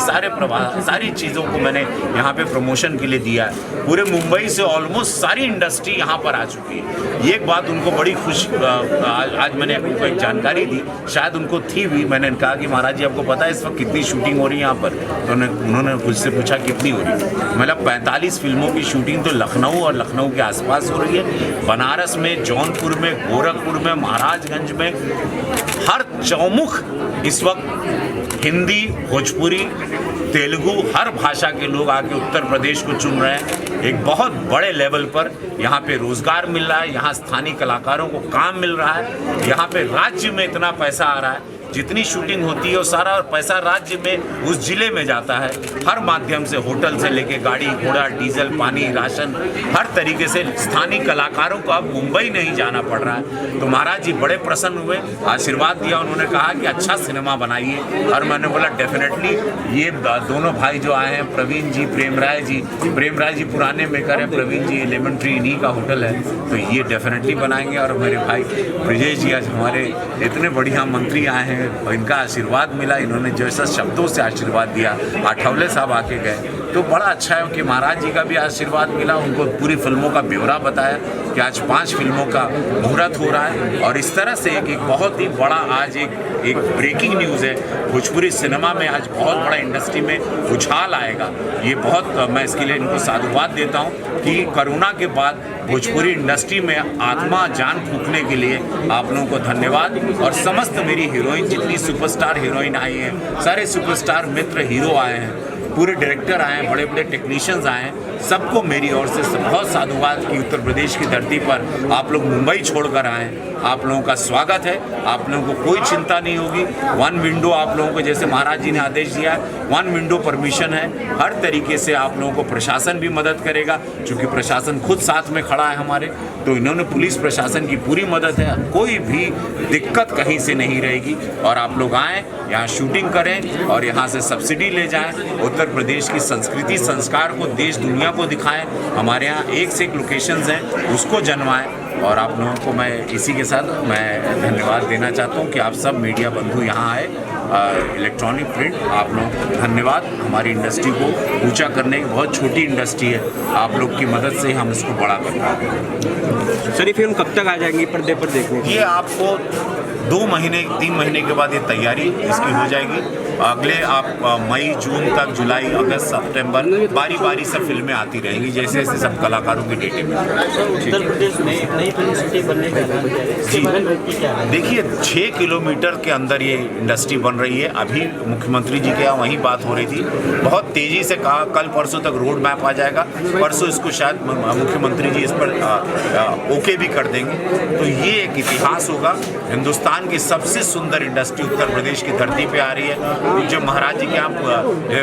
सारी चीज़ों को मैंने यहाँ पे प्रमोशन के लिए दिया है, पूरे मुंबई से ऑलमोस्ट सारी इंडस्ट्री यहाँ पर आ चुकी है। ये एक बात उनको बड़ी खुश, आज मैंने उनको एक जानकारी दी, शायद उनको थी भी। मैंने कहा कि महाराज जी आपको पता है इस वक्त कितनी शूटिंग हो रही है यहाँ पर? तो उन्होंने मुझसे पूछा कितनी हो रही है। मतलब 45 फिल्मों की शूटिंग तो लखनऊ और लखनऊ के आसपास हो रही है, बनारस में, जौनपुर में, गोरखपुर में, महाराजगंज में, हर चौमुख इस वक्त हिंदी, भोजपुरी, तेलुगु, हर भाषा के लोग आके उत्तर प्रदेश को चुन रहे हैं। एक बहुत बड़े लेवल पर यहाँ पे रोजगार मिल रहा है, यहाँ स्थानीय कलाकारों को काम मिल रहा है, यहाँ पे राज्य में इतना पैसा आ रहा है, जितनी शूटिंग होती है वो सारा पैसा राज्य में उस जिले में जाता है। हर माध्यम से, होटल से लेके गाड़ी घोड़ा, डीजल, पानी, राशन, हर तरीके से स्थानीय कलाकारों को अब मुंबई नहीं जाना पड़ रहा है। तो महाराज जी बड़े प्रसन्न हुए, आशीर्वाद दिया, उन्होंने कहा कि अच्छा सिनेमा बनाइए। और मैंने बोला डेफिनेटली ये दोनों भाई जो आए हैं, प्रवीण जी, प्रेम राय जी पुराने मेकर हैं, प्रवीण जी लेमन ट्री इन्हीं का होटल है, तो ये डेफिनेटली बनाएंगे। और मेरे भाई ब्रिजेश जी आज हमारे इतने बढ़िया मंत्री आए हैं, इनका आशीर्वाद मिला, इन्होंने जैसा शब्दों से आशीर्वाद दिया, आठवले साहब आके गए, तो बड़ा अच्छा है कि महाराज जी का भी आशीर्वाद मिला, उनको पूरी फिल्मों का ब्यौरा बताया कि आज 5 फिल्मों का मुहूर्त हो रहा है। और इस तरह से एक बहुत ही बड़ा आज एक ब्रेकिंग न्यूज़ है, भोजपुरी सिनेमा में आज बहुत बड़ा इंडस्ट्री में उछाल आएगा। ये बहुत मैं इसके लिए इनको साधुवाद देता हूँ कि कोरोना के बाद भोजपुरी इंडस्ट्री में आत्मा जान फूंकने के लिए आप लोगों को धन्यवाद। और समस्त मेरी हीरोइन, जितनी सुपरस्टार हीरोइन आई हैं, सारे सुपरस्टार मित्र हीरो आए हैं, पूरे डायरेक्टर आए हैं, बड़े बड़े टेक्नीशियंस आए हैं, सबको मेरी ओर से बहुत साधुवाद कि उत्तर प्रदेश की धरती पर आप लोग मुंबई छोड़कर आए। आप लोगों का स्वागत है, आप लोगों को कोई चिंता नहीं होगी। 1 विंडो आप लोगों को, जैसे महाराज जी ने आदेश दिया है, 1 विंडो परमिशन है। हर तरीके से आप लोगों को प्रशासन भी मदद करेगा, क्योंकि प्रशासन खुद साथ में खड़ा है हमारे, तो इन्होंने पुलिस प्रशासन की पूरी मदद है, कोई भी दिक्कत कहीं से नहीं रहेगी। और आप लोग आएँ, यहाँ शूटिंग करें और यहाँ से सब्सिडी ले जाएँ, उत्तर प्रदेश की संस्कृति संस्कार को देश दुनिया को दिखाएं। हमारे यहाँ एक से एक लोकेशंस हैं, उसको जनवाएं। और आप लोगों को मैं इसी के साथ मैं धन्यवाद देना चाहता हूँ कि आप सब मीडिया बंधु यहाँ आए, इलेक्ट्रॉनिक प्रिंट, आप लोगों को धन्यवाद। हमारी इंडस्ट्री को ऊंचा करने की बहुत छोटी इंडस्ट्री है, आप लोग की मदद से हम इसको बड़ा कर रहे हैं। सर ये फिल्म कब तक आ जाएंगी पर्दे पर देखने? ये आपको 2 महीने 3 महीने के बाद ये तैयारी इसकी हो जाएगी। अगले आप मई जून तक, जुलाई अगस्त सितंबर बारी बारी सब फिल्में आती रहेंगी, जैसे जैसे सब कलाकारों की डेटें मिलेंगी। उत्तर प्रदेश में एक नई फिल्म सिटी बनने का जी देखिए, 6 किलोमीटर के अंदर ये इंडस्ट्री बन रही है। अभी मुख्यमंत्री जी के यहाँ वहीं बात हो रही थी, बहुत तेज़ी से कहा कल परसों तक रोड मैप आ जाएगा, परसों इसको शायद मुख्यमंत्री जी इस पर ओके भी कर देंगे। तो ये एक इतिहास होगा, हिंदुस्तान की सबसे सुंदर इंडस्ट्री उत्तर प्रदेश की धरती पे आ रही है। जब महाराज जी के यहाँ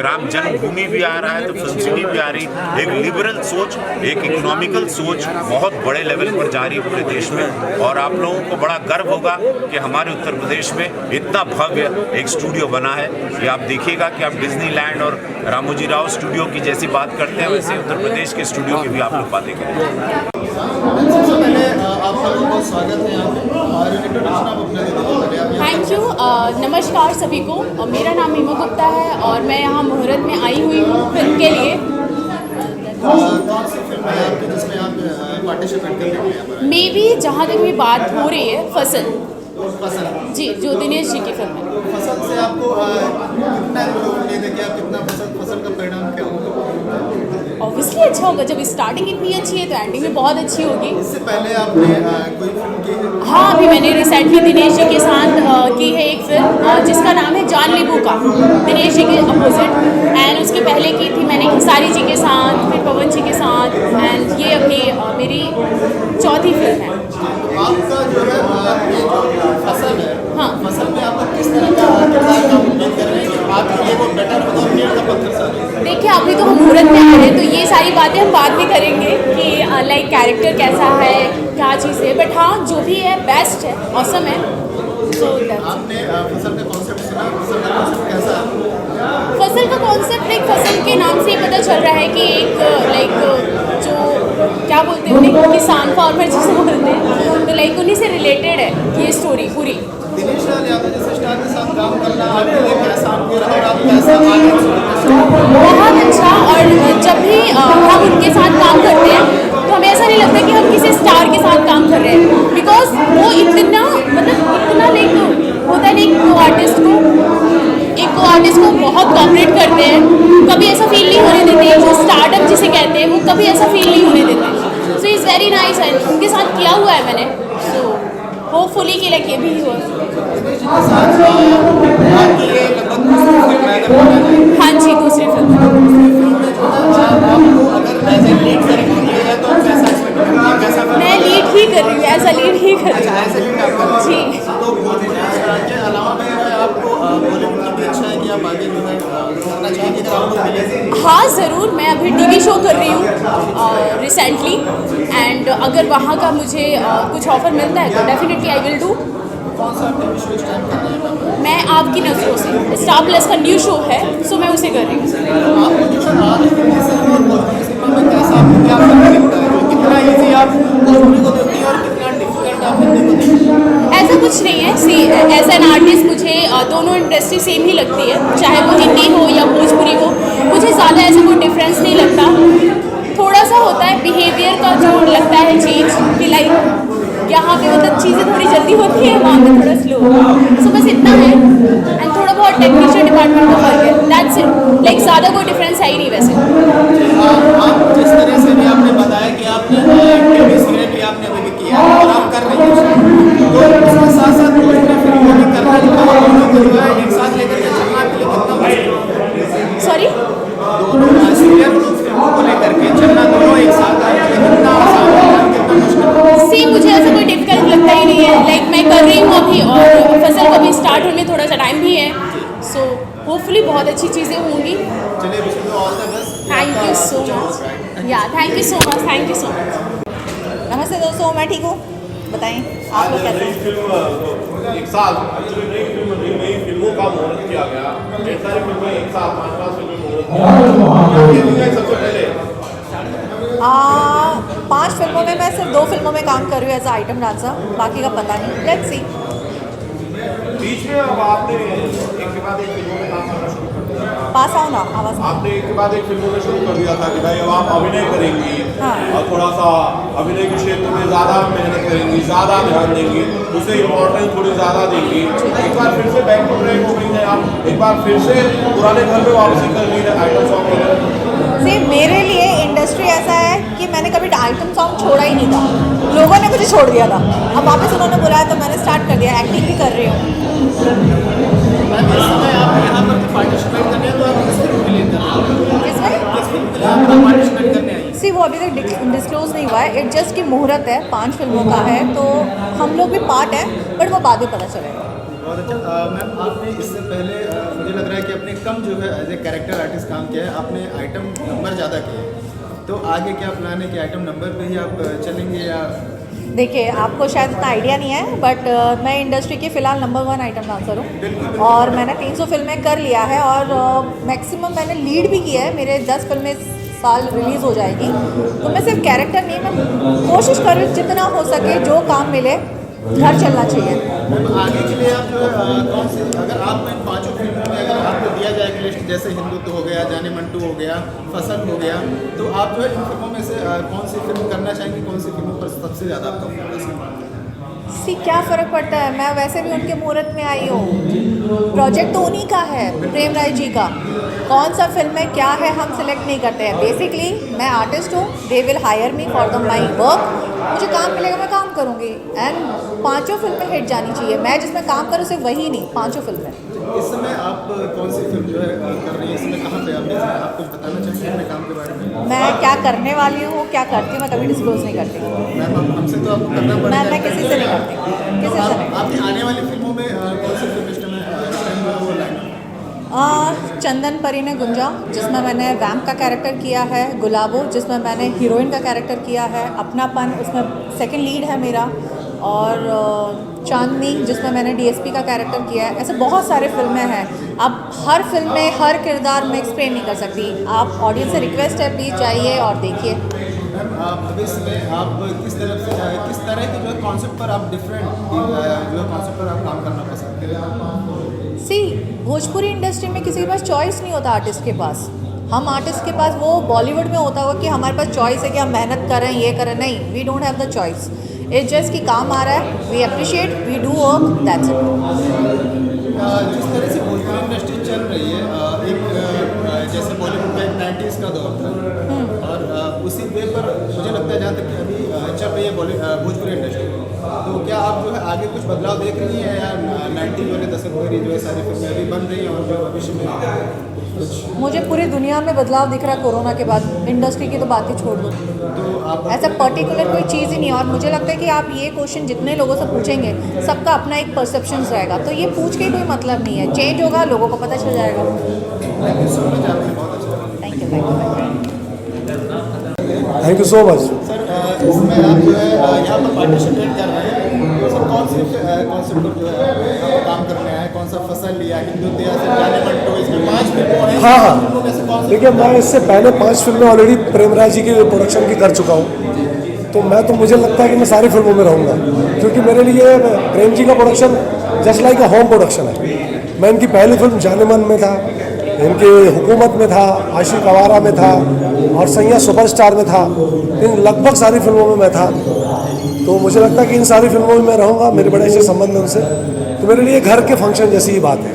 राम जन्मभूमि भी आ रहा है, तो फिल्म सिटी भी आ रही, एक लिबरल सोच, एक इकोनॉमिकल सोच बहुत बड़े लेवल पर जा रही है पूरे देश में। और आप लोगों को बड़ा गर्व होगा कि हमारे उत्तर प्रदेश में इतना भव्य एक स्टूडियो बना है। ये आप देखिएगा कि आप डिज्नीलैंड और रामोजी राव स्टूडियो की जैसी बात करते हैं, वैसे उत्तर प्रदेश के स्टूडियो की भी आप लोग बातें करें। सबसे पहले आप सबका बहुत स्वागत है यहाँ पे, और इंट्रोडक्शन आप अपने दीजिए। Thank you. नमस्कार सभी को, मेरा नाम हीमा गुप्ता है और मैं यहाँ मुहूर्त में आई हुई हूँ फिल्म के लिए। कौन सी फिल्म है आपकी जिसमें आप पार्टिसिपेट कर रहे हैं? मे बी जहाँ तक भी बात हो रही है फसल जी, जो दिनेश जी की फिल्म है। फसल से आपको कितना उम्मीद है कि आप कितना फसल का परिणाम क्या होगा? ऑब्वियसली अच्छा होगा, जब स्टार्टिंग इतनी अच्छी है तो एंडिंग भी बहुत अच्छी होगी। इससे पहले आपने कोई फिल्म की? हाँ, अभी मैंने रिसेंटली दिनेश जी के साथ की है एक फिल्म जिसका नाम है जान लेबू का, दिनेश जी के अपोजिट। एंड उसके पहले की थी मैंने खेसारी जी के साथ, फिर पवन जी के साथ, एंड ये अभी मेरी 4थी फिल्म है। आपका जो है ये जो फसल है, हाँ, फसल में आप किस तरह का किरदार का उम्मीद कर रहे हैं कि आपके लिए वो बेटर होगा, मील का पत्थर सारे? देखिए, अभी तो हम मुहूर्त में आ रहे हैं, तो ये सारी बातें हम बाद में करेंगे कि लाइक कैरेक्टर कैसा है, क्या चीज़ है, बट हाँ जो भी है बेस्ट है, ऑसम है। सो आपने फसल का कॉन्सेप्ट सुना? फसल का कॉन्सेप्ट कैसा है? फसल का कॉन्सेप्ट लाइक फसल के नाम से ही पता चल रहा है कि एक लाइक जो क्या बोलते हैं उन्हें, किसान फार्मर जिसे बोलते हैं, तो लाइक उन्हीं से रिलेटेड है ये स्टोरी पूरी। दिनेश लाल यादव जैसे स्टार के साथ काम करना आपके लिए कैसा, आपके और आप कैसा आगे? बहुत अच्छा। और जब भी हम उनके साथ काम करते हैं तो हमें ऐसा नहीं लगता कि हम किसी स्टार के साथ काम कर रहे हैं, बिकॉज वो इतना लाइक होता है ना, एक को आर्टिस्ट को बहुत कोऑपरेट करते हैं, कभी ऐसा फील नहीं होने देते, जो स्टार्टअप जिसे कहते हैं वो कभी ऐसा फील नहीं होने देते। So is very nice and उनके साथ किया हुआ है मैंने, सो होपफुली कि लाइक ये भी हुआ। हाँ जी, दूसरी फिल्म। मैं लीड ही कर रही हूँ, ऐसा लीड ही कर रही हूँ जी। हाँ ज़रूर, मैं अभी टीवी शो कर रही हूँ रिसेंटली, एंड अगर वहाँ का मुझे कुछ ऑफर मिलता है तो डेफिनेटली आई विल डू। मैं आपकी नज़रों से, स्टार प्लस का न्यू शो है, सो मैं उसे कर रही हूँ। ऐसा कुछ नहीं है, सी एज एन आर्टिस्ट मुझे दोनों इंडस्ट्री सेम ही लगती है, चाहे वो हिंदी हो या भोजपुरी हो, मुझे ज़्यादा ऐसा कोई डिफरेंस काम में थोड़ा स्लो सो बस इतना है एंड थोड़ा बहुत टेक्नीशियन डिपार्टमेंट का फर्क है दैट्स इट लाइक ज़्यादा कोई डिफरेंस है ही नहीं वैसे आप जिस तरह से भी आपने बताया कि आपने टीवी सीरियल भी आपने अभी किया है और आप कर रही हैं तो उसके साथ साथ दूसरी फिल्मों भी करना जो है एक साथ लेकर के चलना के लिए कितना मुश्किल सॉरी दोनों सीरियल फिल्मों को लेकर के चलना दोनों एक साथ कितना आसान है कितना मुश्किल सी मुझे ऐसा कोई डिफिकल्ट लगता ही नहीं है लाइक मैं कर रही हूँ अभी और फसल को भी स्टार्ट होने में थोड़ा सा टाइम भी है सो होपफुली बहुत अच्छी चीज़ें होंगी चलिए wish you all the best thank you so much या thank you so much thank you so much नमस्ते दोस्तों, मैं ठीक हूँ। बताएं आप लोग कैसे हैं? फिल्म एक साल नई फिल्मों का मुहूर्त किया गया, ढेर सारी फिल्में एक साथ 5 फिल्में मुहूर्त सबसे पहले 5 फिल्मों में मैं सिर्फ 2 फिल्मों में काम कर रही हूँ एज आइटम डांसर, बाकी का पता नहीं, लेट्स सी। बीच में अब आपने एक के बाद एक फिल्मों में काम करना शुरू कर दिया। पास आओ ना, आवाज़ आपने एक के बाद एक फिल्मों में शुरू कर दिया था कि भाई अब आप अभिनय करेंगी हाँ। और थोड़ा सा अभिनय के क्षेत्र में ज़्यादा मेहनत करेंगी, ज़्यादा ध्यान देंगी, उसे इम्पोर्टेंस थोड़ी ज़्यादा देंगी। एक बार फिर से बैक टू ट्रैक हो गई है आप, एक बार फिर से पुराने घर में वापसी कर ली है आइटम सॉन्ग वगैरह। सी मेरे लिए इंडस्ट्री ऐसा है कि मैंने कभी आइटम सॉन्ग छोड़ा ही नहीं था, लोगों ने मुझे छोड़ दिया था, अब वापस उन्होंने बुलाया तो मैंने स्टार्ट कर दिया, एक्टिंग भी कर रही हूँ। आप यहाँ पर पार्टिसिपेट करने हैं तो आप किस फिल्म के लिए कर रहे हैं? किस फिल्म के लिए आप पार्टिसिपेट करने हैं? सी वो अभी तक डिस्क्लोज नहीं हुआ है, इट जस्ट की मुहूर्त है, 5 फिल्मों का है, तो हम लोग भी पार्ट हैं, बट वो बाद में पता चलेगा। बहुत अच्छा मैम, आपने इससे पहले मुझे लग रहा है कि आपने कम जो है एज ए कैरेक्टर आर्टिस्ट काम किया है, आपने आइटम नंबर ज़्यादा किए हैं, तो आगे क्या प्लान है कि आइटम नंबर पे ही आप चलेंगे या? देखिए आपको शायद इतना आइडिया नहीं है, बट मैं इंडस्ट्री की फ़िलहाल नंबर 1 आइटम डांसर हूँ और मैंने 300 फिल्में कर लिया है और मैक्सिमम मैंने लीड भी किया है, मेरे 10 फिल्में साल रिलीज़ हो जाएगी, तो मैं सिर्फ कैरेक्टर नहीं, मैं कोशिश कर रही हूँ जितना हो सके, जो काम मिले घर चलना चाहिए। मैम आगे के लिए आप जो है कौन सी, अगर आपको इन 5 फिल्मों में अगर आपको दिया जाए एक लिस्ट, जैसे हिंदुत्व हो गया, जाने मन 2 हो गया, फसल हो गया, तो आप जो है इन फिल्मों में से कौन सी फिल्म करना चाहेंगे, कौन सी फिल्मों पर सबसे ज़्यादा आपका फोकस है? सी क्या फ़र्क पड़ता है, मैं वैसे भी उनके मुहूर्त में आई हूँ, प्रोजेक्ट तो उन्हीं का है, प्रेम राय जी का, कौन सा फिल्म है क्या है हम सिलेक्ट नहीं करते हैं, बेसिकली मैं आर्टिस्ट हूँ, they will hire me for the my work, मुझे काम मिलेगा मैं काम करूँगी एंड 5 फिल्में हिट जानी चाहिए, मैं जिसमें काम करूँ सिर्फ वही नहीं, 5 फिल्में। इस समय आप कौन सी फिल्म जो है कर रही है, इस समय कहाँ पे आप कुछ बताना चाहेंगे अपने काम के बारे में? मैं क्या करने वाली हूँ, क्या करती हूँ, मैं कभी डिस्क्लोज नहीं करती। मैम हमसे तो आपको करना पड़ेगा। मैं किसी से नहीं करती, किसी से नहीं। आपने आने वाली फिल्मों में कौन सी फिल्म इस टाइम वो लाइन? चंदन परी ने गुंजा, जिसमें मैंने वैम्प का कैरेक्टर किया है, गुलाबो जिसमें मैंने हीरोइन का कैरेक्टर किया है, अपनापन उसमें सेकंड लीड है मेरा, और चांदनी जिसमें मैंने डीएसपी का कैरेक्टर किया है। ऐसे बहुत सारे फिल्में हैं, अब हर फिल्म में हर किरदार मैं एक्सप्लेन नहीं कर सकती, आप ऑडियंस से रिक्वेस्ट है प्लीज़ जाइए और देखिए। मैम भविष्य में आप किस तरह के जो है कॉन्सेप्ट पर आप डिफरेंट जो है कॉन्सेप्ट पर आप काम करना पसंद करें? सी भोजपुरी इंडस्ट्री में किसी के पास चॉइस नहीं होता आर्टिस्ट के पास, हम आर्टिस्ट के पास वो बॉलीवुड में होता होगा कि हमारे पास चॉइस है कि हम मेहनत करें ये करें, नहीं, we don't have the choice, it's just कि काम आ रहा है, we appreciate, we do work, that's it. जिस तरह से भोजपुरी इंडस्ट्री चल रही है, एक जैसे बॉलीवुड का एक 90s का दौर था और उसी वे पर मुझे लगता है जहाँ तक कि अभी चल रही है भोजपुरी इंडस्ट्री, तो क्या आप जो है आगे कुछ बदलाव देख रही हैं या 90 वाले दशक वाली जो है सारी फिल्में अभी बन रही हैं और जो भविष्य में कुछ? मुझे पूरी दुनिया में बदलाव दिख रहा है कोरोना के बाद, इंडस्ट्री की तो बात ही छोड़ दो, तो आप ऐसा पर्टिकुलर कोई चीज़ ही नहीं है। और मुझे लगता है कि आप ये क्वेश्चन जितने लोगों से पूछेंगे सबका अपना एक परसेप्शन रहेगा, तो ये पूछ के कोई मतलब नहीं है, चेंज होगा लोगों को पता चल जाएगा। थैंक यू सो मच, आपने बहुत अच्छा। Thank you. Thank you so much. Sir इसमें आप जो है यहाँ पर पार्टिसिपेट कर रहे हैं, तो सर कौन सी कॉन्सेप्ट पर जो है आप काम करने आए, कौन सा फसल लिया, हिंदुत्व या फिर जाने मन 2, इसमें 5 फिल्मों हैं। हाँ हाँ, देखिए मैं इससे पहले 5 फिल्में ऑलरेडी प्रेमराज जी की प्रोडक्शन की कर चुका हूँ, तो मैं तो मुझे लगता है कि मैं सारी फिल्मों में रहूँगा, क्योंकि मेरे लिए प्रेम जी का production just like a home production है। मैं इनकी पहली फिल्म जाने मन में था, इनके हुकूमत में था, आशिक आवारा में था और सैया सुपरस्टार में था, इन लगभग सारी फिल्मों में मैं था। तो मुझे लगता है कि इन सारी फिल्मों में मैं रहूँगा, मेरे बड़े अच्छे संबंध हैं उनसे, तो मेरे लिए घर के फंक्शन जैसी ही बात है।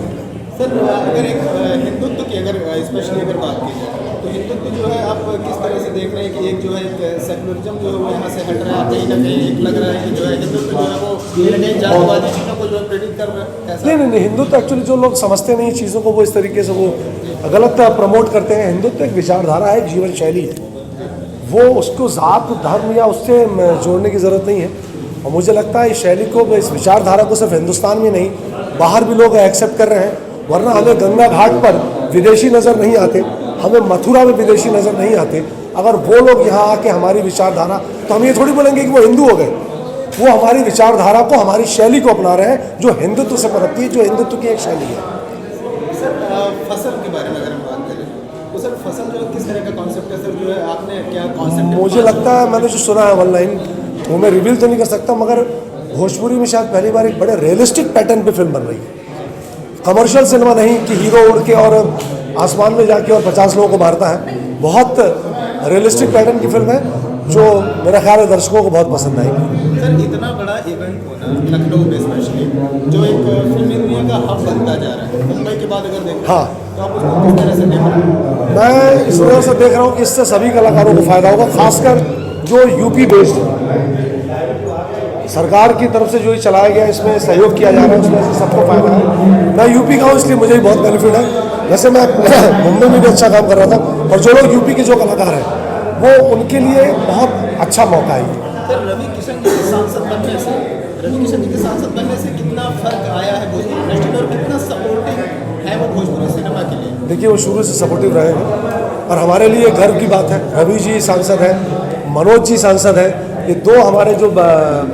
सर अगर एक हिंदुत्व की अगर स्पेशली अगर बात की जाए तो हिंदुत्व जो है आप किस तरह से देख रहे हैं कि एक जो है एक सेकुलरिज्म जो है वो यहाँ से हट रहा है, कहीं ना कहीं एक लग रहा है कि जो है हिंदुत्व जो है वो कहीं ना कहीं जातिवादी चीज़ों को जो है प्रेरित कर रहा है? नहीं, हिंदुत्व एक्चुअली जो लोग समझते नहीं चीज़ों को वो इस तरीके से वो गलत प्रमोट करते हैं। हिंदुत्व एक विचारधारा है, एक जीवन शैली है, वो उसको ज़ात धर्म या उससे जोड़ने की ज़रूरत नहीं है। और मुझे लगता है इस शैली को, इस विचारधारा को सिर्फ हिंदुस्तान में नहीं बाहर भी लोग एक्सेप्ट कर रहे हैं। वरना हमें गंगा घाट पर विदेशी नज़र नहीं आते, हमें मथुरा में विदेशी नज़र नहीं आते। अगर वो लोग यहाँ आके हमारी विचारधारा, तो हम ये थोड़ी बोलेंगे कि वो हिंदू हो गए, वो हमारी विचारधारा को, हमारी शैली को अपना रहे हैं जो हिंदुत्व से पनपती है, जो हिंदुत्व की एक शैली है। सर फसल के बारे में अगर हम बात करें तो सर फसल जो किस तरह का कॉन्सेप्ट है सर, जो है आपने क्या कॉन्सेप्ट? मुझे लगता है मैंने जो सुना है ऑनलाइन वो मैं रिवील तो नहीं कर सकता, मगर भोजपुरी में शायद पहली बार एक बड़े रियलिस्टिक पैटर्न पे फिल्म बन रही है। कमर्शियल सिनेमा नहीं कि हीरो उड़ के और आसमान में जाके और 50 लोगों को मारता है। बहुत रियलिस्टिक पैटर्न की फिल्म है जो मेरा ख्याल है दर्शकों को बहुत पसंद आएगी। सर इतना बड़ा इवेंट होना लखनऊ में स्पेशली जो एक फिल्मी दुनिया का हब बनता जा रहा है, मुंबई के बाद अगर देखें हाँ, तो आप उसको किस तरह से देख रहे हैं? मैं इस तरह से देख रहा हूँ कि इससे सभी कलाकारों को फ़ायदा होगा, खासकर जो यूपी बेस्ड है। सरकार की तरफ से जो ये चलाया गया इसमें सहयोग किया जा रहा है, उसमें से सबको फायदा है। मैं यूपी का हूँ इसलिए मुझे भी बहुत बेनिफिट है। वैसे मैं मुंबई में भी अच्छा काम कर रहा था, और जो लोग यूपी के जो कलाकार हैं वो उनके लिए बहुत अच्छा मौका है। सर रवि किशन जी के सांसद बनने से, कितना फर्क आया है भोजपुरी इंडस्ट्री में और कितना सपोर्टिव है वो भोजपुरी सिनेमा के लिए? देखिए वो शुरू से सपोर्टिव रहे हैं और हमारे लिए गर्व की बात है। रवि जी सांसद हैं, मनोज जी सांसद हैं, ये दो हमारे जो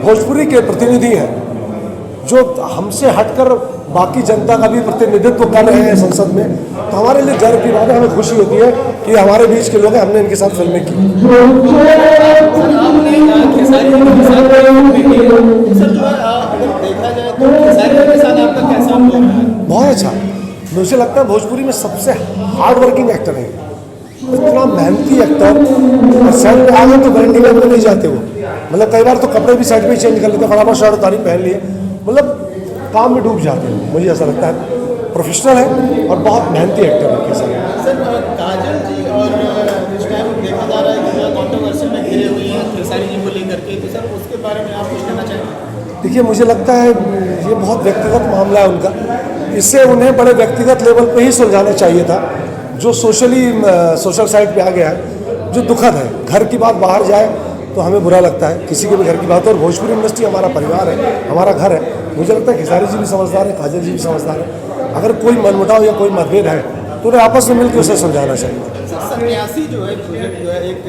भोजपुरी के प्रतिनिधि हैं जो हमसे हटकर बाकी जनता का भी प्रतिनिधित्व कर रहे हैं संसद में, तो हमारे लिए गर्व की बात है। हमें खुशी होती है कि हमारे बीच के लोग हैं, हमने इनके साथ फिल्में की। बहुत अच्छा, मुझे लगता है भोजपुरी में सबसे हार्ड वर्किंग एक्टर है, इतना मेहनती एक्टर। सेट पे आ गए तो गारंटी में नहीं जाते वो, मतलब कई बार तो कपड़े भी सेट पे चेंज कर लेते, फटाफट शर्ट उतारी पहन लिए, मतलब काम में डूब जाते हैं। मुझे ऐसा लगता है प्रोफेशनल है और बहुत मेहनती एक्टर है। सर काजल जी और इस टाइम देखा जा रहा है कि जो कंट्रोवर्सी में घिरे हुए हैं खेसारी जी को लेकर के, तो सर उसके बारे में आप कुछ कहना चाहेंगे? देखिए मुझे लगता है ये बहुत व्यक्तिगत मामला है उनका, इससे उन्हें बड़े व्यक्तिगत लेवल पे ही सुलझाना चाहिए था। जो सोशल साइड पे आ गया है जो दुखद है, घर की बात बाहर जाए तो हमें बुरा लगता है, किसी के भी घर की बात है। और भोजपुरी इंडस्ट्री हमारा परिवार है, हमारा घर है। मुझे लगता है खेसारी जी भी समझदार है, काजल जी भी समझदार है। अगर कोई मनमुटाव या कोई मतभेद है तो उन्हें आपस में मिलकर उसे समझाना चाहिए। सन्यासी जो है प्रोजेक्ट जो है एक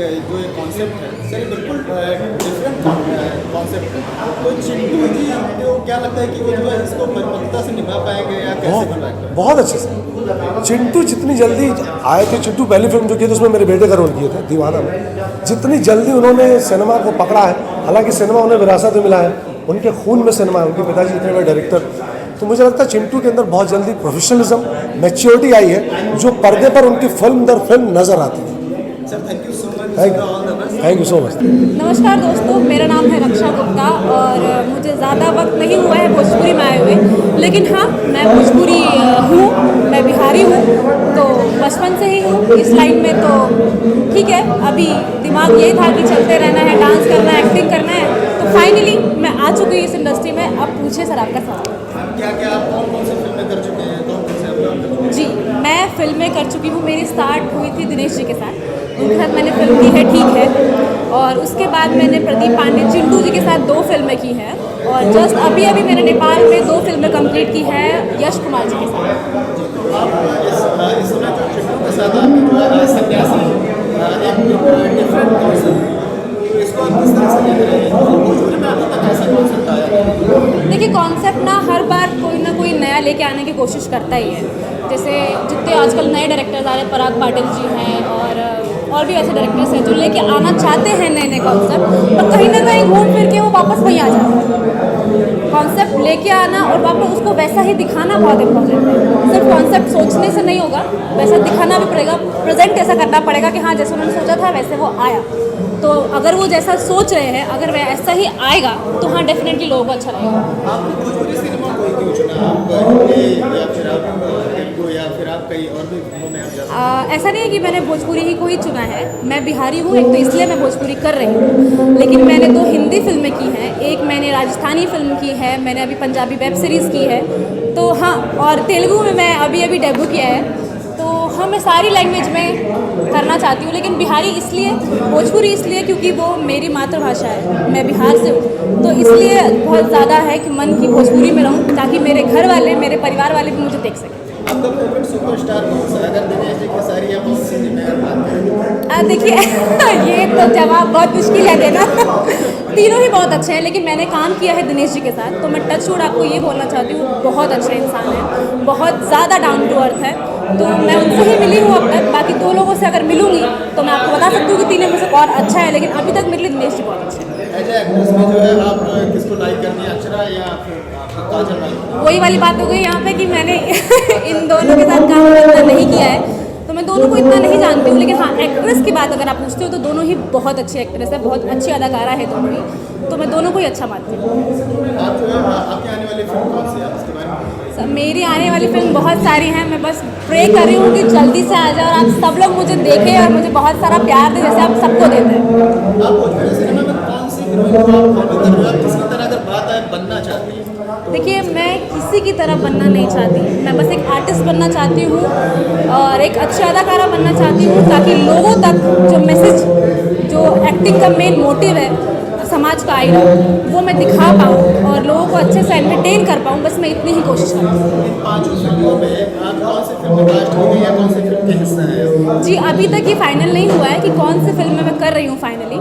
कॉन्सेप्ट है सर, बिल्कुल डिफरेंट कॉन्सेप्ट है। तो चिंटू जी को क्या लगता है कि वो जो है इसको परिपक्वता से निभा पाएंगे या कैसे बनाएंगे? बहुत अच्छे से। चिंटू जितनी जल्दी आए थे, चिंटू पहली फिल्म जो की थी उसमें मेरे बेटे का रोल किए थे दीवाना में, जितनी जल्दी उन्होंने सिनेमा को पकड़ा है, हालांकि सिनेमा उन्हें विरासत में मिला है, उनके खून में सिनेमा है, उनके पिताजी इतने बड़े डायरेक्टर। तो मुझे लगता है चिंटू के अंदर बहुत जल्दी प्रोफेशनलिज्म, मैच्योरिटी आई है जो पर्दे पर उनकी फिल्म दर फिल्म नजर आती है। Sir thank you so much. Thank you so much. नमस्कार दोस्तों, मेरा नाम है रक्षा गुप्ता और मुझे ज़्यादा वक्त नहीं हुआ है भोजपुरी में आए हुए, लेकिन हाँ मैं भोजपुरी हूँ, मैं बिहारी हूँ, तो बचपन से ही हूँ इस लाइन में। तो ठीक है, अभी दिमाग यही था कि चलते रहना है, डांस करना है, एक्टिंग करना है, तो फाइनली मैं आ चुकी हूँ इस इंडस्ट्री में। अब पूछे सर आपका सवाल। क्या आप कौन सी फिल्में कर चुके हैं? जी मैं फिल्में कर चुकी हूँ, मेरी स्टार्ट हुई थी दिनेश जी के साथ, उनके साथ मैंने फिल्म की है ठीक है, और उसके बाद मैंने प्रदीप पांडे चिंटू जी के साथ 2 फिल्में की हैं, और जस्ट अभी मैंने नेपाल में 2 फिल्में कंप्लीट की है यश कुमार जी के साथ। आप इस समय जो चिंटू के साथ आपकी जो है सन्यासी एक डिफरेंट कॉन्सेप्ट, इसको आप किस तरह से देख रहे हैं? भोजपुरी में अभी तक ऐसा कॉन्सेप्ट आया? देखिए कॉन्सेप्ट ना हर बार कोई ना कोई नया लेके आने की कोशिश करता ही है। जैसे जितने आजकल नए डायरेक्टर्स आ रहे हैं, पराग पाटिल जी हैं और भी ऐसे डायरेक्टर्स हैं जो लेके आना चाहते हैं नए कॉन्सेप्ट, पर कहीं ना कहीं घूम फिर के वो वापस वहीं आ जाते हैं। कॉन्सेप्ट लेके आना और वापस उसको वैसा ही दिखाना बहुत इम्पोर्टेंट है। सिर्फ कॉन्सेप्ट सोचने से नहीं होगा, वैसा दिखाना भी पड़ेगा, प्रेजेंट ऐसा करना पड़ेगा कि हाँ जैसे उन्होंने सोचा था वैसे वो आया। तो अगर वो जैसा सोच रहे हैं, अगर वह ऐसा ही आएगा तो हाँ डेफिनेटली लोगों को अच्छा लगेगा। आप भोजपुरी सिनेमा को ही क्यों चुना? आप हिंदी या फिर आप तेलुगु या फिर आप कई और भी फिल्मों में आप जा ऐसा नहीं है कि मैंने भोजपुरी ही को ही चुना है। मैं बिहारी हूँ, एक तो इसलिए मैं भोजपुरी कर रही हूँ, लेकिन मैंने 2 हिंदी फिल्में की हैं, एक मैंने राजस्थानी फिल्म की है, मैंने अभी पंजाबी वेब सीरीज़ की है, तो हाँ, और तेलुगु में मैं अभी डेब्यू किया है। तो हाँ, मैं सारी लैंग्वेज में करना चाहती हूँ, लेकिन बिहारी इसलिए, भोजपुरी इसलिए क्योंकि वो मेरी मातृभाषा है, मैं बिहार से हूँ, तो इसलिए बहुत ज़्यादा है कि मन की भोजपुरी में रहूँ ताकि मेरे घर वाले, मेरे परिवार वाले भी मुझे देख सकें। आपका फेवरेट सुपरस्टार कौन सा? अगर दिनेश जी खेसारी या मोहम्मद सिंह जी में अगर बात करें? देखिए ये तो जवाब बहुत मुश्किल है देना। तीनों ही बहुत अच्छे हैं, लेकिन मैंने काम किया है दिनेश जी के साथ, तो मैं टच वुड आपको ये बोलना चाहती हूँ, बहुत अच्छे इंसान है, बहुत ज़्यादा डाउन टू अर्थ है, तो मैं उनसे ही मिली हूँ अब तक। बाकी 2 लोगों से अगर मिलूंगी तो मैं आपको बता सकती हूँ कि तीनों में से और अच्छा है, लेकिन अभी तक मेरे लिए दिनेश जी बहुत अच्छे हैं। एज एक्ट्रेस में जो है आप किसको लाइक करनी है, अक्षरा या फिर आपको काजल लाइक? वही वाली बात हो गई यहाँ पे कि मैंने इन दोनों के साथ काम इतना नहीं किया है, तो मैं दोनों को इतना नहीं जानती हूँ, लेकिन हाँ एक्ट्रेस की बात अगर आप पूछते हो तो दोनों ही बहुत अच्छी एक्ट्रेस है, बहुत अच्छी अदाकारा है दोनों ही, तो मैं दोनों को ही अच्छा मानती हूँ। आप जो है आपकी आने वाली फिल्म कौन सी है, उसके बारे में? मेरी आने वाली फिल्म बहुत सारी हैं, मैं बस प्रे कर रही हूँ कि जल्दी से आ जाए और आप सब लोग मुझे देखें और मुझे बहुत सारा प्यार दें जैसे आप सबको देते हैं। आप भोजपुरी सिनेमा में कौन सी हीरोइन को आप फॉलो कर रहे हो? आप किसी तरह अगर बात आए बनना चाहती हैं? देखिए, मैं किसी की तरह बनना नहीं चाहती, मैं बस एक आर्टिस्ट बनना चाहती हूँ और एक अच्छी अदाकारा बनना चाहती हूँ, ताकि लोगों तक जो मैसेज, जो एक्टिंग का मेन मोटिव है समाज का आईना, वो मैं दिखा पाऊँ और लोगों को अच्छे से एंटरटेन कर पाऊँ, बस मैं इतनी ही कोशिश करती हूँ। इन 5 फिल्मों में आप कौन सी फिल्म में कास्ट की गई या कौन सी फिल्म के हिस्सा है? जी, अभी तक ये फाइनल नहीं हुआ है कि कौन सी फिल्म में मैं कर रही हूँ फाइनली,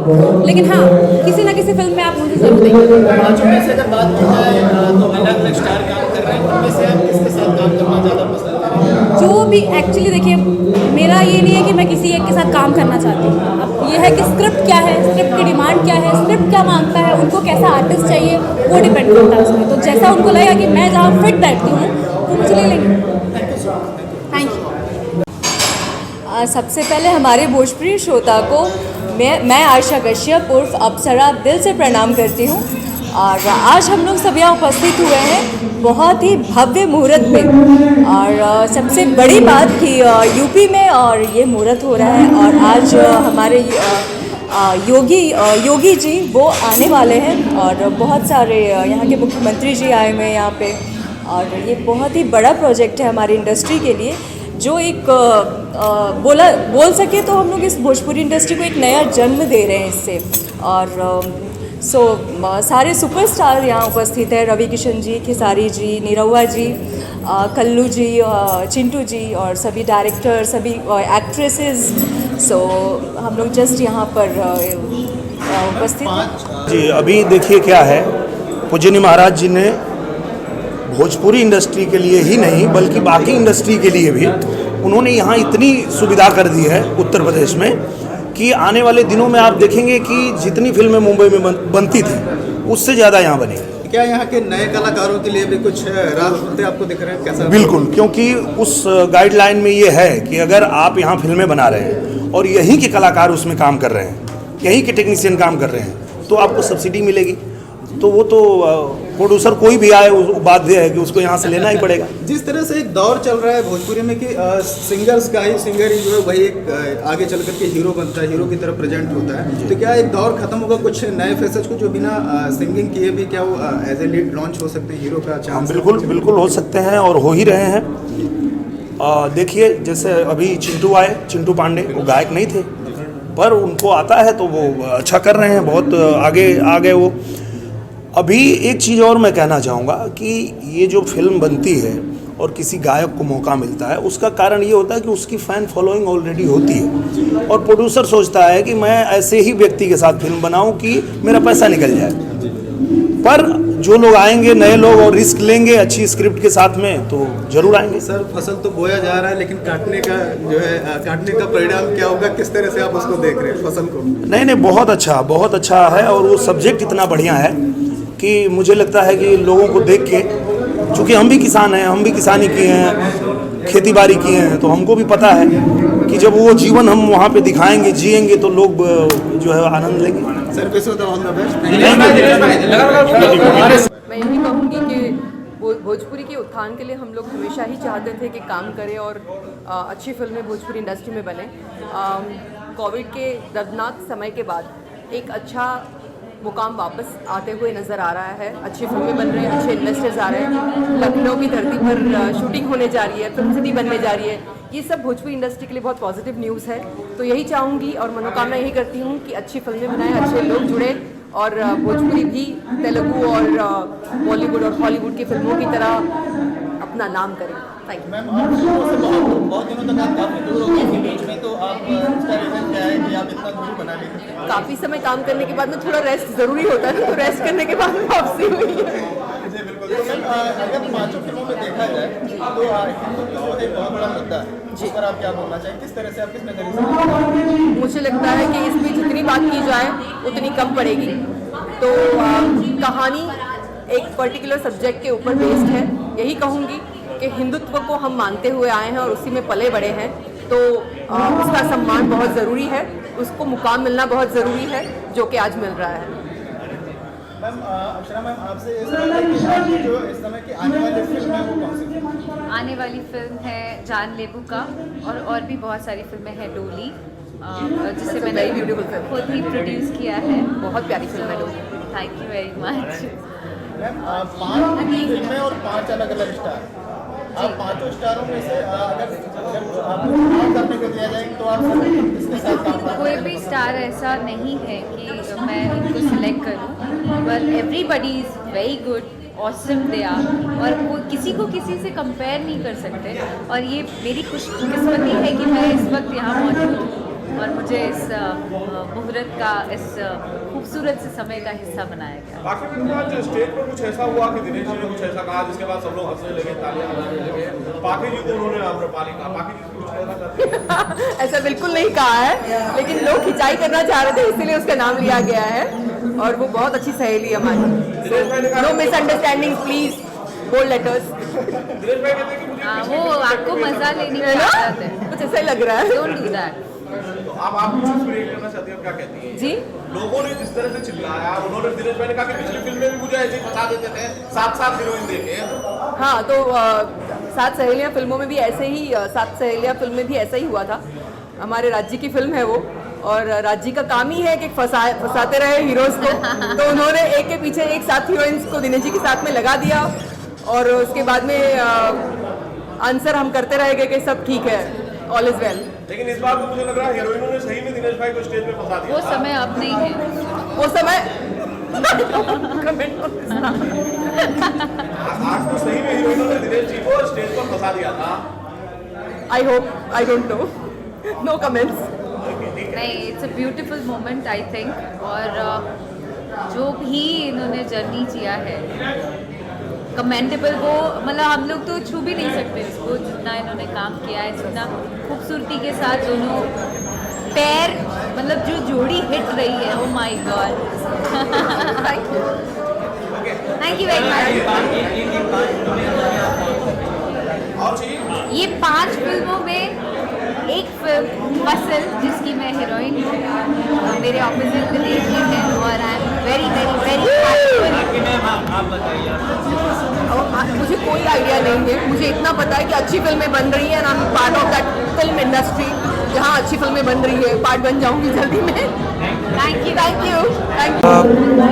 लेकिन हाँ किसी ना किसी फिल्म में आप मुझे ज़रूर देंगे। 5 में से अगर बात की जाए तो अलग-अलग स्टार काम कर रहे हैं, उनमें से आप किसके साथ काम करना ज़्यादा पसंद करेंगे? जो भी एक्चुअली देखिए, मेरा ये नहीं है कि मैं किसी एक के साथ काम करना चाहती हूँ। अब ये है कि स्क्रिप्ट क्या है, स्क्रिप्ट की डिमांड क्या है, स्क्रिप्ट क्या मांगता है, उनको कैसा आर्टिस्ट चाहिए, वो डिपेंड करता है उसमें। तो जैसा उनको लगेगा कि मैं जहाँ फिट बैठती हूँ वो मुझे ले लेंगे। Thank you. सबसे पहले हमारे भोजपुरी श्रोता को मैं आयशा कश्यप उर्फ अप्सरा दिल से प्रणाम करती हूँ। और आज हम लोग सब यहाँ उपस्थित हुए हैं बहुत ही भव्य मुहूर्त पे, और सबसे बड़ी बात कि यूपी में और ये मुहूर्त हो रहा है, और आज हमारे योगी जी वो आने वाले हैं, और बहुत सारे यहाँ के मुख्यमंत्री जी आए हुए हैं यहाँ पे, और ये बहुत ही बड़ा प्रोजेक्ट है हमारी इंडस्ट्री के लिए, जो एक बोल सके तो हम लोग इस भोजपुरी इंडस्ट्री को एक नया जन्म दे रहे हैं इससे। और सारे सुपरस्टार यहाँ उपस्थित हैं, रवि किशन जी, खेसारी जी, निरहुआ जी, कल्लू जी, चिंटू जी, और सभी डायरेक्टर, सभी एक्ट्रेसेस। हम लोग जस्ट यहाँ पर उपस्थित हैं। जी, अभी देखिए क्या है, पूजनीय महाराज जी ने भोजपुरी इंडस्ट्री के लिए ही नहीं बल्कि बाकी इंडस्ट्री के लिए भी उन्होंने यहाँ इतनी सुविधा कर दी है उत्तर प्रदेश में कि आने वाले दिनों में आप देखेंगे कि जितनी फिल्में मुंबई में बनती थी उससे ज़्यादा यहाँ बनेगी। क्या यहाँ के नए कलाकारों के लिए भी कुछ राह खुलते आपको दिख रहे हैं? कैसा? बिल्कुल, क्योंकि उस गाइडलाइन में ये है कि अगर आप यहाँ फिल्में बना रहे हैं और यहीं के कलाकार उसमें काम कर रहे हैं, यहीं के टेक्नीशियन काम कर रहे हैं, तो आपको सब्सिडी मिलेगी। तो वो तो प्रोड्यूसर कोई भी आए वो बाध्य है कि उसको यहाँ से लेना ही पड़ेगा। जिस तरह से एक दौर चल रहा है भोजपुरी में कि सिंगर्स का ही सिंगर ही जो है वही एक आगे चल करके हीरो बनता है, हीरो की तरह प्रेजेंट होता है, तो क्या एक दौर खत्म होगा? कुछ नए फेसेस को जो बिना सिंगिंग किए भी क्या वो एज ए लीड लॉन्च हो सकते हैं, हीरो का चांस? बिल्कुल हो सकते हैं और हो ही रहे हैं। देखिए, जैसे अभी चिंटू पांडे, वो गायक नहीं थे पर उनको आता है तो वो अच्छा कर रहे हैं, बहुत आगे आ गए वो। अभी एक चीज़ और मैं कहना चाहूँगा कि ये जो फिल्म बनती है और किसी गायक को मौका मिलता है, उसका कारण ये होता है कि उसकी फ़ैन फॉलोइंग ऑलरेडी होती है, और प्रोड्यूसर सोचता है कि मैं ऐसे ही व्यक्ति के साथ फिल्म बनाऊं कि मेरा पैसा निकल जाए। पर जो लोग आएंगे, नए लोग, और रिस्क लेंगे अच्छी स्क्रिप्ट के साथ में, तो जरूर आएंगे। सर, फसल तो बोया जा रहा है, लेकिन काटने का परिणाम क्या होगा? किस तरह से आप उसको देख रहे हैं फसल को? नहीं, बहुत अच्छा है, और वो सब्जेक्ट इतना बढ़िया है कि मुझे लगता है कि लोगों को देख के, चूँकि हम भी किसान हैं, हम भी किसानी किए हैं, खेती बाड़ी किए हैं, तो हमको भी पता है कि जब वो जीवन हम वहाँ पे दिखाएंगे, जिएंगे, तो लोग जो है आनंद लेंगे। मैं यही कहूँगी कि भोजपुरी के उत्थान के लिए हम लोग हमेशा ही चाहते थे कि काम करें और अच्छी फिल्में भोजपुरी इंडस्ट्री में बने। कोविड के दर्दनाक समय के बाद एक अच्छा मुकाम वापस आते हुए नज़र आ रहा है। अच्छी फिल्में बन रही हैं, अच्छे इन्वेस्टर्स आ रहे हैं, लखनऊ की धरती पर शूटिंग होने जा रही है, फिल्म सिटी बनने जा रही है। ये सब भोजपुरी इंडस्ट्री के लिए बहुत पॉजिटिव न्यूज़ है। तो यही चाहूँगी और मनोकामना यही करती हूँ कि अच्छी फिल्में बनाएं, अच्छे लोग जुड़े और भोजपुरी भी तेलुगु और बॉलीवुड और हॉलीवुड की फिल्मों की तरह अपना नाम करें। Thank you. मैम, आप बहुत दिनों तक आप काफ़ी दूर हो गई थी बीच में, तो आप इसका रीज़न क्या है कि आप इतना दूर बना लेते? काफ़ी समय काम करने के बाद में थोड़ा रेस्ट ज़रूरी होता है, तो रेस्ट करने के बाद में वापसी हुई है। जी बिल्कुल। तो मैम, अगर पांचों फिल्मों में देखा जाए तो हिंदुत्व एक बहुत बड़ा मुद्दा है, जिस पर आप क्या बोलना चाहेंगे? किस तरह से आप किस नजरिए से? मुझे लगता है कि इसमें जितनी बात की जाए उतनी कम पड़ेगी। तो कहानी एक पर्टिकुलर सब्जेक्ट के ऊपर बेस्ड है। यही कहूँगी कि हिंदुत्व को हम मानते हुए आए हैं और उसी में पले बड़े हैं, तो उसका सम्मान बहुत ज़रूरी है, उसको मुकाम मिलना बहुत ज़रूरी है, जो कि आज मिल रहा है। मैम, अक्षरा मैम, आपसे इस सवाल है कि आपकी जो इस समय की आने वाली फिल्म है वो कौन सी फिल्म? आने वाली फिल्म है जान लेबू का, और भी बहुत सारी फिल्में हैं। डोली, जिसे मैंने खुद ही प्रोड्यूस किया है। बहुत प्यारी फिल्म है डोली। Thank you very much. Ma'am, 5 फिल्में और 5 अलग अलग स्टार, आप पांचों स्टारों में से अगर जब आपको काम करने को दिया जाए तो आप इसके साथ काम करेंगे? कोई भी स्टार ऐसा नहीं है कि मैं इनको सिलेक्ट करूं, पर everybody is very good, awesome they are, और वो किसी को किसी से कंपेयर नहीं कर सकते। और ये मेरी खुशकिस्मती है कि मैं इस वक्त यहाँ मौजूद हूँ और मुझे इस मुहूर्त का, इस खूबसूरत से समय का हिस्सा बनाया गया। बाकी फिल्म आज स्टेज पर कुछ ऐसा हुआ कि दिनेश जी ने कुछ ऐसा कहा जिसके बाद सब लोग हंसने लगे, तालियां बजाने लगे, बाकी जी को उन्होंने आम्रपाली कहा, बाकी जी कुछ कहना चाहते हैं? ऐसा बिल्कुल नहीं कहा है, लेकिन लोग खिंचाई करना चाह रहे थे, इसीलिए उसका नाम लिया गया है। और वो बहुत अच्छी सहेली है हमारी। No misunderstanding please, bold letters. Dinesh bhai कहते हैं कि मुझे वो आपको मजा लेने की आदत है, कुछ ऐसा ही लग रहा है। Don't do that. तो आप कुछ रिएक्ट करना चाहती हैं, क्या कहती हैं? जी, लोगों ने जिस तरह से चिल्लाया, उन्होंने दिनेश भाई ने कहा कि पिछली फिल्म में भी मुझे ऐसे ही फंसा देते थे, 7 हीरोइन देके। हाँ, तो 7 सहेलियाँ फिल्मों में भी ऐसे ही, 7 सहेलियाँ फिल्म में भी ऐसा ही हुआ था। हमारे राज्य की फिल्म है वो, और राज्य का काम ही है कि फंसाते रहे हीरोज को। तो उन्होंने एक के पीछे एक 7 हीरोइंस को दिनेश जी के साथ में लगा दिया, और उसके बाद में आंसर हम करते रह गए कि सब ठीक है, ऑल इज वेल। लेकिन इस बार तो मुझे लग रहा है हीरोइनों ने सही में दिनेश भाई को स्टेज पे फंसा दिया। वो समय अब नहीं है, वो समय आज तो सही में हीरोइनों ने दिनेश जी को स्टेज पर फंसा दिया था। I hope, I don't know, no comments. नहीं, it's a beautiful moment I think. और जो भी इन्होंने जर्नी जिया है कमेंडेबल, वो मतलब हम लोग तो छू भी नहीं सकते उसको, जितना इन्होंने काम किया है, जितना खूबसूरती के साथ दोनों पैर, मतलब जो जोड़ी हिट रही है, oh my God. Thank you very much. ये 5 फिल्मों में एक फिल्म फसल, जिसकी मैं हीरोइन हूँ, मेरे ऑपोजिट दिनेश जी हैं, और I am very very very मुझे कोई आइडिया नहीं है। मुझे इतना पता है कि अच्छी फिल्में बन रही हैं, I am part of that film industry जहाँ अच्छी फिल्में बन रही है। पार्ट बन जाऊँगी जल्दी में। Thank you, thank you, thank you.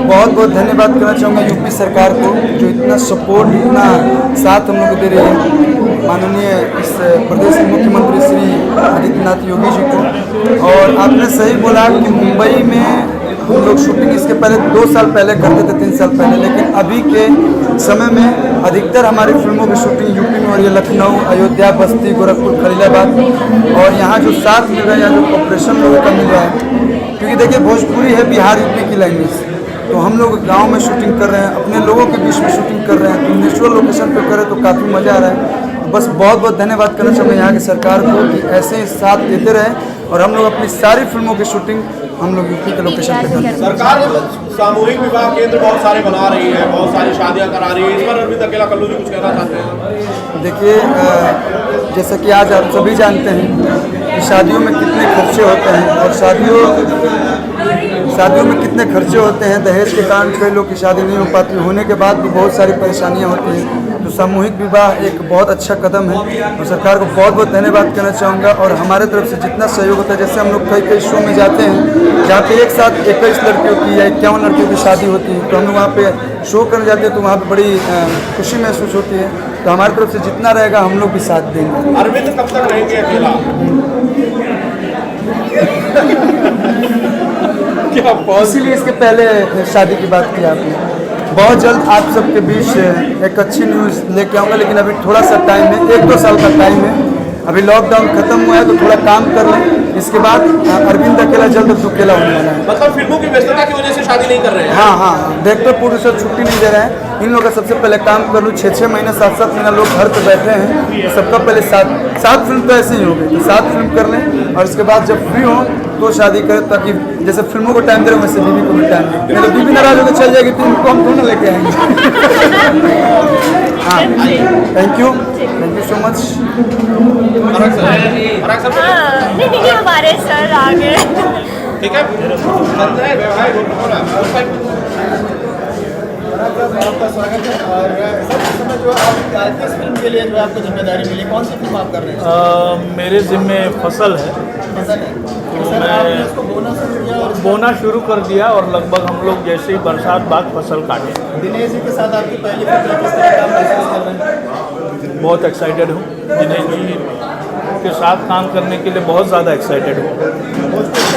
बहुत बहुत धन्यवाद करना चाहूँगा यूपी सरकार को, जो इतना सपोर्ट, इतना साथ हम लोग को दे रही है। माननीय इस प्रदेश के मुख्यमंत्री श्री आदित्यनाथ योगी जी को। और आपने सही बोला कि मुंबई में हम लोग शूटिंग इसके पहले 2 साल पहले करते थे, 3 साल पहले, लेकिन अभी के समय में अधिकतर हमारी फिल्मों की शूटिंग यूपी में हो रही है। लखनऊ, अयोध्या, बस्ती, गोरखपुर, खलीलाबाद, और यहाँ जो साथ मिल रहा है, यहाँ जो ऑपरेशन लोगों का मिल रहा है, क्योंकि देखिए भोजपुरी है बिहार यूपी की लैंग्वेज, तो हम लोग गांव में शूटिंग कर रहे हैं, अपने लोगों के बीच में शूटिंग कर रहे हैं, तो नेचुरल लोकेशन पे करें तो काफ़ी मज़ा आ रहा है। बस बहुत बहुत धन्यवाद करना चाहूँगा यहाँ की सरकार को कि ऐसे ही साथ देते रहे, और हम लोग अपनी सारी फिल्मों की शूटिंग हम लोग यूपी के लोकेशन पे करते हैं। सरकार सामूहिक विवाह केंद्र बहुत सारे बना रही है, बहुत सारी शादियां करा रही है, इस पर अरविंद अकेला कल्लू जी कुछ कहना चाहते हैं? देखिए, जैसा कि आज आप सभी जानते हैं, शादियों में कितने खर्चे होते हैं और शादियों में कितने खर्चे होते हैं। दहेज के कारण कई लोग की शादी नहीं हो पाती, होने के बाद भी बहुत सारी परेशानियां होती हैं। तो सामूहिक विवाह एक बहुत अच्छा कदम है और सरकार को बहुत बहुत धन्यवाद करना चाहूँगा। और हमारे तरफ से जितना सहयोग होता है, जैसे हम लोग कई शो में जाते हैं जहाँ पे एक साथ 21 लड़कियों की या 51 लड़कियों की शादी होती है, तो हम लोग वहाँ पे शो करने जाते हैं तो वहाँ पे बड़ी खुशी महसूस होती है। तो हमारी तरफ से जितना रहेगा हम लोग भी साथ देंगे। अरविंद कब तक रहेंगे अकेला? इसीलिए इसके पहले शादी की बात की आपने। बहुत जल्द आप सबके बीच एक अच्छी न्यूज़ लेके आऊँगा, लेकिन अभी थोड़ा सा टाइम है, 1-2 साल का टाइम है। अभी लॉकडाउन खत्म हुआ है तो थोड़ा काम कर लें, इसके बाद अरविंद अकेला जल्द अकेला होने वाला है। मतलब फिल्मों की व्यस्तता की वजह से शादी नहीं कर रहे हैं? हाँ, डायरेक्टर प्रोड्यूसर छुट्टी नहीं दे रहे हैं। इन लोगों का सबसे पहले काम कर लूँ, 6-6 महीने 7-7 महीना लोग घर पे बैठे हैं, तो सबका पहले 7 फिल्म तो ऐसे ही हो गई, तो 7 फिल्म कर लें और इसके बाद जब फ्री हो तो शादी करें, ताकि जैसे फिल्मों को टाइम दे रहे वैसे बीवी को भी टाइम दें। नहीं तो बीवी नाराज होकर चल जाएगी तो उनको हम थोड़ा लेके आएंगे। हाँ, थैंक यू सो मच। नहीं हमारे सर आ गए। ठीक है, आपका स्वागत है। और सर इस समय जो आप किस फिल्म के लिए जो आपको जिम्मेदारी मिली, कौन सी फिल्म आप कर रहे हैं? मेरे ज़िम्मे फसल है। तो सर आपने इसको बोना शुरू किया और बोना शुरू कर दिया और लगभग हम लोग जैसे ही बरसात बाद फसल काटें। दिनेश जी के साथ आपकी पहली फिल्म है, किस तरह का महसूस कर रहे हैं? बहुत एक्साइटेड हूँ, दिनेश जी के साथ काम करने के लिए बहुत ज़्यादा एक्साइटेड हूँ।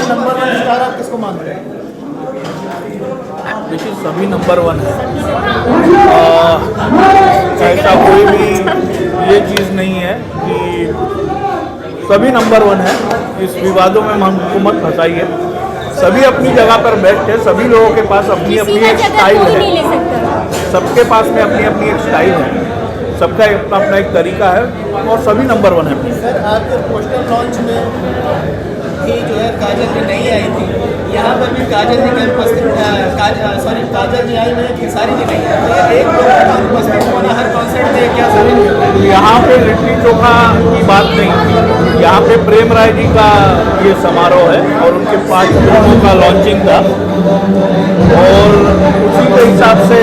नंबर 1 स्टार आप किसको मानते हैं? देखिए सभी नंबर 1 है, ऐसा कोई भी ये चीज़ नहीं है कि सभी नंबर 1 है। इस विवादों में हमको मत फंसाइए, सभी अपनी जगह पर बेस्ट है, सभी लोगों के पास अपनी अपनी एक स्टाइल है, सबके पास में अपनी अपनी एक स्टाइल है, सबका अपना अपना एक तरीका है और सभी नंबर 1 है। सर आपके पोस्टर लॉन्च में भी जो है काजल जी नहीं आई थी, यहाँ पर भी काजल जी का उपस्थित काजल जी आई नहीं थी, सारी जी नहीं है, तो एक उपस्थित होना हर कॉन्सर्ट में क्या सर? यहाँ पे लिट्टी चोखा की बात नहीं थी, यहाँ पे प्रेम राय जी का ये समारोह है और उनके 5 फिल्मों का लॉन्चिंग था और उसी के हिसाब से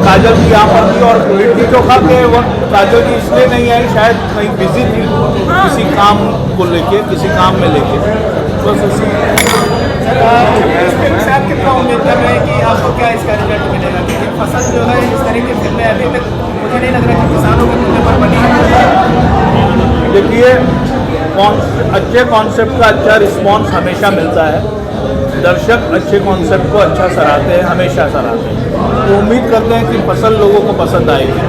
काजल जी यहाँ पर थी। और लिट्टी चोखा के वक्त काजल जी इसलिए नहीं आई, शायद कहीं बिजी थी किसी काम को लेके, किसी काम में लेके, बस उसी। सर आप कितना उम्मीद कर रहे हैं कि आपको क्या इसका रिजल्ट मिलेगा? क्योंकि फसल जो है इस तरह की फिल्में अभी तक मुझे नहीं लग रहा कि किसानों के मुद्दे पर बनी है। देखिए अच्छे कॉन्सेप्ट का अच्छा रिस्पांस हमेशा मिलता है, दर्शक अच्छे कॉन्सेप्ट को अच्छा सराहते हैं, हमेशा सराहते हैं, तो उम्मीद करते हैं कि फसल लोगों को पसंद आएगी।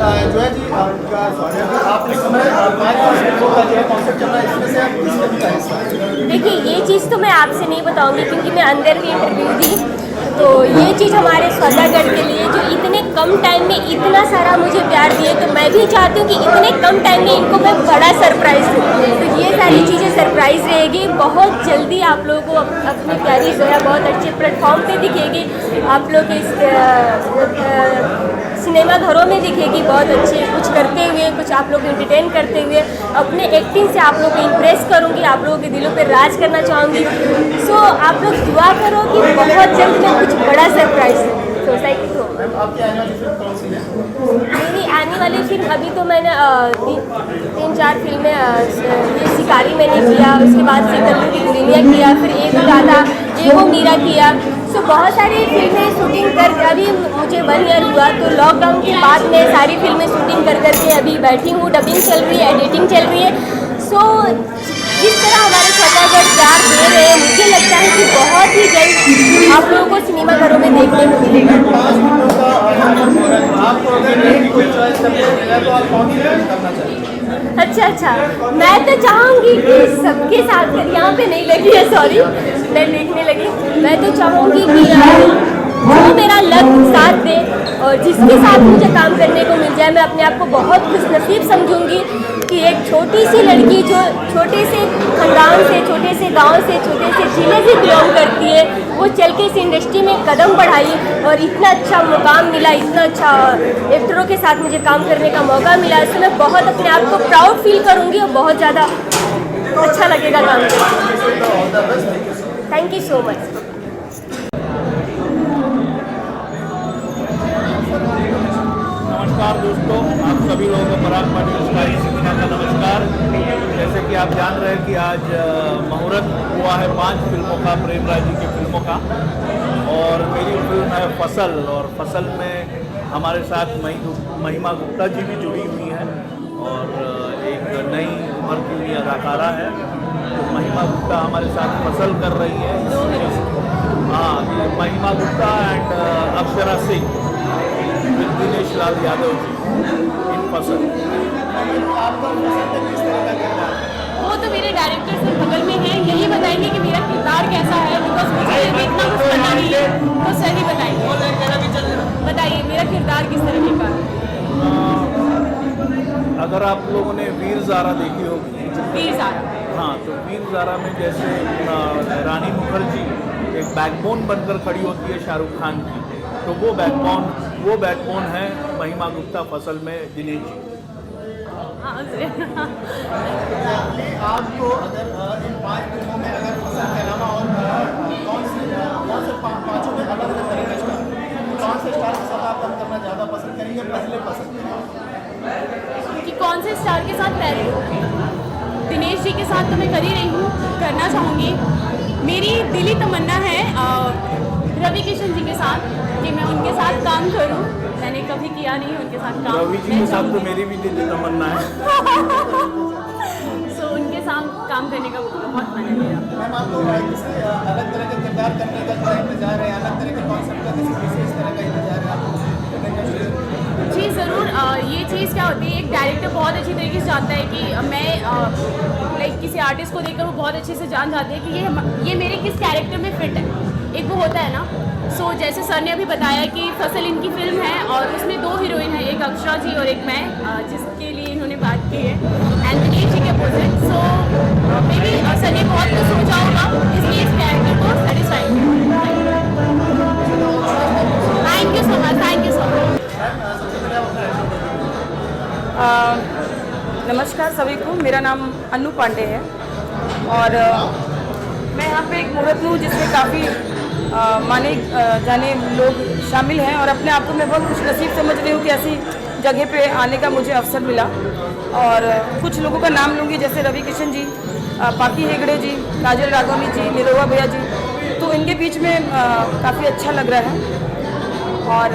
जोया जी आप इस समय 5 फिल्मों का जो है कॉन्सेप्ट चल रहा है, इसमें से आप किस फिल्म का हिस्सा है? देखिए ये चीज़ तो मैं आपसे नहीं बताऊंगी क्योंकि मैं अंदर भी इंटरव्यू दी, तो ये चीज़ हमारे सौदागर के लिए जो इतने कम टाइम में इतना सारा मुझे प्यार दिए, तो मैं भी चाहती हूँ कि इतने कम टाइम में इनको मैं बड़ा सरप्राइज़ दूँ। तो ये सारी चीज़ें सरप्राइज़ रहेगी, बहुत जल्दी आप लोगों को अपनी प्यारी जोया बहुत अच्छे प्लेटफॉर्म पे दिखेगी, आप लोग इस सिनेमा घरों में दिखेगी बहुत अच्छे कुछ करते हुए, कुछ आप लोग इंटरटेन करते हुए, अपने एक्टिंग से आप लोग को इम्प्रेस करूँगी, आप लोगों के दिलों पे राज करना चाहूँगी। सो आप लोग दुआ करो कि बहुत जल्द मैं कुछ बड़ा सरप्राइज सोसाइटी को। मेरी आने वाली फिल्म अभी तो मैंने 3-4 फिल्में ये शिकारी मैंने किया, उसके बाद से कल्लू की दुनिया किया, फिर एक दादा एगो मीरा किया। सो बहुत सारी फिल्में शूटिंग कर अभी मुझे 1 ईयर हुआ, तो लॉकडाउन के बाद मैं सारी फिल्में शूटिंग कर करके अभी बैठी हूँ, डबिंग चल रही है, एडिटिंग चल रही है। सो जिस तरह हमारे सौदागर प्यार दे रहे हैं, मुझे लगता है कि बहुत ही जल्द आप लोगों को सिनेमा घरों में देखने को मिलेगा। अच्छा, मैं तो चाहूँगी कि सबके साथ, यहाँ पे नहीं लगी है, सॉरी मैं देखने लगी, मैं तो चाहूँगी कि जो मेरा लक साथ दे और जिसके साथ मुझे काम करने को मिल जाए मैं अपने आप को बहुत खुशनसीब समझूंगी कि एक छोटी सी लड़की जो छोटे से खानदान से, छोटे से गांव से, छोटे से जिले से बिलोंग करती है, वो चल के इस इंडस्ट्री में कदम बढ़ाई और इतना अच्छा मुकाम मिला, इतना अच्छा एक्टरों के साथ मुझे काम करने का मौका मिला। इससे मैं बहुत अपने आप को प्राउड फील करूँगी और बहुत ज़्यादा अच्छा लगेगा काम करके। Thank you so much. नमस्कार दोस्तों, आप सभी लोगों को पराग पाटिल स्काई सिनेमा का नमस्कार। जैसे कि आप जान रहे हैं कि आज मुहूर्त हुआ है 5 फिल्मों का, प्रेमराज जी की फिल्मों का, और मेरी फिल्म है फसल। और फसल में हमारे साथ महिमा गुप्ता जी भी जुड़ी हुई हैं और एक नई उम्र की हुई अदाकारा है। तो महिमा गुप्ता हमारे साथ फसल कर रही है। हाँ, महिमा गुप्ता एंड अक्षरा सिंह, दिनेश लाल यादव जी इन फसल। वो तो मेरे डायरेक्टर से बगल में है, यही बताएंगे कि मेरा किरदार कैसा है, बिकॉज मुझे इतना कुछ पता नहीं है, तो सर ही बताएंगे। बताइए मेरा किरदार किस तरीके का है। अगर आप लोगों ने वीर ज़ारा देखी होगी, वीर ज़ारा, हाँ, तो वीर ज़ारा में जैसे रानी मुखर्जी एक बैकबोन बनकर खड़ी होती है शाहरुख खान की, तो वो बैकबोन है महिमा गुप्ता फसल में दिनेश जी। आपको अगर इन 5 फिल्मों में अगर फसल के अलावा और कौन से 5 में अलग अलग तरीके का कौन से स्टार के साथ आप काम करना ज़्यादा पसंद करेंगे, पहले पसंद करेंगे? कि कौन से स्टार के साथ पहले? दिनेश जी के साथ तो मैं कर ही रही हूँ, करना चाहूँगी। मेरी दिली तमन्ना है रवि किशन जी के साथ कि मैं उनके साथ काम करूं। मैंने कभी किया नहीं उनके साथ काम। रवि जी के साथ तो मेरी भी दिल तमन्ना है। सो उनके साथ काम करने का बहुत मन है मेरा। मैम, आपको किसी अलग तरह के किरदार करने का जो इंतजार है, अलग तरह के कॉन्सेप्ट का किसी विशेष तरह का इंतजार है आपको? जी ज़रूर। ये चीज़ क्या होती है, एक डायरेक्टर बहुत अच्छी तरीके से जानता है कि मैं लाइक किसी आर्टिस्ट को देखकर वो बहुत अच्छे से जान जाते हैं कि ये मेरे किस कैरेक्टर में फिट है। एक वो होता है ना। सो जैसे सर ने अभी बताया कि फसल इनकी फिल्म है और उसमें 2 हीरोइन है, एक अक्षरा जी और एक मैं, जिसके लिए इन्होंने बात की है, एंड दिनेश जी के opposite. So may be sir ने बहुत कुछ सोचा होगा, इसलिए इस कैरेक्टर को सेटिस्फाइड किया। Thank you so much, thank you so much. नमस्कार सभी को, मेरा नाम अन्नू पांडे है और मैं यहाँ पे एक मुहूर्त हूँ जिसमें काफ़ी माने जाने लोग शामिल हैं और अपने आप को मैं बहुत खुशनसीब समझ रही हूँ कि ऐसी जगह पे आने का मुझे अवसर मिला। और कुछ लोगों का नाम लूँगी, जैसे रवि किशन जी, पाकी हेगड़े जी, काजल राघवनी जी, निरोवा भैया जी, तो इनके बीच में काफ़ी अच्छा लग रहा है। और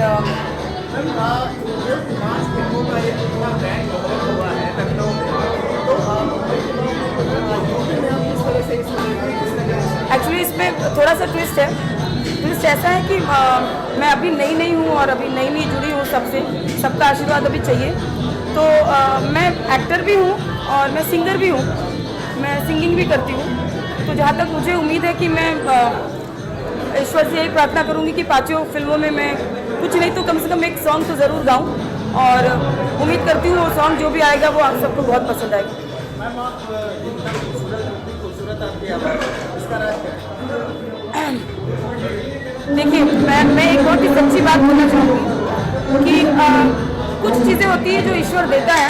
एक्चुअली इसमें थोड़ा सा ट्विस्ट है। ट्विस्ट ऐसा है कि मैं अभी नई हूँ और अभी नई जुड़ी हूँ सबसे, सबका आशीर्वाद अभी चाहिए। तो मैं एक्टर भी हूँ और मैं सिंगर भी हूँ, मैं सिंगिंग भी करती हूँ। तो जहाँ तक मुझे उम्मीद है कि मैं ईश्वर से यही प्रार्थना करूँगी कि 5 फिल्मों में मैं कुछ नहीं तो कम से कम एक सॉन्ग तो ज़रूर गाऊँ और उम्मीद करती हूँ वो सॉन्ग जो भी आएगा वो आप सबको बहुत पसंद आएगा। देखिए, मैं एक बहुत ही सच्ची बात बोलना चाहूँगी कि कुछ चीज़ें होती हैं जो ईश्वर देता है,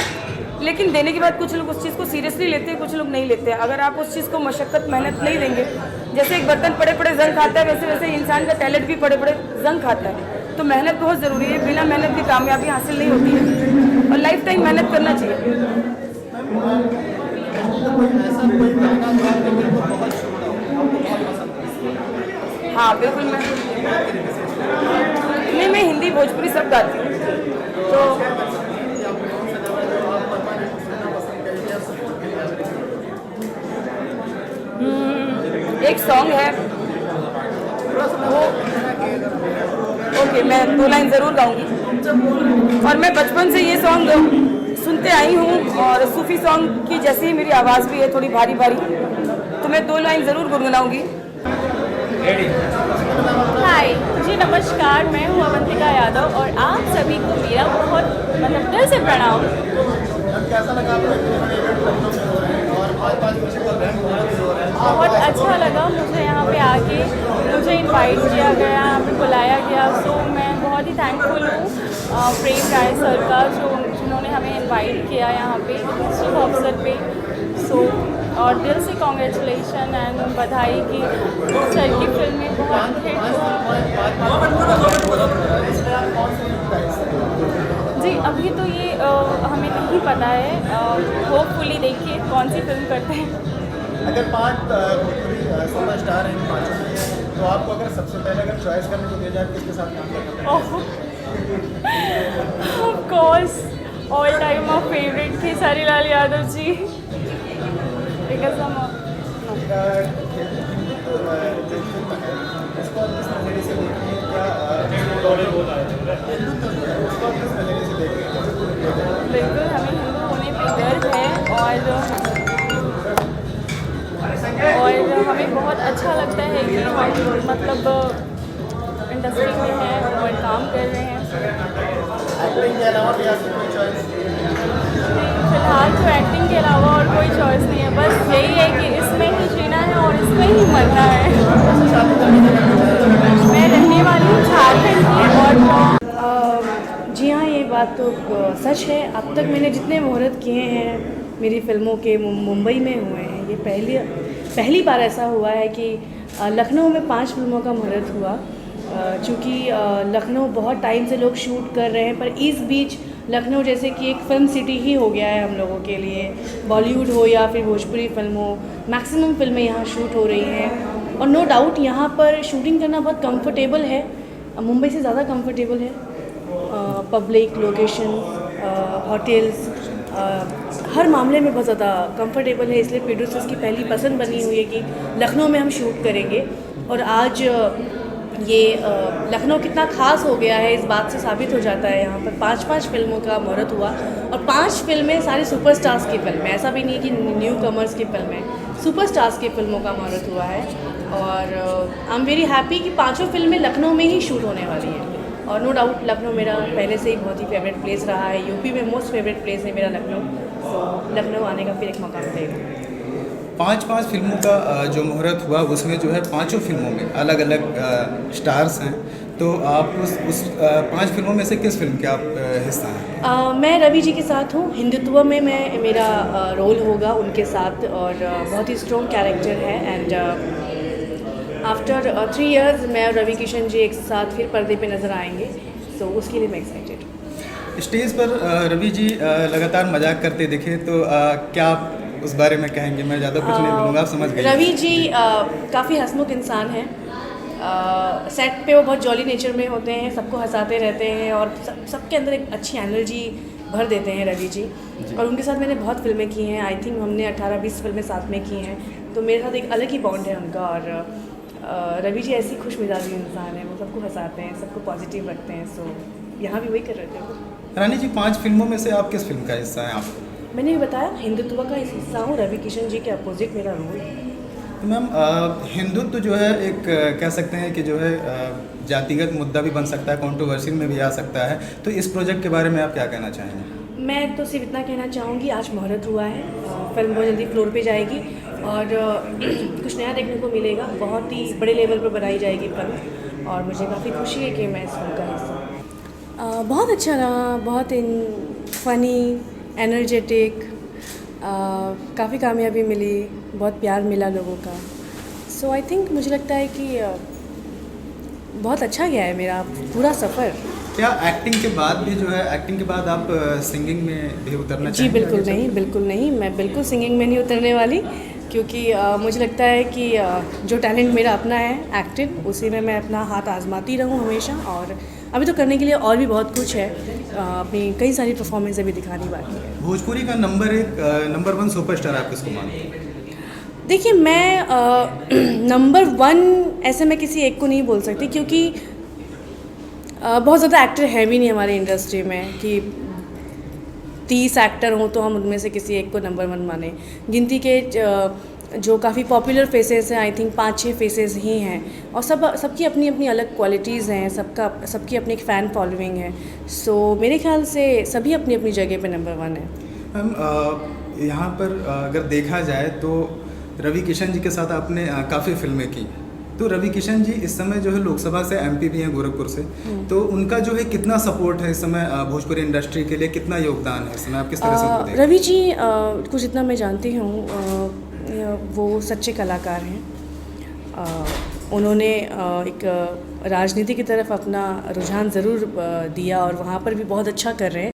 लेकिन देने के बाद कुछ लोग उस चीज़ को सीरियसली लेते हैं, कुछ लोग नहीं लेते हैं। अगर आप उस चीज़ को मशक्क़त मेहनत नहीं देंगे, जैसे एक बर्तन पड़े पड़े जंग खाता है, वैसे वैसे इंसान का टैलेंट भी पड़े पड़े जंग खाता है। तो मेहनत बहुत ज़रूरी है, बिना मेहनत की कामयाबी हासिल नहीं होती है और लाइफ टाइम मेहनत करना चाहिए। हाँ बिल्कुल, मैं हिंदी भोजपुरी सब गाती हूँ। तो एक सॉन्ग है वो, ओके, मैं 2 लाइन ज़रूर गाऊंगी। और मैं बचपन से ये सॉन्ग सुनते आई हूँ और सूफी सॉन्ग की जैसी ही मेरी आवाज़ भी है, थोड़ी भारी भारी, तो मैं 2 लाइन ज़रूर गुनगुनाऊंगी। हाय जी नमस्कार, मैं हूँ अवंतिका यादव और आप सभी को मेरा बहुत दिल से प्रणाम। कैसा लगा आपको और 5-5 बच्चे को रैंक हो रहे हैं? बहुत अच्छा लगा मुझे यहाँ पे आके, मुझे इनवाइट किया गया, यहाँ पे बुलाया गया। सो मैं बहुत ही थैंकफुल हूँ प्रेम राय सर का, जिन्होंने हमें इनवाइट किया यहाँ पे इस शुभ अवसर पे। सो और दिल से कॉन्ग्रेचुलेशन एंड बधाई कि सर की फिल्में बहुत हिट जी। अभी तो ये हमें नहीं पता है, होपफुली देखिए कौन सी फिल्म करते हैं। अगर 5 सुपर स्टार हैं 5 में, तो आपको अगर सबसे पहले अगर चॉइस करने को दिया जाए किसके साथ काम करना है? Of course all time of favourite Khesari Lal Yadav ji, because हम बिल्कुल हमें हिंदू होने पे गर्व है और हमें बहुत अच्छा लगता है कि हम मतलब इंडस्ट्री में हैं और काम कर रहे हैं। एक्टिंग के अलावा भी आपकी कोई चॉइस? फिलहाल तो एक्टिंग के अलावा और कोई चॉइस नहीं है, बस यही है कि इसमें ही जीना है और इसमें ही मरना है। मैं रहने वाली हूँ झारखंड की और जी हाँ, ये बात तो सच है। अब तक मैंने जितने मुहूर्त किए हैं मेरी फिल्मों के मुंबई में हुए हैं। ये पहली बार ऐसा हुआ है कि लखनऊ में 5 फिल्मों का मुहूर्त हुआ। चूँकि लखनऊ बहुत टाइम से लोग शूट कर रहे हैं, पर इस बीच लखनऊ जैसे कि एक फ़िल्म सिटी ही हो गया है हम लोगों के लिए। बॉलीवुड हो या फिर भोजपुरी फिल्म हो, मैक्सिमम फिल्में यहाँ शूट हो रही हैं और नो डाउट यहाँ पर शूटिंग करना बहुत कंफर्टेबल है, मुंबई से ज़्यादा कंफर्टेबल है। पब्लिक लोकेशन, होटल्स, हर मामले में बहुत ज़्यादा कंफर्टेबल है, इसलिए प्रोड्यूसर्स की पहली पसंद बनी हुई है कि लखनऊ में हम शूट करेंगे। और आज ये लखनऊ कितना ख़ास हो गया है इस बात से साबित हो जाता है। यहाँ पर 5-5 फिल्मों का मुहूर्त हुआ और 5 फिल्में सारी सुपरस्टार्स की फिल्में, ऐसा भी नहीं कि न्यू कमर्स की फिल्में, सुपरस्टार्स की फिल्मों का मुहूर्त हुआ है। और आई एम वेरी हैप्पी कि 5 फिल्में लखनऊ में ही शूट होने वाली हैं। और नो डाउट लखनऊ मेरा पहले से ही बहुत ही फेवरेट प्लेस रहा है, यूपी में मोस्ट फेवरेट प्लेस है मेरा लखनऊ। तो लखनऊ आने का फिर एक मौका मिलेगा। 5 फिल्मों का जो मुहूर्त हुआ उसमें जो है 5 फिल्मों में अलग अलग स्टार्स हैं, तो आप उस 5 फिल्मों में से किस फिल्म के आप हिस्सा हैं? मैं रवि जी के साथ हूँ। हिंदुत्व में मेरा रोल होगा उनके साथ और बहुत ही स्ट्रॉन्ग कैरेक्टर है। एंड आफ्टर 3 इयर्स मैं और रवि किशन जी एक साथ फिर पर्दे पे नज़र आएंगे, तो उसके लिए मैं एक्साइटेड हूँ। स्टेज पर रवि जी लगातार मजाक करते दिखे, तो क्या आप उस बारे में कहेंगे? मैं ज़्यादा कुछ नहीं बोलूँगा, आप समझ गए। रवि जी काफ़ी हंसमुख इंसान हैं। सेट पे वो बहुत जॉली नेचर में होते हैं, सबको हंसाते रहते हैं और सबके अंदर एक अच्छी एनर्जी भर देते हैं रवि जी। और उनके साथ मैंने बहुत फिल्में की हैं, आई थिंक हमने 18-20 फिल्में साथ में की हैं, तो मेरे साथ एक अलग ही बॉन्ड है उनका। और रवि जी ऐसी खुश मिजाजी इंसान है, वो सबको हंसाते हैं, सबको पॉजिटिव रखते हैं। सो यहाँ भी वही कर रहे थे वो। रानी जी, 5 फिल्मों में से आप किस फिल्म का हिस्सा हैं? आप मैंने भी बताया हिंदुत्व का हिस्सा हूँ, रवि किशन जी के अपोजिट मेरा रोल। तो मैम, हिंदुत्व जो है एक कह सकते हैं कि जो है जातिगत मुद्दा भी बन सकता है, कंट्रोवर्सी में भी आ सकता है, तो इस प्रोजेक्ट के बारे में आप क्या कहना चाहेंगे? मैं तो सिर्फ इतना कहना चाहूँगी, आज मुहूर्त हुआ है, फिल्म बहुत जल्दी फ्लोर पे जाएगी और कुछ नया देखने को मिलेगा। बहुत ही बड़े लेवल पर बनाई जाएगी फिल्म और मुझे काफ़ी खुशी है कि मैं इस फिल्म का हिस्सा। बहुत अच्छा रहा, बहुत फ़नी, एनर्जेटिक, काफ़ी कामयाबी मिली, बहुत प्यार मिला लोगों का। सो आई थिंक मुझे लगता है कि बहुत अच्छा गया है मेरा पूरा सफ़र। क्या एक्टिंग के बाद भी जो है, एक्टिंग के बाद आप सिंगिंग में भी उतरना जी बिल्कुल नहीं, बिल्कुल नहीं, मैं बिल्कुल सिंगिंग में नहीं उतरने वाली, क्योंकि मुझे लगता है कि जो टैलेंट मेरा अपना है एक्टिंग, उसी में मैं अपना हाथ आजमाती रहूं हमेशा। और अभी तो करने के लिए और भी बहुत कुछ है, अपनी कई सारी परफॉर्मेंस अभी दिखानी बाकी है। भोजपुरी का नंबर 1 सुपरस्टार आप किसको मानते हैं? देखिए, मैं नंबर 1 ऐसे मैं किसी एक को नहीं बोल सकती, क्योंकि बहुत ज़्यादा एक्टर है भी नहीं हमारी इंडस्ट्री में कि 30 एक्टर हों तो हम उनमें से किसी एक को नंबर 1 माने। गिनती के जो काफ़ी पॉपुलर फेसेस हैं, आई थिंक 5-6 फेसेस ही हैं और सबकी अपनी अपनी अलग क्वालिटीज़ हैं, सबकी अपनी एक फ़ैन फॉलोइंग है। सो मेरे ख्याल से सभी अपनी अपनी जगह पे नंबर 1 है। मैम यहाँ पर अगर देखा जाए तो रवि किशन जी के साथ आपने काफ़ी फिल्में की, तो रवि किशन जी इस समय जो है लोकसभा से MP भी हैं गोरखपुर से, तो उनका जो है कितना सपोर्ट है इस समय भोजपुरी इंडस्ट्री के लिए, कितना योगदान है इस समय, आप किस तरह से उनको देखते हैं? रवि जी कुछ इतना मैं जानती हूँ, वो सच्चे कलाकार हैं। उन्होंने एक राजनीति की तरफ अपना रुझान ज़रूर दिया और वहाँ पर भी बहुत अच्छा कर रहे हैं।